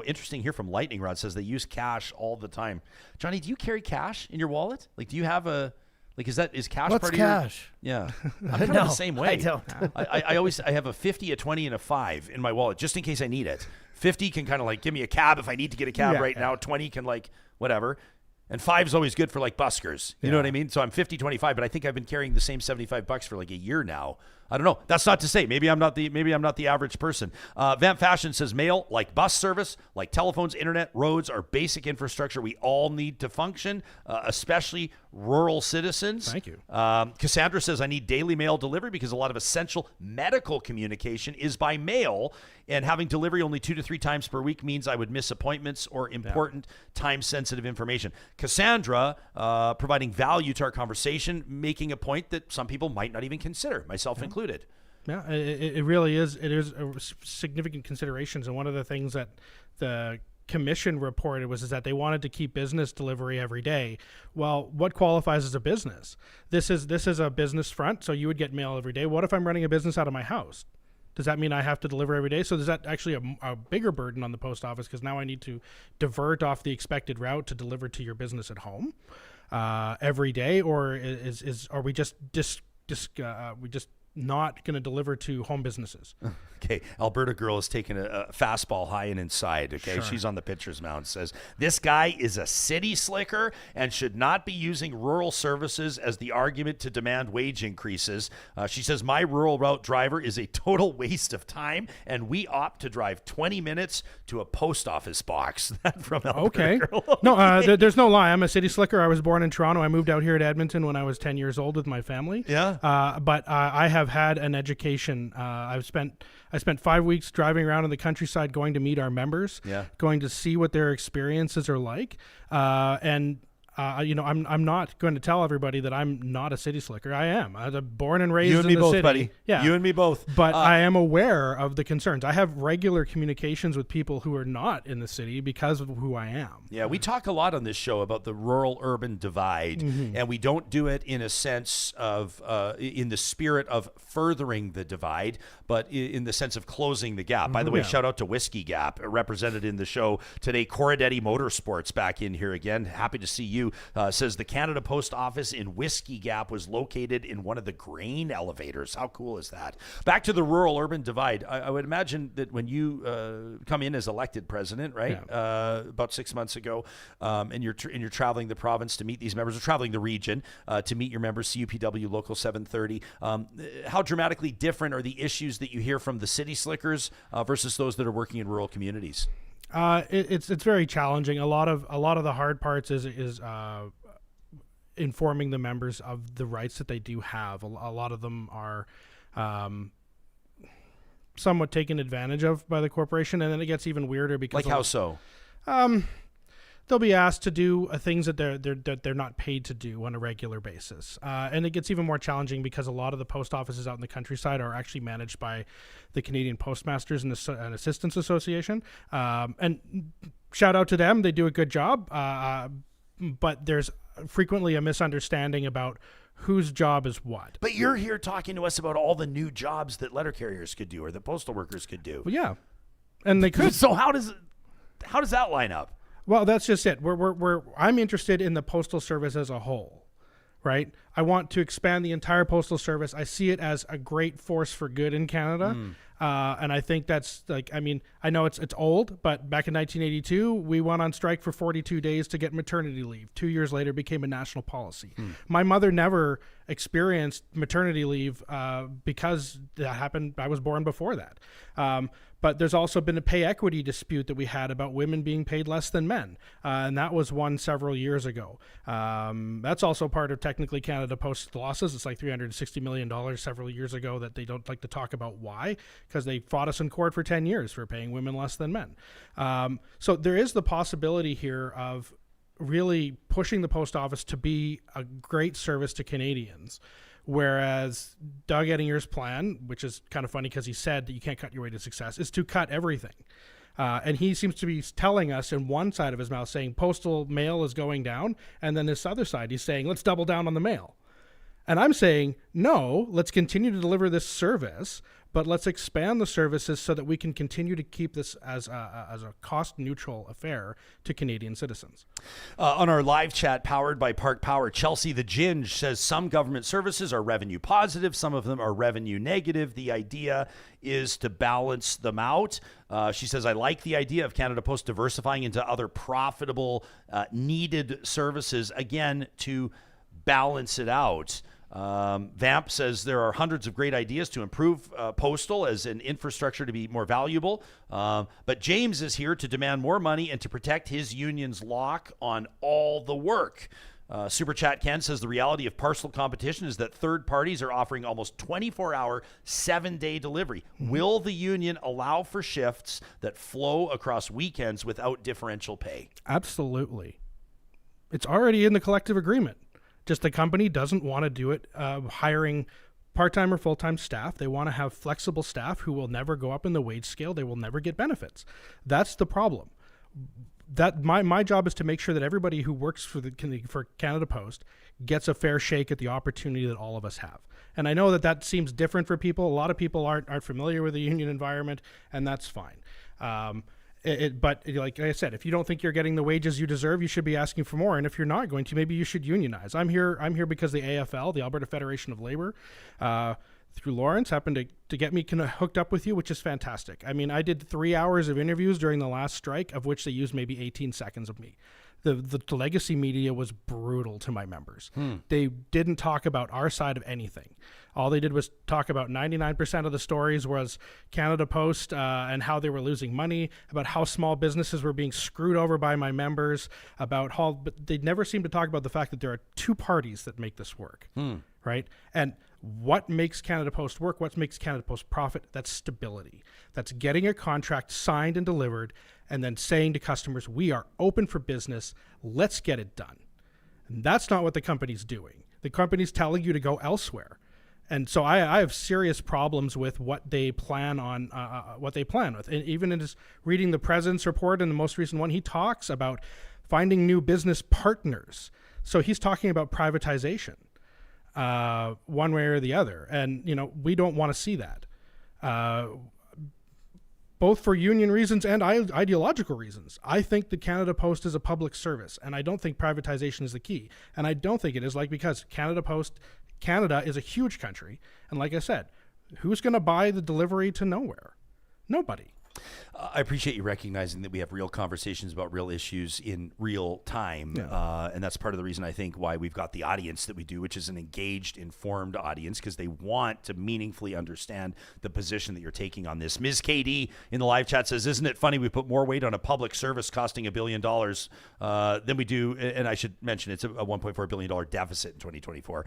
interesting here from Lightning Rod says they use cash all the time. Johnny, do you carry cash in your wallet? Like, do you have a... Like, is cash What's part of cash? Yeah. I'm kind of the same way. I don't. I have a 50, a 20, and a 5 in my wallet just in case I need it. 50 can kind of like give me a cab if I need to get a cab now. 20 can like whatever. And 5 is always good for like buskers. You know what I mean? So I'm 50, 25, but I think I've been carrying the same $75 for like a year now. I don't know. That's not to say. Maybe I'm not the average person. Vamp Fashion says mail, like bus service, like telephones, internet, roads, are basic infrastructure we all need to function, especially rural citizens. Thank you. Cassandra says I need daily mail delivery because a lot of essential medical communication is by mail, and having delivery only 2 to 3 times per week means I would miss appointments or important time-sensitive information. Cassandra, providing value to our conversation, making a point that some people might not even consider, myself included. Yeah, it really is. It is a significant considerations, and one of the things that the commission reported was that they wanted to keep business delivery every day. Well, what qualifies as a business? This is a business front, so you would get mail every day. What if I'm running a business out of my house? Does that mean I have to deliver every day? So is that actually a bigger burden on the post office, because now I need to divert off the expected route to deliver to your business at home every day, or are we just not going to deliver to home businesses? Okay, Alberta girl is taking a fastball high and inside. Okay, Sure. She's on the pitcher's mound. Says this guy is a city slicker and should not be using rural services as the argument to demand wage increases. She says my rural route driver is a total waste of time, and we opt to drive 20 minutes to a post office box. That from Alberta Okay. girl. No, there's no lie. I'm a city slicker. I was born in Toronto. I moved out here to Edmonton when I was 10 years old with my family. Yeah. But I have had an education. I spent 5 weeks driving around in the countryside, going to meet our members, going to see what their experiences are like. I'm not going to tell everybody that I'm not a city slicker. I am. I'm born and raised You and in me the both, city. buddy. Yeah. You and me both. But I am aware of the concerns. I have regular communications with people who are not in the city because of who I am. Yeah, we talk a lot on this show about the rural-urban divide, and we don't do it in a sense of, in the spirit of furthering the divide, but in the sense of closing the gap. By the way, shout out to Whiskey Gap, represented in the show today. Corradetti Motorsports back in here again. Happy to see you. Says the Canada Post Office in Whiskey Gap was located in one of the grain elevators. How cool is that? Back to the rural-urban divide. I would imagine that when you come in as elected president, right, about 6 months ago, and you're traveling the province to meet these members, or traveling the region to meet your members, CUPW Local 730. How dramatically different are the issues that you hear from the city slickers versus those that are working in rural communities? It's very challenging. A lot of the hard parts is informing the members of the rights that they do have. A lot of them are somewhat taken advantage of by the corporation, and then it gets even weirder because Like how so? They'll be asked to do things that they're not paid to do on a regular basis, and it gets even more challenging because a lot of the post offices out in the countryside are actually managed by the Canadian Postmasters and Assistants Association. And shout out to them; they do a good job. But there's frequently a misunderstanding about whose job is what. But you're here talking to us about all the new jobs that letter carriers could do, or the postal workers could do. Well, yeah, and they could. So how does that line up? Well, that's just it. I'm interested in the postal service as a whole, right? I want to expand the entire postal service. I see it as a great force for good in Canada. And I think that's I know it's old, but back in 1982, we went on strike for 42 days to get maternity leave. 2 years later, it became a national policy. My mother never experienced maternity leave because that happened. I was born before that. But there's also been a pay equity dispute that we had about women being paid less than men. And that was won several years ago. That's also part of technically Canada Post's losses. It's like $360 million several years ago that they don't like to talk about why, because they fought us in court for 10 years for paying women less than men. So there is the possibility here of really pushing the post office to be a great service to Canadians. Whereas Doug Ettinger's plan, which is kind of funny because he said that you can't cut your way to success, is to cut everything. And he seems to be telling us in one side of his mouth saying postal mail is going down. And then this other side, he's saying, let's double down on the mail. And I'm saying, no, let's continue to deliver this service, but let's expand the services so that we can continue to keep this as a cost-neutral affair to Canadian citizens. On our live chat powered by Park Power, Chelsea the Ginge says some government services are revenue positive, some of them are revenue negative. The idea is to balance them out. She says, I like the idea of Canada Post diversifying into other profitable, needed services, again, to balance it out. Vamp says there are hundreds of great ideas to improve postal as an infrastructure to be more valuable. But James is here to demand more money and to protect his union's lock on all the work. Super Chat Ken says the reality of parcel competition is that third parties are offering almost 24-hour, 7-day delivery. Will the union allow for shifts that flow across weekends without differential pay? Absolutely. It's already in the collective agreement. Just the company doesn't want to do it hiring part-time or full-time staff. They want to have flexible staff who will never go up in the wage scale. They will never get benefits. That's the problem. that my job is to make sure that everybody who works for Canada Post gets a fair shake at the opportunity that all of us have. And I know that seems different for people. A lot of people aren't familiar with the union environment, and that's fine. But like I said, if you don't think you're getting the wages you deserve, you should be asking for more. And if you're not going to, maybe you should unionize. I'm here because the AFL, the Alberta Federation of Labor, through Lawrence, happened to get me hooked up with you, which is fantastic. I mean, I did 3 hours of interviews during the last strike, of which they used maybe 18 seconds of me. The legacy media was brutal to my members. They didn't talk about our side of anything. All they did was talk about 99% of the stories was Canada Post and how they were losing money, about how small businesses were being screwed over by my members, but they never seemed to talk about the fact that there are two parties that make this work, right? And what makes Canada Post work? What makes Canada Post profit? That's stability. That's getting a contract signed and delivered and then saying to customers, we are open for business. Let's get it done. And that's not what the company's doing. The company's telling you to go elsewhere. And so I have serious problems with what they plan on, with. And even in his reading the President's report and the most recent one, he talks about finding new business partners. So he's talking about privatization, one way or the other. And, we don't want to see that. Both for union reasons and ideological reasons. I think the Canada Post is a public service, and I don't think privatization is the key. And I don't think it is, because Canada is a huge country. And like I said, who's going to buy the delivery to nowhere? Nobody. I appreciate you recognizing that we have real conversations about real issues in real time. Yeah. And that's part of the reason I think why we've got the audience that we do, which is an engaged, informed audience, because they want to meaningfully understand the position that you're taking on this. Ms. KD in the live chat says, isn't it funny we put more weight on a public service costing $1 billion than we do, and I should mention it's a $1.4 billion deficit in 2024,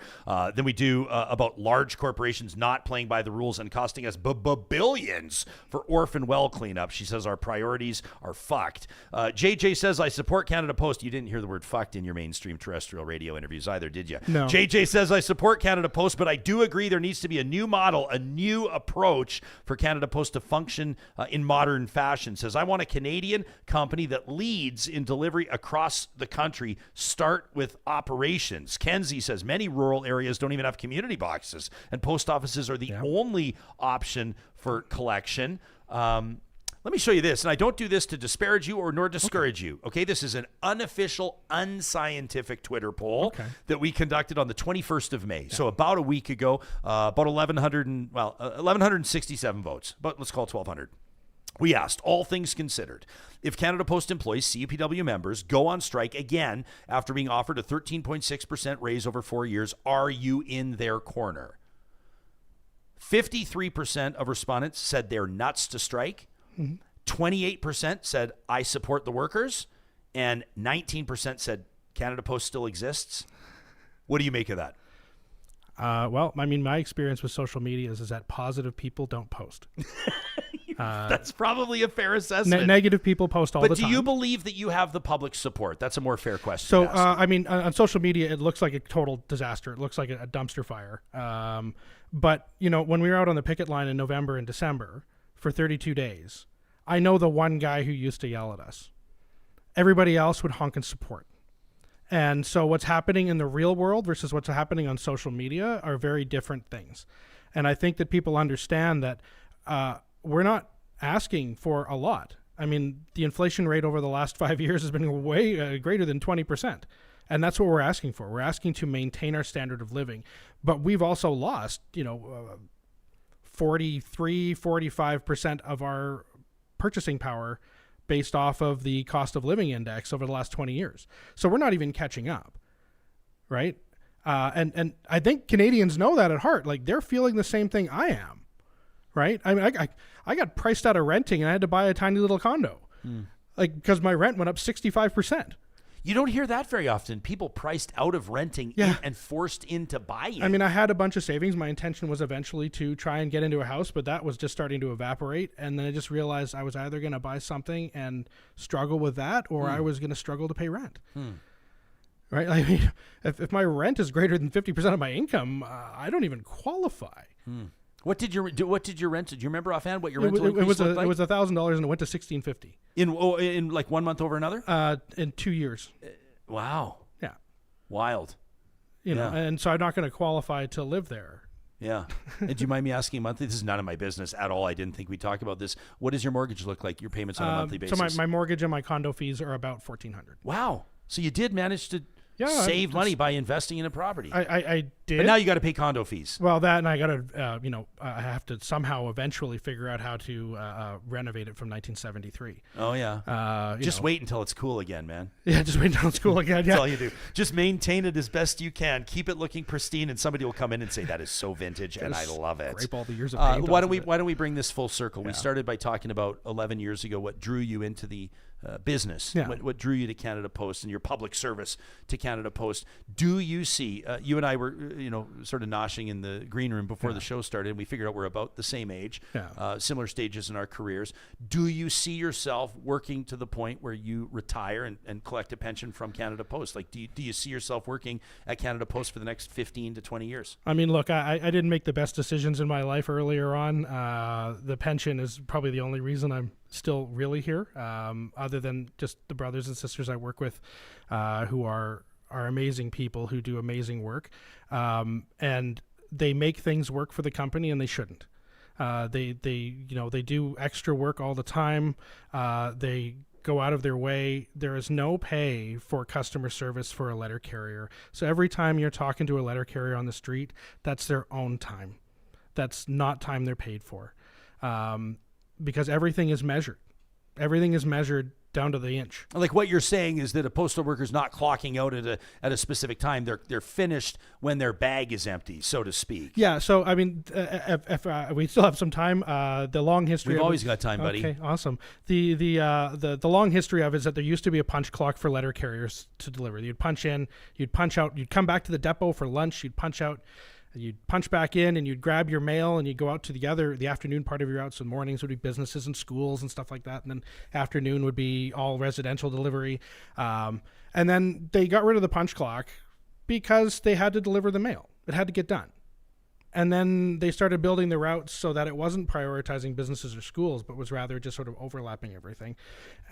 than we do about large corporations not playing by the rules and costing us billions for orphan well cleanup. She says our priorities are fucked. JJ says, I support Canada Post. You didn't hear the word fucked in your mainstream terrestrial radio interviews either, did you? No. JJ says, I support Canada Post, but I do agree there needs to be a new model, a new approach for Canada Post to function in modern fashion. Says, I want a Canadian company that leads in delivery across the country. Start with operations. Kenzie says, many rural areas don't even have community boxes, and post offices are the only option for collection. Let me show you this, and I don't do this to disparage you or nor discourage you. Okay, this is an unofficial, unscientific Twitter poll that we conducted on the 21st of May. So about a week ago, about 1,167 votes, but let's call it 1,200. We asked, all things considered, if Canada Post employees, CUPW members, go on strike again after being offered a 13.6% raise over 4 years, are you in their corner? 53% of respondents said they're nuts to strike. 28% said, I support the workers. And 19% said, Canada Post still exists. What do you make of that? Well, I mean, my experience with social media is that positive people don't post. That's probably a fair assessment. Negative people post all the time. But do you believe that you have the public support? That's a more fair question. So, I mean, on social media, it looks like a total disaster. It looks like a dumpster fire. But, when we were out on the picket line in November and December for 32 days, I know the one guy who used to yell at us. Everybody else would honk and support. And so what's happening in the real world versus what's happening on social media are very different things. And I think that people understand that we're not asking for a lot. I mean, the inflation rate over the last 5 years has been way greater than 20%. And that's what we're asking for. We're asking to maintain our standard of living. But we've also lost, 45% of our purchasing power based off of the cost of living index over the last 20 years. So we're not even catching up, right? And I think Canadians know that at heart. Like, they're feeling the same thing I am, right? I mean, I got priced out of renting and I had to buy a tiny little condo, because my rent went up 65%. You don't hear that very often. People priced out of renting and forced into buying. I mean, I had a bunch of savings. My intention was eventually to try and get into a house, but that was just starting to evaporate. And then I just realized I was either going to buy something and struggle with that, or I was going to struggle to pay rent. Right? I mean, if my rent is greater than 50% of my income, I don't even qualify. What did your rent? Do you remember offhand what your rental It increase was looked like? it was $1,000 and it went to $1,650 in like 1 month over another? in 2 years. Wow. Yeah. Wild. You know, and so I'm not going to qualify to live there. Yeah. And do you mind me asking monthly? This is none of my business at all. I didn't think we'd talk about this. What does your mortgage look like, your payments on a monthly basis? So my mortgage and my condo fees are about $1,400. Wow. So you did manage to save money by investing in a property. I did. But now you got to pay condo fees. Well, that, and I got to, I have to somehow eventually figure out how to renovate it from 1973. Oh, yeah. Just wait until it's cool again, man. Yeah, just wait until it's cool again. Yeah. That's all you do. Just maintain it as best you can. Keep it looking pristine, and somebody will come in and say, that is so vintage, and I love it. Scrape all the years of paint why off of it. don't we bring this full circle? We started by talking about 11 years ago what drew you into the business, what drew you to Canada Post and your public service to Canada Post. Do you see, you and I were, sort of noshing in the green room before the show started, and we figured out we're about the same age, similar stages in our careers. Do you see yourself working to the point where you retire and collect a pension from Canada Post? Like, do you see yourself working at Canada Post for the next 15 to 20 years? I mean, look, I didn't make the best decisions in my life earlier on. The pension is probably the only reason I'm still really here, other than just the brothers and sisters I work with, who are amazing people who do amazing work, and they make things work for the company, and they shouldn't. They do extra work all the time. They go out of their way. There is no pay for customer service for a letter carrier. So every time you're talking to a letter carrier on the street, that's their own time. That's not time they're paid for. Because everything is measured. Everything is measured down to the inch. Like what you're saying is that a postal worker's not clocking out at a specific time. They're finished when their bag is empty, so to speak. Yeah. So I mean, if we still have some time, the long history. We've always got time, buddy. Okay, awesome. The long history of it is that there used to be a punch clock for letter carriers to deliver. You'd punch in, you'd punch out, you'd come back to the depot for lunch, you'd punch out. You'd punch back in and you'd grab your mail and you'd go out to the afternoon part of your route. So mornings would be businesses and schools and stuff like that. And then afternoon would be all residential delivery. And then they got rid of the punch clock because they had to deliver the mail. It had to get done. And then they started building the routes so that it wasn't prioritizing businesses or schools, but was rather just sort of overlapping everything.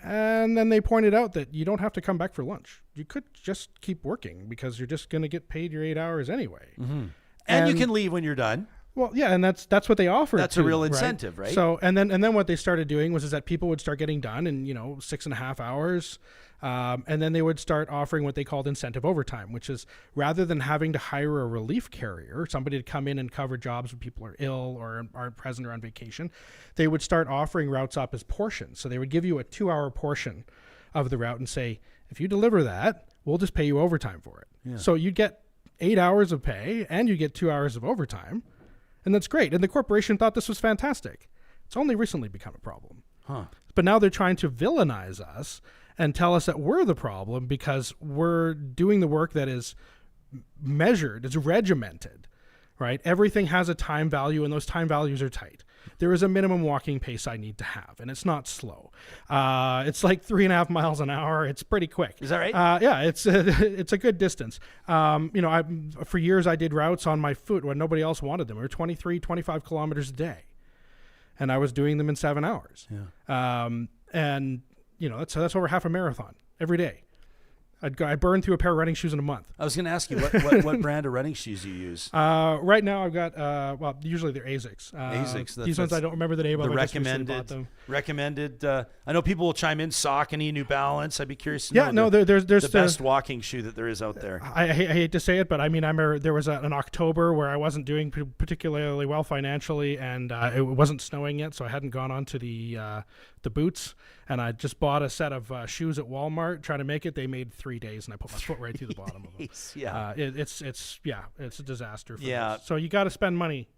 And then they pointed out that you don't have to come back for lunch. You could just keep working because you're just going to get paid your 8 hours anyway. Mm-hmm. And you can leave when you're done. Well, yeah, and that's what they offered. That's a real incentive, right? So, and then what they started doing is that people would start getting done in 6.5 hours, and then they would start offering what they called incentive overtime, which is rather than having to hire a relief carrier, somebody to come in and cover jobs when people are ill or aren't present or on vacation, they would start offering routes up as portions. So they would give you a 2-hour portion of the route and say, if you deliver that, we'll just pay you overtime for it. Yeah. So you'd get 8 hours of pay and you get 2 hours of overtime, and that's great. And the corporation thought this was fantastic. It's only recently become a problem. But now they're trying to villainize us and tell us that we're the problem because we're doing the work that is measured, it's regimented, right? Everything has a time value and those time values are tight. There is a minimum walking pace I need to have, and it's not slow. It's like 3.5 miles an hour. It's pretty quick. Is that right? Yeah, it's a good distance. For years I did routes on my foot when nobody else wanted them. We were 23, 25 kilometers a day, and I was doing them in 7 hours. Yeah. That's over half a marathon every day. I'd burn through a pair of running shoes in a month. I was going to ask you what brand of running shoes you use. Right now I've got usually they're ASICS. ASICS. These ones I don't remember the name of. The recommended. I know people will chime in. Saucony, New Balance. I'd be curious to know. There's the best walking shoe that there is out there. I hate to say it, but I mean, there was an October where I wasn't doing particularly well financially, and it wasn't snowing yet, so I hadn't gone on to the boots, and I just bought a set of shoes at Walmart trying to make it. They made 3 days, and I put my foot right through the bottom of them. Yeah, it's a disaster. For this. So you got to spend money.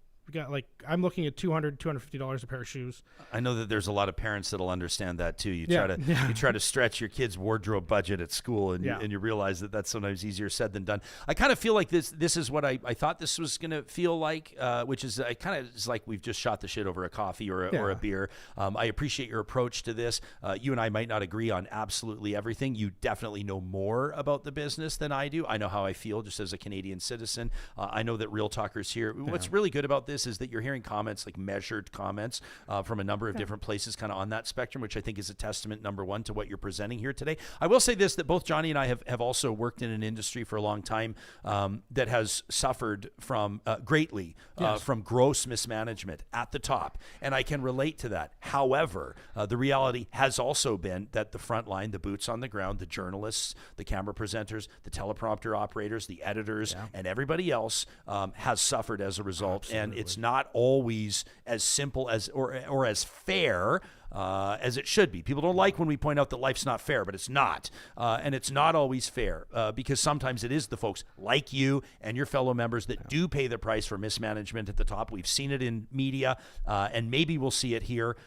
I'm looking at $250 a pair of shoes. I know that there's a lot of parents that'll understand that too. You try to stretch your kid's wardrobe budget at school, and you realize that that's sometimes easier said than done. I kind of feel like this is what I thought this was going to feel like, which is it's like we've just shot the shit over a coffee or a beer. I appreciate your approach to this. You and I might not agree on absolutely everything. You definitely know more about the business than I do. I know how I feel just as a Canadian citizen. I know that Real Talkers here. What's really good about this this is that you're hearing comments, like measured comments from a number of different places kind of on that spectrum, which I think is a testament, number one, to what you're presenting here today. I will say this, that both Johnny and I have also worked in an industry for a long time that has suffered from greatly from gross mismanagement at the top. And I can relate to that. However, the reality has also been that the front line, the boots on the ground, the journalists, the camera presenters, the teleprompter operators, the editors, and everybody else has suffered as a result. Absolutely. And it's not always as simple as or as fair as it should be. People don't like when we point out that life's not fair, but it's not. And it's not always fair because sometimes it is the folks like you and your fellow members that do pay the price for mismanagement at the top. We've seen it in media, and maybe we'll see it here.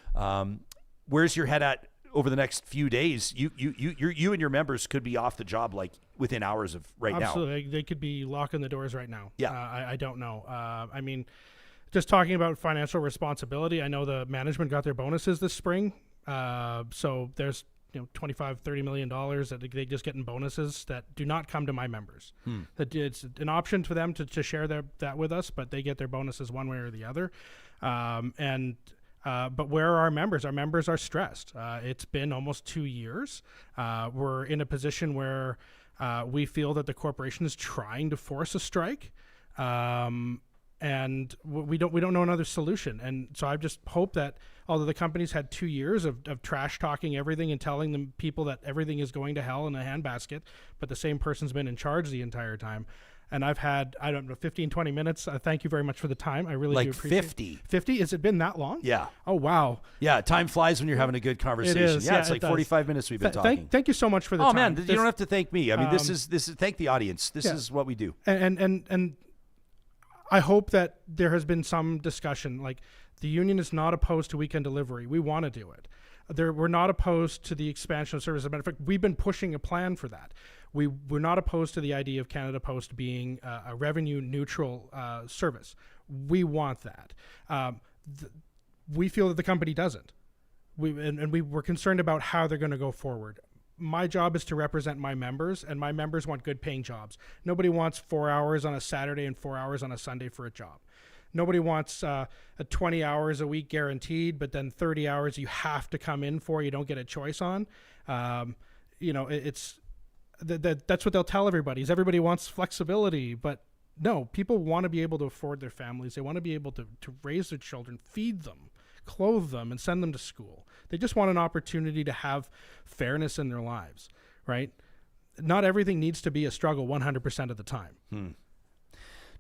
Where's your head at over the next few days? You and your members could be off the job like within hours of now. Absolutely. They could be locking the doors right now. Yeah. I don't know. I mean, just talking about financial responsibility, I know the management got their bonuses this spring. So there's $25-30 million that they just get in bonuses that do not come to my members. That it's an option for them to share that with us, but they get their bonuses one way or the other. But where are our members? Our members are stressed. It's been almost 2 years. We're in a position where we feel that the corporation is trying to force a strike. And we don't know another solution. And so I just hope that although the company's had 2 years of trash talking everything and telling them people that everything is going to hell in a handbasket, but the same person's been in charge the entire time. And I've had, 15, 20 minutes. Thank you very much for the time. I really do appreciate it. 50. 50? Has it been that long? Yeah. Oh, wow. Yeah, time flies when you're having a good conversation. It is. Yeah, it's it like does. 45 minutes we've been talking. Thank you so much for the time. Oh, man, you don't have to thank me. I mean, this is thank the audience. This is what we do. And I hope that there has been some discussion. Like, the union is not opposed to weekend delivery. We want to do it. We're not opposed to the expansion of service. As a matter of fact, we've been pushing a plan for that. We're not opposed to the idea of Canada Post being a revenue neutral service. We want that. We feel that the company doesn't. We're concerned about how they're going to go forward. My job is to represent my members, and my members want good paying jobs. Nobody wants 4 hours on a Saturday and 4 hours on a Sunday for a job. Nobody wants 20 hours a week guaranteed, but then 30 hours you have to come in for, you don't get a choice on. It's that's what they'll tell everybody, is everybody wants flexibility, but no, people want to be able to afford their families. They want to be able to raise their children, feed them, clothe them, and send them to school. They just want an opportunity to have fairness in their lives, right? Not everything needs to be a struggle 100% of the time.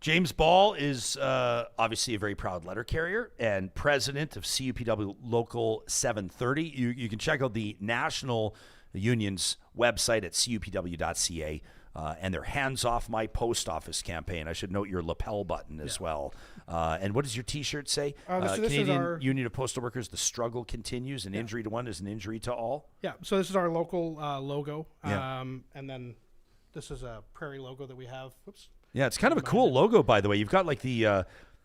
James Ball is obviously a very proud letter carrier and president of CUPW Local 730. You can check out the national union's website at cupw.ca. And their Hands Off My Post Office campaign. I should note your lapel button as well. And what does your T-shirt say? This Canadian is our Union of Postal Workers, the struggle continues. An injury to one is an injury to all. Yeah, so this is our local logo. Yeah. And then this is a prairie logo that we have. Whoops. Yeah, it's kind of a cool logo, by the way. You've got like the,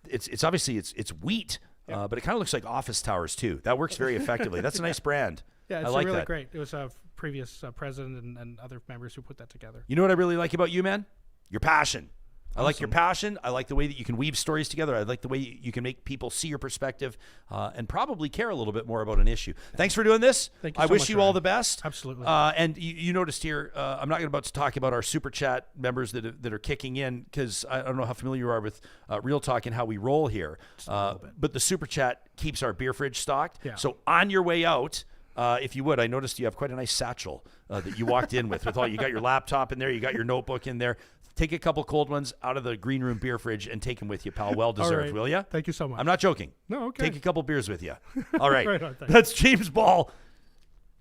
it's obviously it's wheat, but it kind of looks like office towers too. That works very effectively. That's a nice brand. Yeah, it's I like really that. great. It was a previous president and other members who put that together. You know what I really like about you, man? Your passion. I like your passion. I like the way that you can weave stories together. I like the way you can make people see your perspective and probably care a little bit more about an issue. Thanks for doing this. Thank you I so wish much, you Ryan. all the best. Absolutely. And you noticed here, I'm not about to talk about our Super Chat members that are kicking in, because I don't know how familiar you are with Real Talk and how we roll here. But the Super Chat keeps our beer fridge stocked. Yeah. So on your way out, if you would, I noticed you have quite a nice satchel that you walked in with all. You got your laptop in there, you got your notebook in there. Take a couple cold ones out of the green room beer fridge and take them with you, pal. Well deserved, right. will you? Thank you so much. I'm not joking. No, okay. Take a couple beers with you. All right. Right on, thanks. That's James Ball.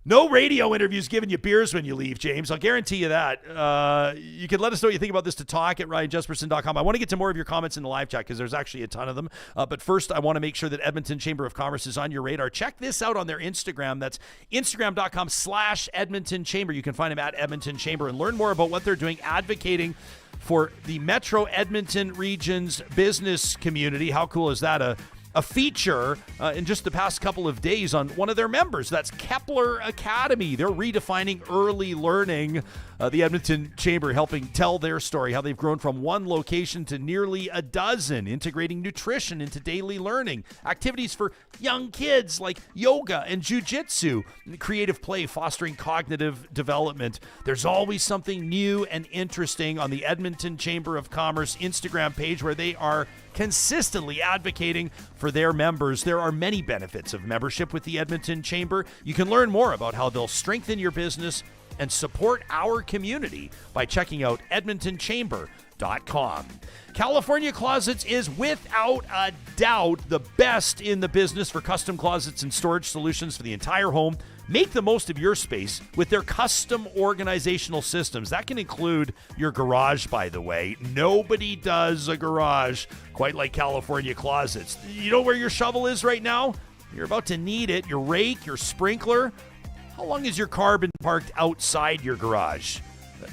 No radio interviews giving you beers when you leave, James. I'll guarantee you that. You can let us know what you think about this to talk at RyanJespersen.com. I want to get to more of your comments in the live chat because there's actually a ton of them. But first, I want to make sure that Edmonton Chamber of Commerce is on your radar. Check this out on their Instagram. That's Instagram.com/Edmonton Chamber. You can find them at Edmonton Chamber and learn more about what they're doing, advocating for the Metro Edmonton region's business community. How cool is that? A a feature in just the past couple of days on one of their members. That's Kepler Academy. They're redefining early learning. The Edmonton Chamber helping tell their story, how they've grown from one location to nearly a dozen, integrating nutrition into daily learning, activities for young kids like yoga and jiu-jitsu, creative play fostering cognitive development. There's always something new and interesting on the Edmonton Chamber of Commerce Instagram page, where they are consistently advocating for their members. There are many benefits of membership with the Edmonton Chamber. You can learn more about how they'll strengthen your business and support our community by checking out edmontonchamber.com. California Closets is without a doubt the best in the business for custom closets and storage solutions for the entire home. Make the most of your space with their custom organizational systems. That can include your garage, by the way. Nobody does a garage quite like California Closets. You know where your shovel is right now? You're about to need it. Your rake, your sprinkler. How long has your car been parked outside your garage?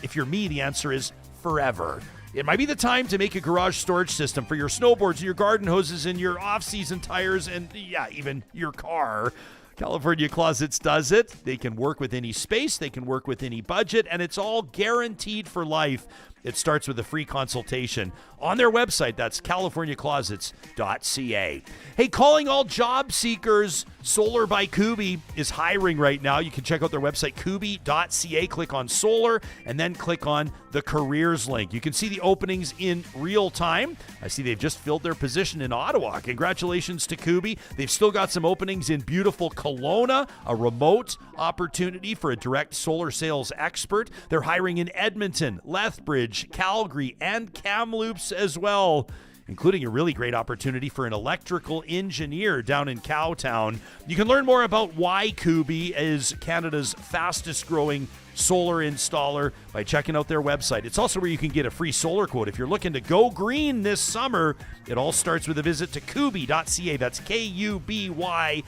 If you're me, the answer is forever. It might be the time to make a garage storage system for your snowboards and your garden hoses and your off-season tires and, even your car. California Closets does it. They can work with any space, they can work with any budget, and it's all guaranteed for life. It starts with a free consultation on their website. That's californiaclosets.ca. Hey, calling all job seekers, Solar by Kubi is hiring right now. You can check out their website, kubi.ca. Click on solar and then click on the careers link. You can see the openings in real time. I see they've just filled their position in Ottawa. Congratulations to Kubi. They've still got some openings in beautiful Kelowna, a remote opportunity for a direct solar sales expert. They're hiring in Edmonton, Lethbridge, Calgary, and Kamloops as well, including a really great opportunity for an electrical engineer down in Cowtown. You can learn more about why Kubi is Canada's fastest growing solar installer by checking out their website. It's also where you can get a free solar quote if you're looking to go green this summer. It all starts with a visit to kubi.ca. That's KUBY.ca.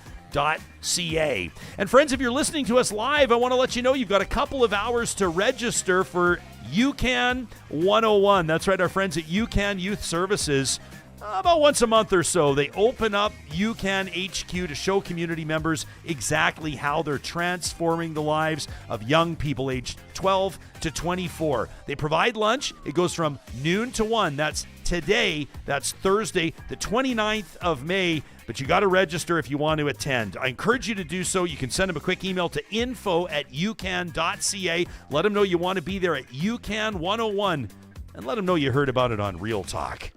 And friends, if you're listening to us live, I want to let you know you've got a couple of hours to register for UCAN 101. That's right, our friends at UCAN Youth Services. About once a month or so, they open up UCAN HQ to show community members exactly how they're transforming the lives of young people aged 12 to 24. They provide lunch. It goes from noon to 1. That's today. That's Thursday, the 29th of May. But you got to register if you want to attend. I encourage you to do so. You can send them a quick email to info@ucan.ca. Let them know you want to be there at UCAN 101, and let them know you heard about it on Real Talk.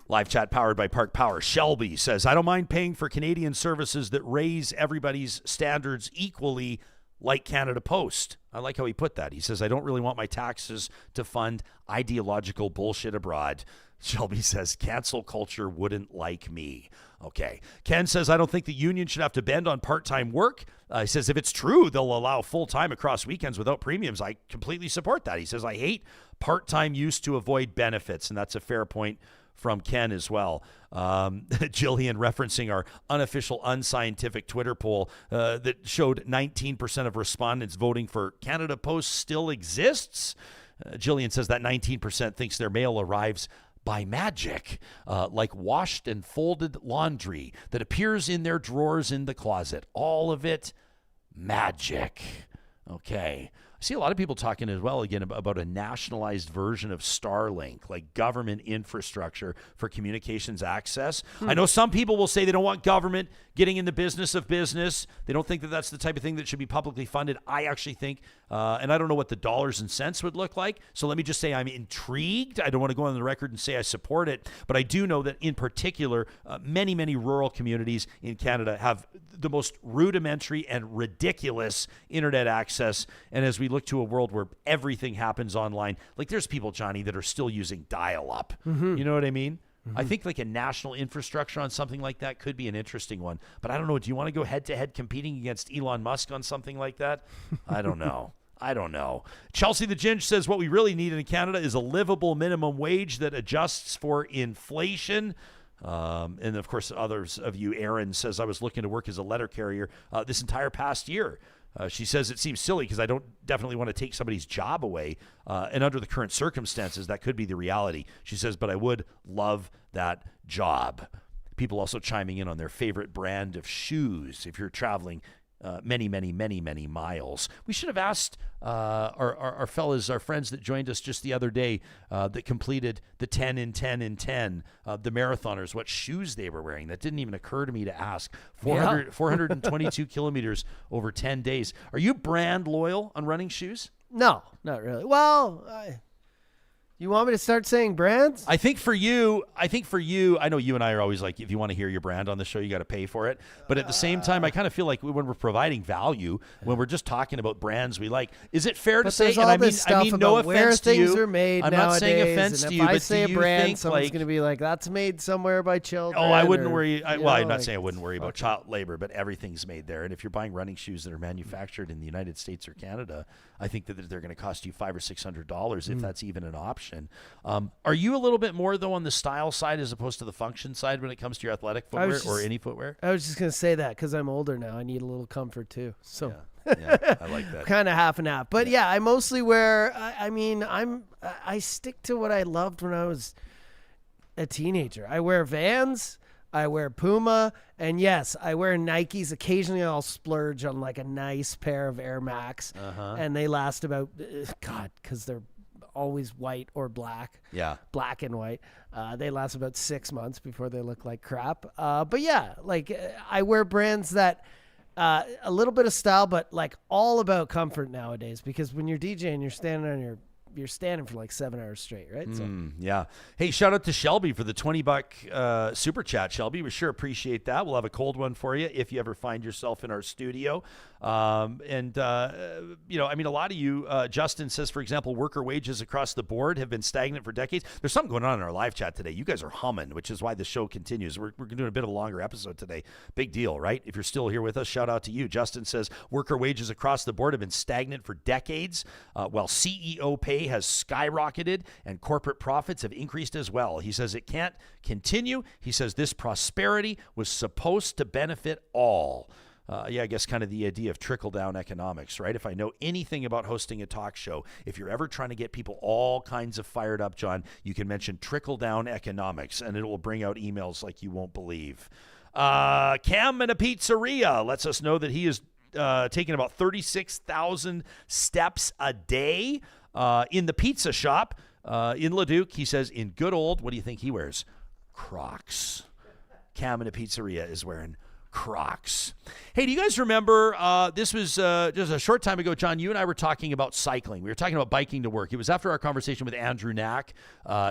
Live chat powered by Park Power. Shelby says, I don't mind paying for Canadian services that raise everybody's standards equally, like Canada Post. I like how he put that. He says, I don't really want my taxes to fund ideological bullshit abroad. Shelby says, cancel culture wouldn't like me. Okay. Ken says, I don't think the union should have to bend on part-time work. He says, if it's true, they'll allow full-time across weekends without premiums. I completely support that. He says, I hate part-time use to avoid benefits. And that's a fair point from Ken as well. Jillian referencing our unofficial, unscientific Twitter poll that showed 19% of respondents voting for Canada Post still exists. Jillian says that 19% thinks their mail arrives by magic, like washed and folded laundry that appears in their drawers in the closet. All of it magic. Okay. I see a lot of people talking as well, again, about a nationalized version of Starlink, like government infrastructure for communications access. I know some people will say they don't want government getting in the business of business. They don't think that that's the type of thing that should be publicly funded. I actually think, and I don't know what the dollars and cents would look like, so let me just say I'm intrigued. I don't want to go on the record and say I support it, but I do know that in particular, many, many rural communities in Canada have the most rudimentary and ridiculous internet access. And as we look to a world where everything happens online, like there's people, Johnny, that are still using dial-up. You know what I mean? I think like a national infrastructure on something like that could be an interesting one. But I don't know. Do you want to go head-to-head competing against Elon Musk on something like that? I don't know. I don't know. Chelsea the Ginge says what we really need in Canada is a livable minimum wage that adjusts for inflation. And of course, others of you, Aaron says, I was looking to work as a letter carrier this entire past year. She says it seems silly because I don't definitely want to take somebody's job away. And under the current circumstances, that could be the reality. She says, but I would love that job. People also chiming in on their favorite brand of shoes if you're traveling many miles. We should have asked our fellas, our friends that joined us just the other day that completed the 10 in 10 in 10, the marathoners, what shoes they were wearing. That didn't even occur to me to ask. 422 kilometers over 10 days. Are you brand loyal on running shoes? No, not really. Well, you want me to start saying brands? I think for you, I know you and I are always like, if you want to hear your brand on the show, you got to pay for it. But at the same time, I kind of feel like when we're providing value, when we're just talking about brands we like, is it fair to say, and I mean no offense to you, things are made I'm nowadays, not saying offense to you, but if I say do a you brand, think someone's going to be like, that's made somewhere by children. Oh, I wouldn't worry. I'm not saying I wouldn't worry about child labor, but everything's made there. And if you're buying running shoes that are manufactured in the United States or Canada, I think that they're going to cost you $500 or $600 if that's even an option. Are you a little bit more, though, on the style side as opposed to the function side when it comes to your athletic footwear or any footwear? I was just going to say that because I'm older now. I need a little comfort, too. So Yeah, I like that. kind of half and half. But, yeah, I mostly wear, I stick to what I loved when I was a teenager. I wear Vans. I wear Puma, and yes, I wear Nikes. Occasionally, I'll splurge on like a nice pair of Air Max, and they last about, because they're always white or black. Yeah. Black and white. They last about 6 months before they look like crap. But yeah, like I wear brands that a little bit of style, but like all about comfort nowadays. Because when you're DJing, you're standing for like 7 hours straight, right? Yeah. Hey, shout out to Shelby for the $20 super chat. Shelby, we sure appreciate that. We'll have a cold one for you if you ever find yourself in our studio. A lot of you, Justin says, for example, worker wages across the board have been stagnant for decades. There's something going on in our live chat today. You guys are humming, which is why the show continues. We're doing a bit of a longer episode today. Big deal, right? If you're still here with us, shout out to you. Justin says, worker wages across the board have been stagnant for decades, while CEO pay has skyrocketed and corporate profits have increased as well. He says it can't continue. He says this prosperity was supposed to benefit all. I guess kind of the idea of trickle-down economics, right? If I know anything about hosting a talk show, if you're ever trying to get people all kinds of fired up, John, you can mention trickle-down economics, and it will bring out emails like you won't believe. Cam in a pizzeria lets us know that he is taking about 36,000 steps a day in the pizza shop in Leduc. He says, in good old, what do you think he wears? Crocs. Cam in a pizzeria is wearing Crocs. Hey, do you guys remember, this was just a short time ago, John, you and I were talking about cycling. We were talking about biking to work. It was after our conversation with Andrew Knack.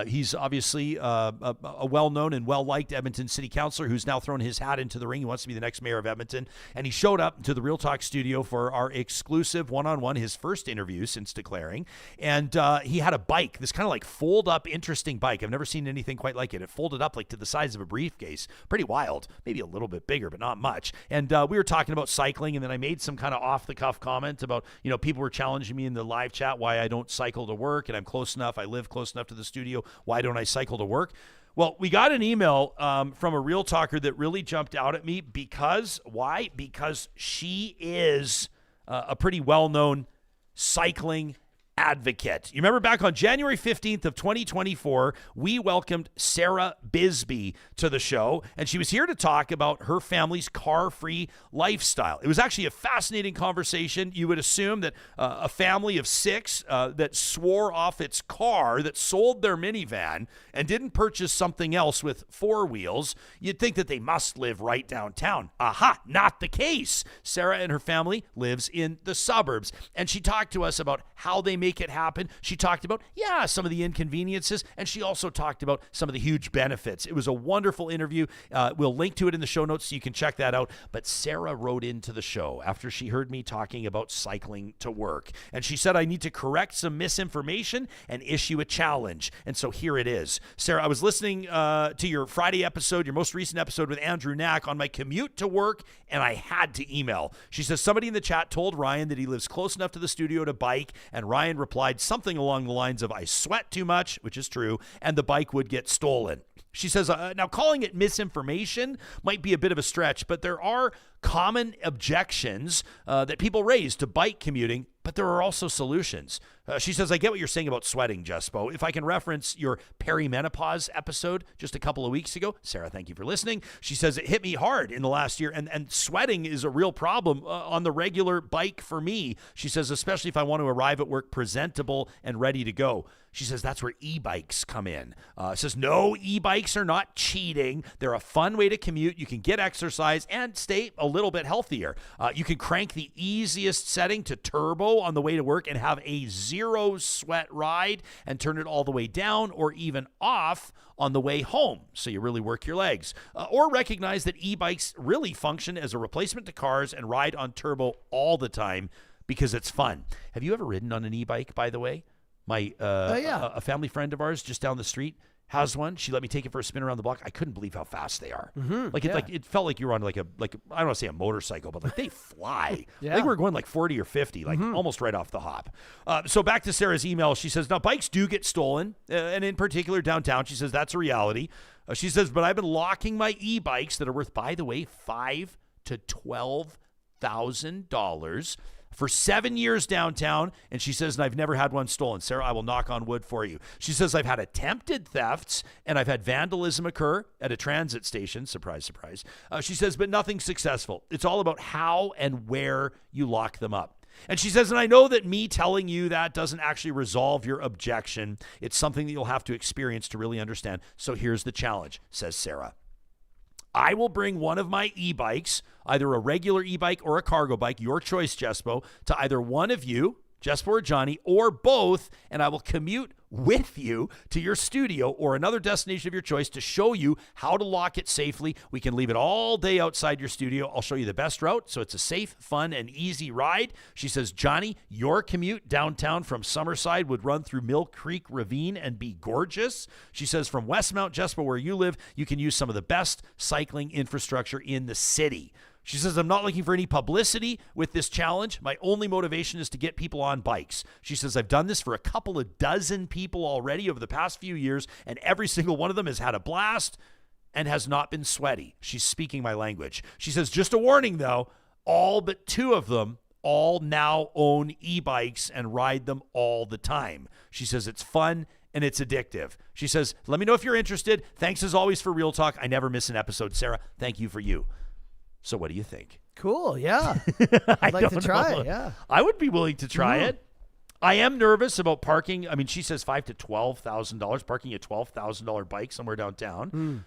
He's obviously a well-known and well-liked Edmonton city councillor who's now thrown his hat into the ring. He wants to be the next mayor of Edmonton. And he showed up to the Real Talk studio for our exclusive one-on-one, his first interview since declaring. And he had a bike, this kind of like fold-up, interesting bike. I've never seen anything quite like it. It folded up like to the size of a briefcase. Pretty wild. Maybe a little bit bigger, but not much. And we were talking about cycling, and then I made some kind of off-the-cuff comment about, people were challenging me in the live chat why I don't cycle to work, and I'm close enough, I live close enough to the studio, why don't I cycle to work? Well, we got an email from a Real Talker that really jumped out at me why? Because she is a pretty well-known cycling advocate. You remember back on January 15th of 2024, we welcomed Sarah Bisbee to the show, and she was here to talk about her family's car-free lifestyle. It was actually a fascinating conversation. You would assume that a family of 6 that swore off its car, that sold their minivan, and didn't purchase something else with 4 wheels, you'd think that they must live right downtown. Aha, not the case. Sarah and her family lives in the suburbs, and she talked to us about how they make it happen. She talked about, some of the inconveniences, and she also talked about some of the huge benefits. It was a wonderful interview. We'll link to it in the show notes so you can check that out. But Sarah wrote into the show after she heard me talking about cycling to work, and she said I need to correct some misinformation and issue a challenge. And so here it is. Sarah, I was listening to your Friday episode, your most recent episode with Andrew Knack on my commute to work, and I had to email. She says somebody in the chat told Ryan that he lives close enough to the studio to bike, and Ryan replied something along the lines of, I sweat too much, which is true, and the bike would get stolen. She says, now calling it misinformation might be a bit of a stretch, but there are common objections that people raise to bike commuting, but there are also solutions. She says, I get what you're saying about sweating, Jespo. If I can reference your perimenopause episode just a couple of weeks ago, Sarah, thank you for listening. She says, it hit me hard in the last year, and sweating is a real problem on the regular bike for me. She says, especially if I want to arrive at work presentable and ready to go. She says that's where e-bikes come in. Says, no, e-bikes are not cheating. They're a fun way to commute. You can get exercise and stay a little bit healthier. You can crank the easiest setting to turbo on the way to work and have a zero sweat ride and turn it all the way down or even off on the way home. So you really work your legs. Or recognize that e-bikes really function as a replacement to cars and ride on turbo all the time because it's fun. Have you ever ridden on an e-bike, by the way? A family friend of ours just down the street has one. She let me take it for a spin around the block. I couldn't believe how fast they are. It felt like you were on I don't want to say a motorcycle, but they fly. I think we're going 40 or 50, almost right off the hop. So back to Sarah's email. She says, now bikes do get stolen, and in particular downtown. She says that's a reality. She says, but I've been locking my e-bikes that are worth, by the way, $5,000 to $12,000 for 7 years downtown, and she says, and I've never had one stolen. Sarah, I will knock on wood for you. She says, I've had attempted thefts, and I've had vandalism occur at a transit station. Surprise, surprise. She says, but nothing successful. It's all about how and where you lock them up. And she says, and I know that me telling you that doesn't actually resolve your objection. It's something that you'll have to experience to really understand. So here's the challenge, says Sarah. I will bring one of my e-bikes, either a regular e-bike or a cargo bike, your choice, Jespo, to either one of you, Jespo or Johnny, or both, and I will commute with you to your studio or another destination of your choice to show you how to lock it safely. We can leave it all day outside your studio. I'll show you the best route, so it's a safe, fun, and easy ride. She says, Johnny, your commute downtown from Summerside would run through Mill Creek Ravine and be gorgeous. She says, from Westmount, Jespo, where you live, you can use some of the best cycling infrastructure in the city. She says, I'm not looking for any publicity with this challenge. My only motivation is to get people on bikes. She says, I've done this for a couple of dozen people already over the past few years, and every single one of them has had a blast and has not been sweaty. She's speaking my language. She says, just a warning, though, all but two of them all now own e-bikes and ride them all the time. She says, it's fun and it's addictive. She says, let me know if you're interested. Thanks as always for Real Talk. I never miss an episode. Sarah, thank you for you. So what do you think? Cool, yeah. I'd like to try it, yeah. I would be willing to try it. I am nervous about parking. I mean, she says $5,000 to $12,000, parking a $12,000 bike somewhere downtown.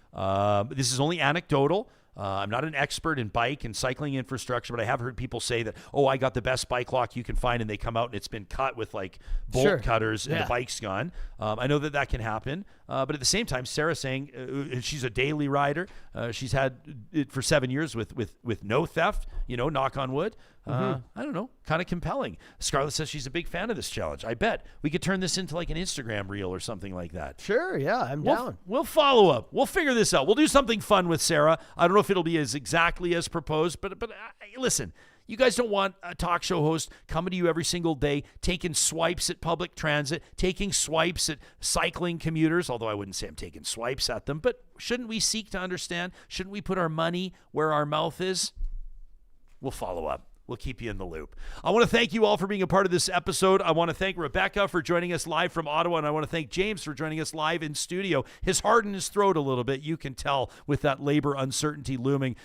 This is only anecdotal. I'm not an expert in bike and cycling infrastructure, but I have heard people say that, oh, I got the best bike lock you can find, and they come out and it's been cut with bolt cutters and the bike's gone. I know that can happen. But at the same time, Sarah's saying she's a daily rider. She's had it for 7 years with no theft, knock on wood. I don't know, kind of compelling. Scarlett says she's a big fan of this challenge. I bet we could turn this into an Instagram reel or something like that. Sure, yeah, I'm down. We'll follow up. We'll figure this out. We'll do something fun with Sarah. I don't know if it'll be as exactly as proposed, but listen, you guys don't want a talk show host coming to you every single day, taking swipes at public transit, taking swipes at cycling commuters, although I wouldn't say I'm taking swipes at them, but shouldn't we seek to understand? Shouldn't we put our money where our mouth is? We'll follow up. We'll keep you in the loop. I want to thank you all for being a part of this episode. I want to thank Rebecca for joining us live from Ottawa, and I want to thank James for joining us live in studio. His heart in his throat a little bit, you can tell, with that labor uncertainty looming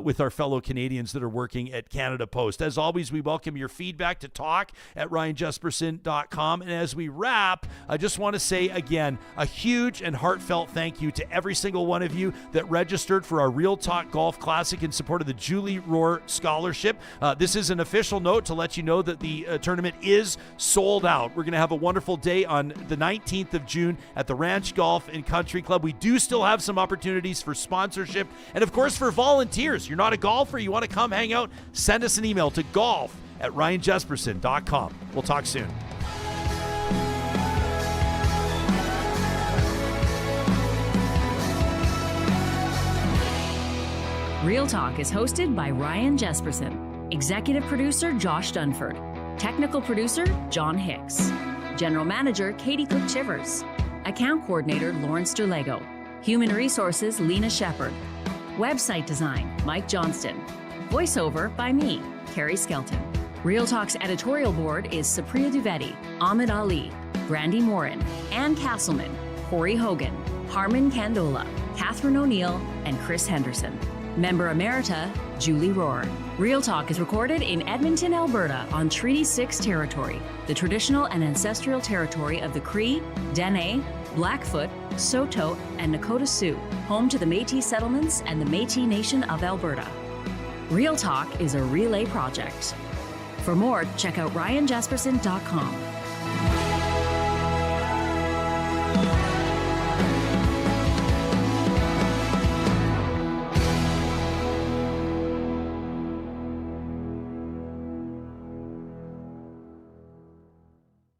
with our fellow Canadians that are working at Canada Post. As always, we welcome your feedback to talk@ryanjespersen.com. And as we wrap, I just want to say again, a huge and heartfelt thank you to every single one of you that registered for our Real Talk Golf Classic in support of the Julie Rohr Scholarship. This is an official note to let you know that the tournament is sold out. We're going to have a wonderful day on the 19th of June at the Ranch Golf and Country Club. We do still have some opportunities for sponsorship and, of course, for volunteers. You're not a golfer, you want to come hang out, send us an email to golf@ryanjespersen.com. We'll talk soon. Real Talk is hosted by Ryan Jespersen. Executive producer Josh Dunford. Technical producer John Hicks. General manager Katie Cook-Chivers. Account coordinator Lawrence Derlego. Human Resources, Lena Shepard. Website design, Mike Johnston. Voiceover by me, Carrie Skelton. Real Talk's editorial board is Supriya Dwivedi, Ahmed Ali, Brandy Morin, Ann Castleman, Corey Hogan, Harman Candola, Catherine O'Neill, and Chris Henderson. Member Emerita, Julie Rohr. Real Talk is recorded in Edmonton, Alberta on Treaty 6 territory, the traditional and ancestral territory of the Cree, Dene, Blackfoot, Saulteaux, and Nakota Sioux, home to the Métis settlements and the Métis Nation of Alberta. Real Talk is a relay project. For more, check out ryanjespersen.com.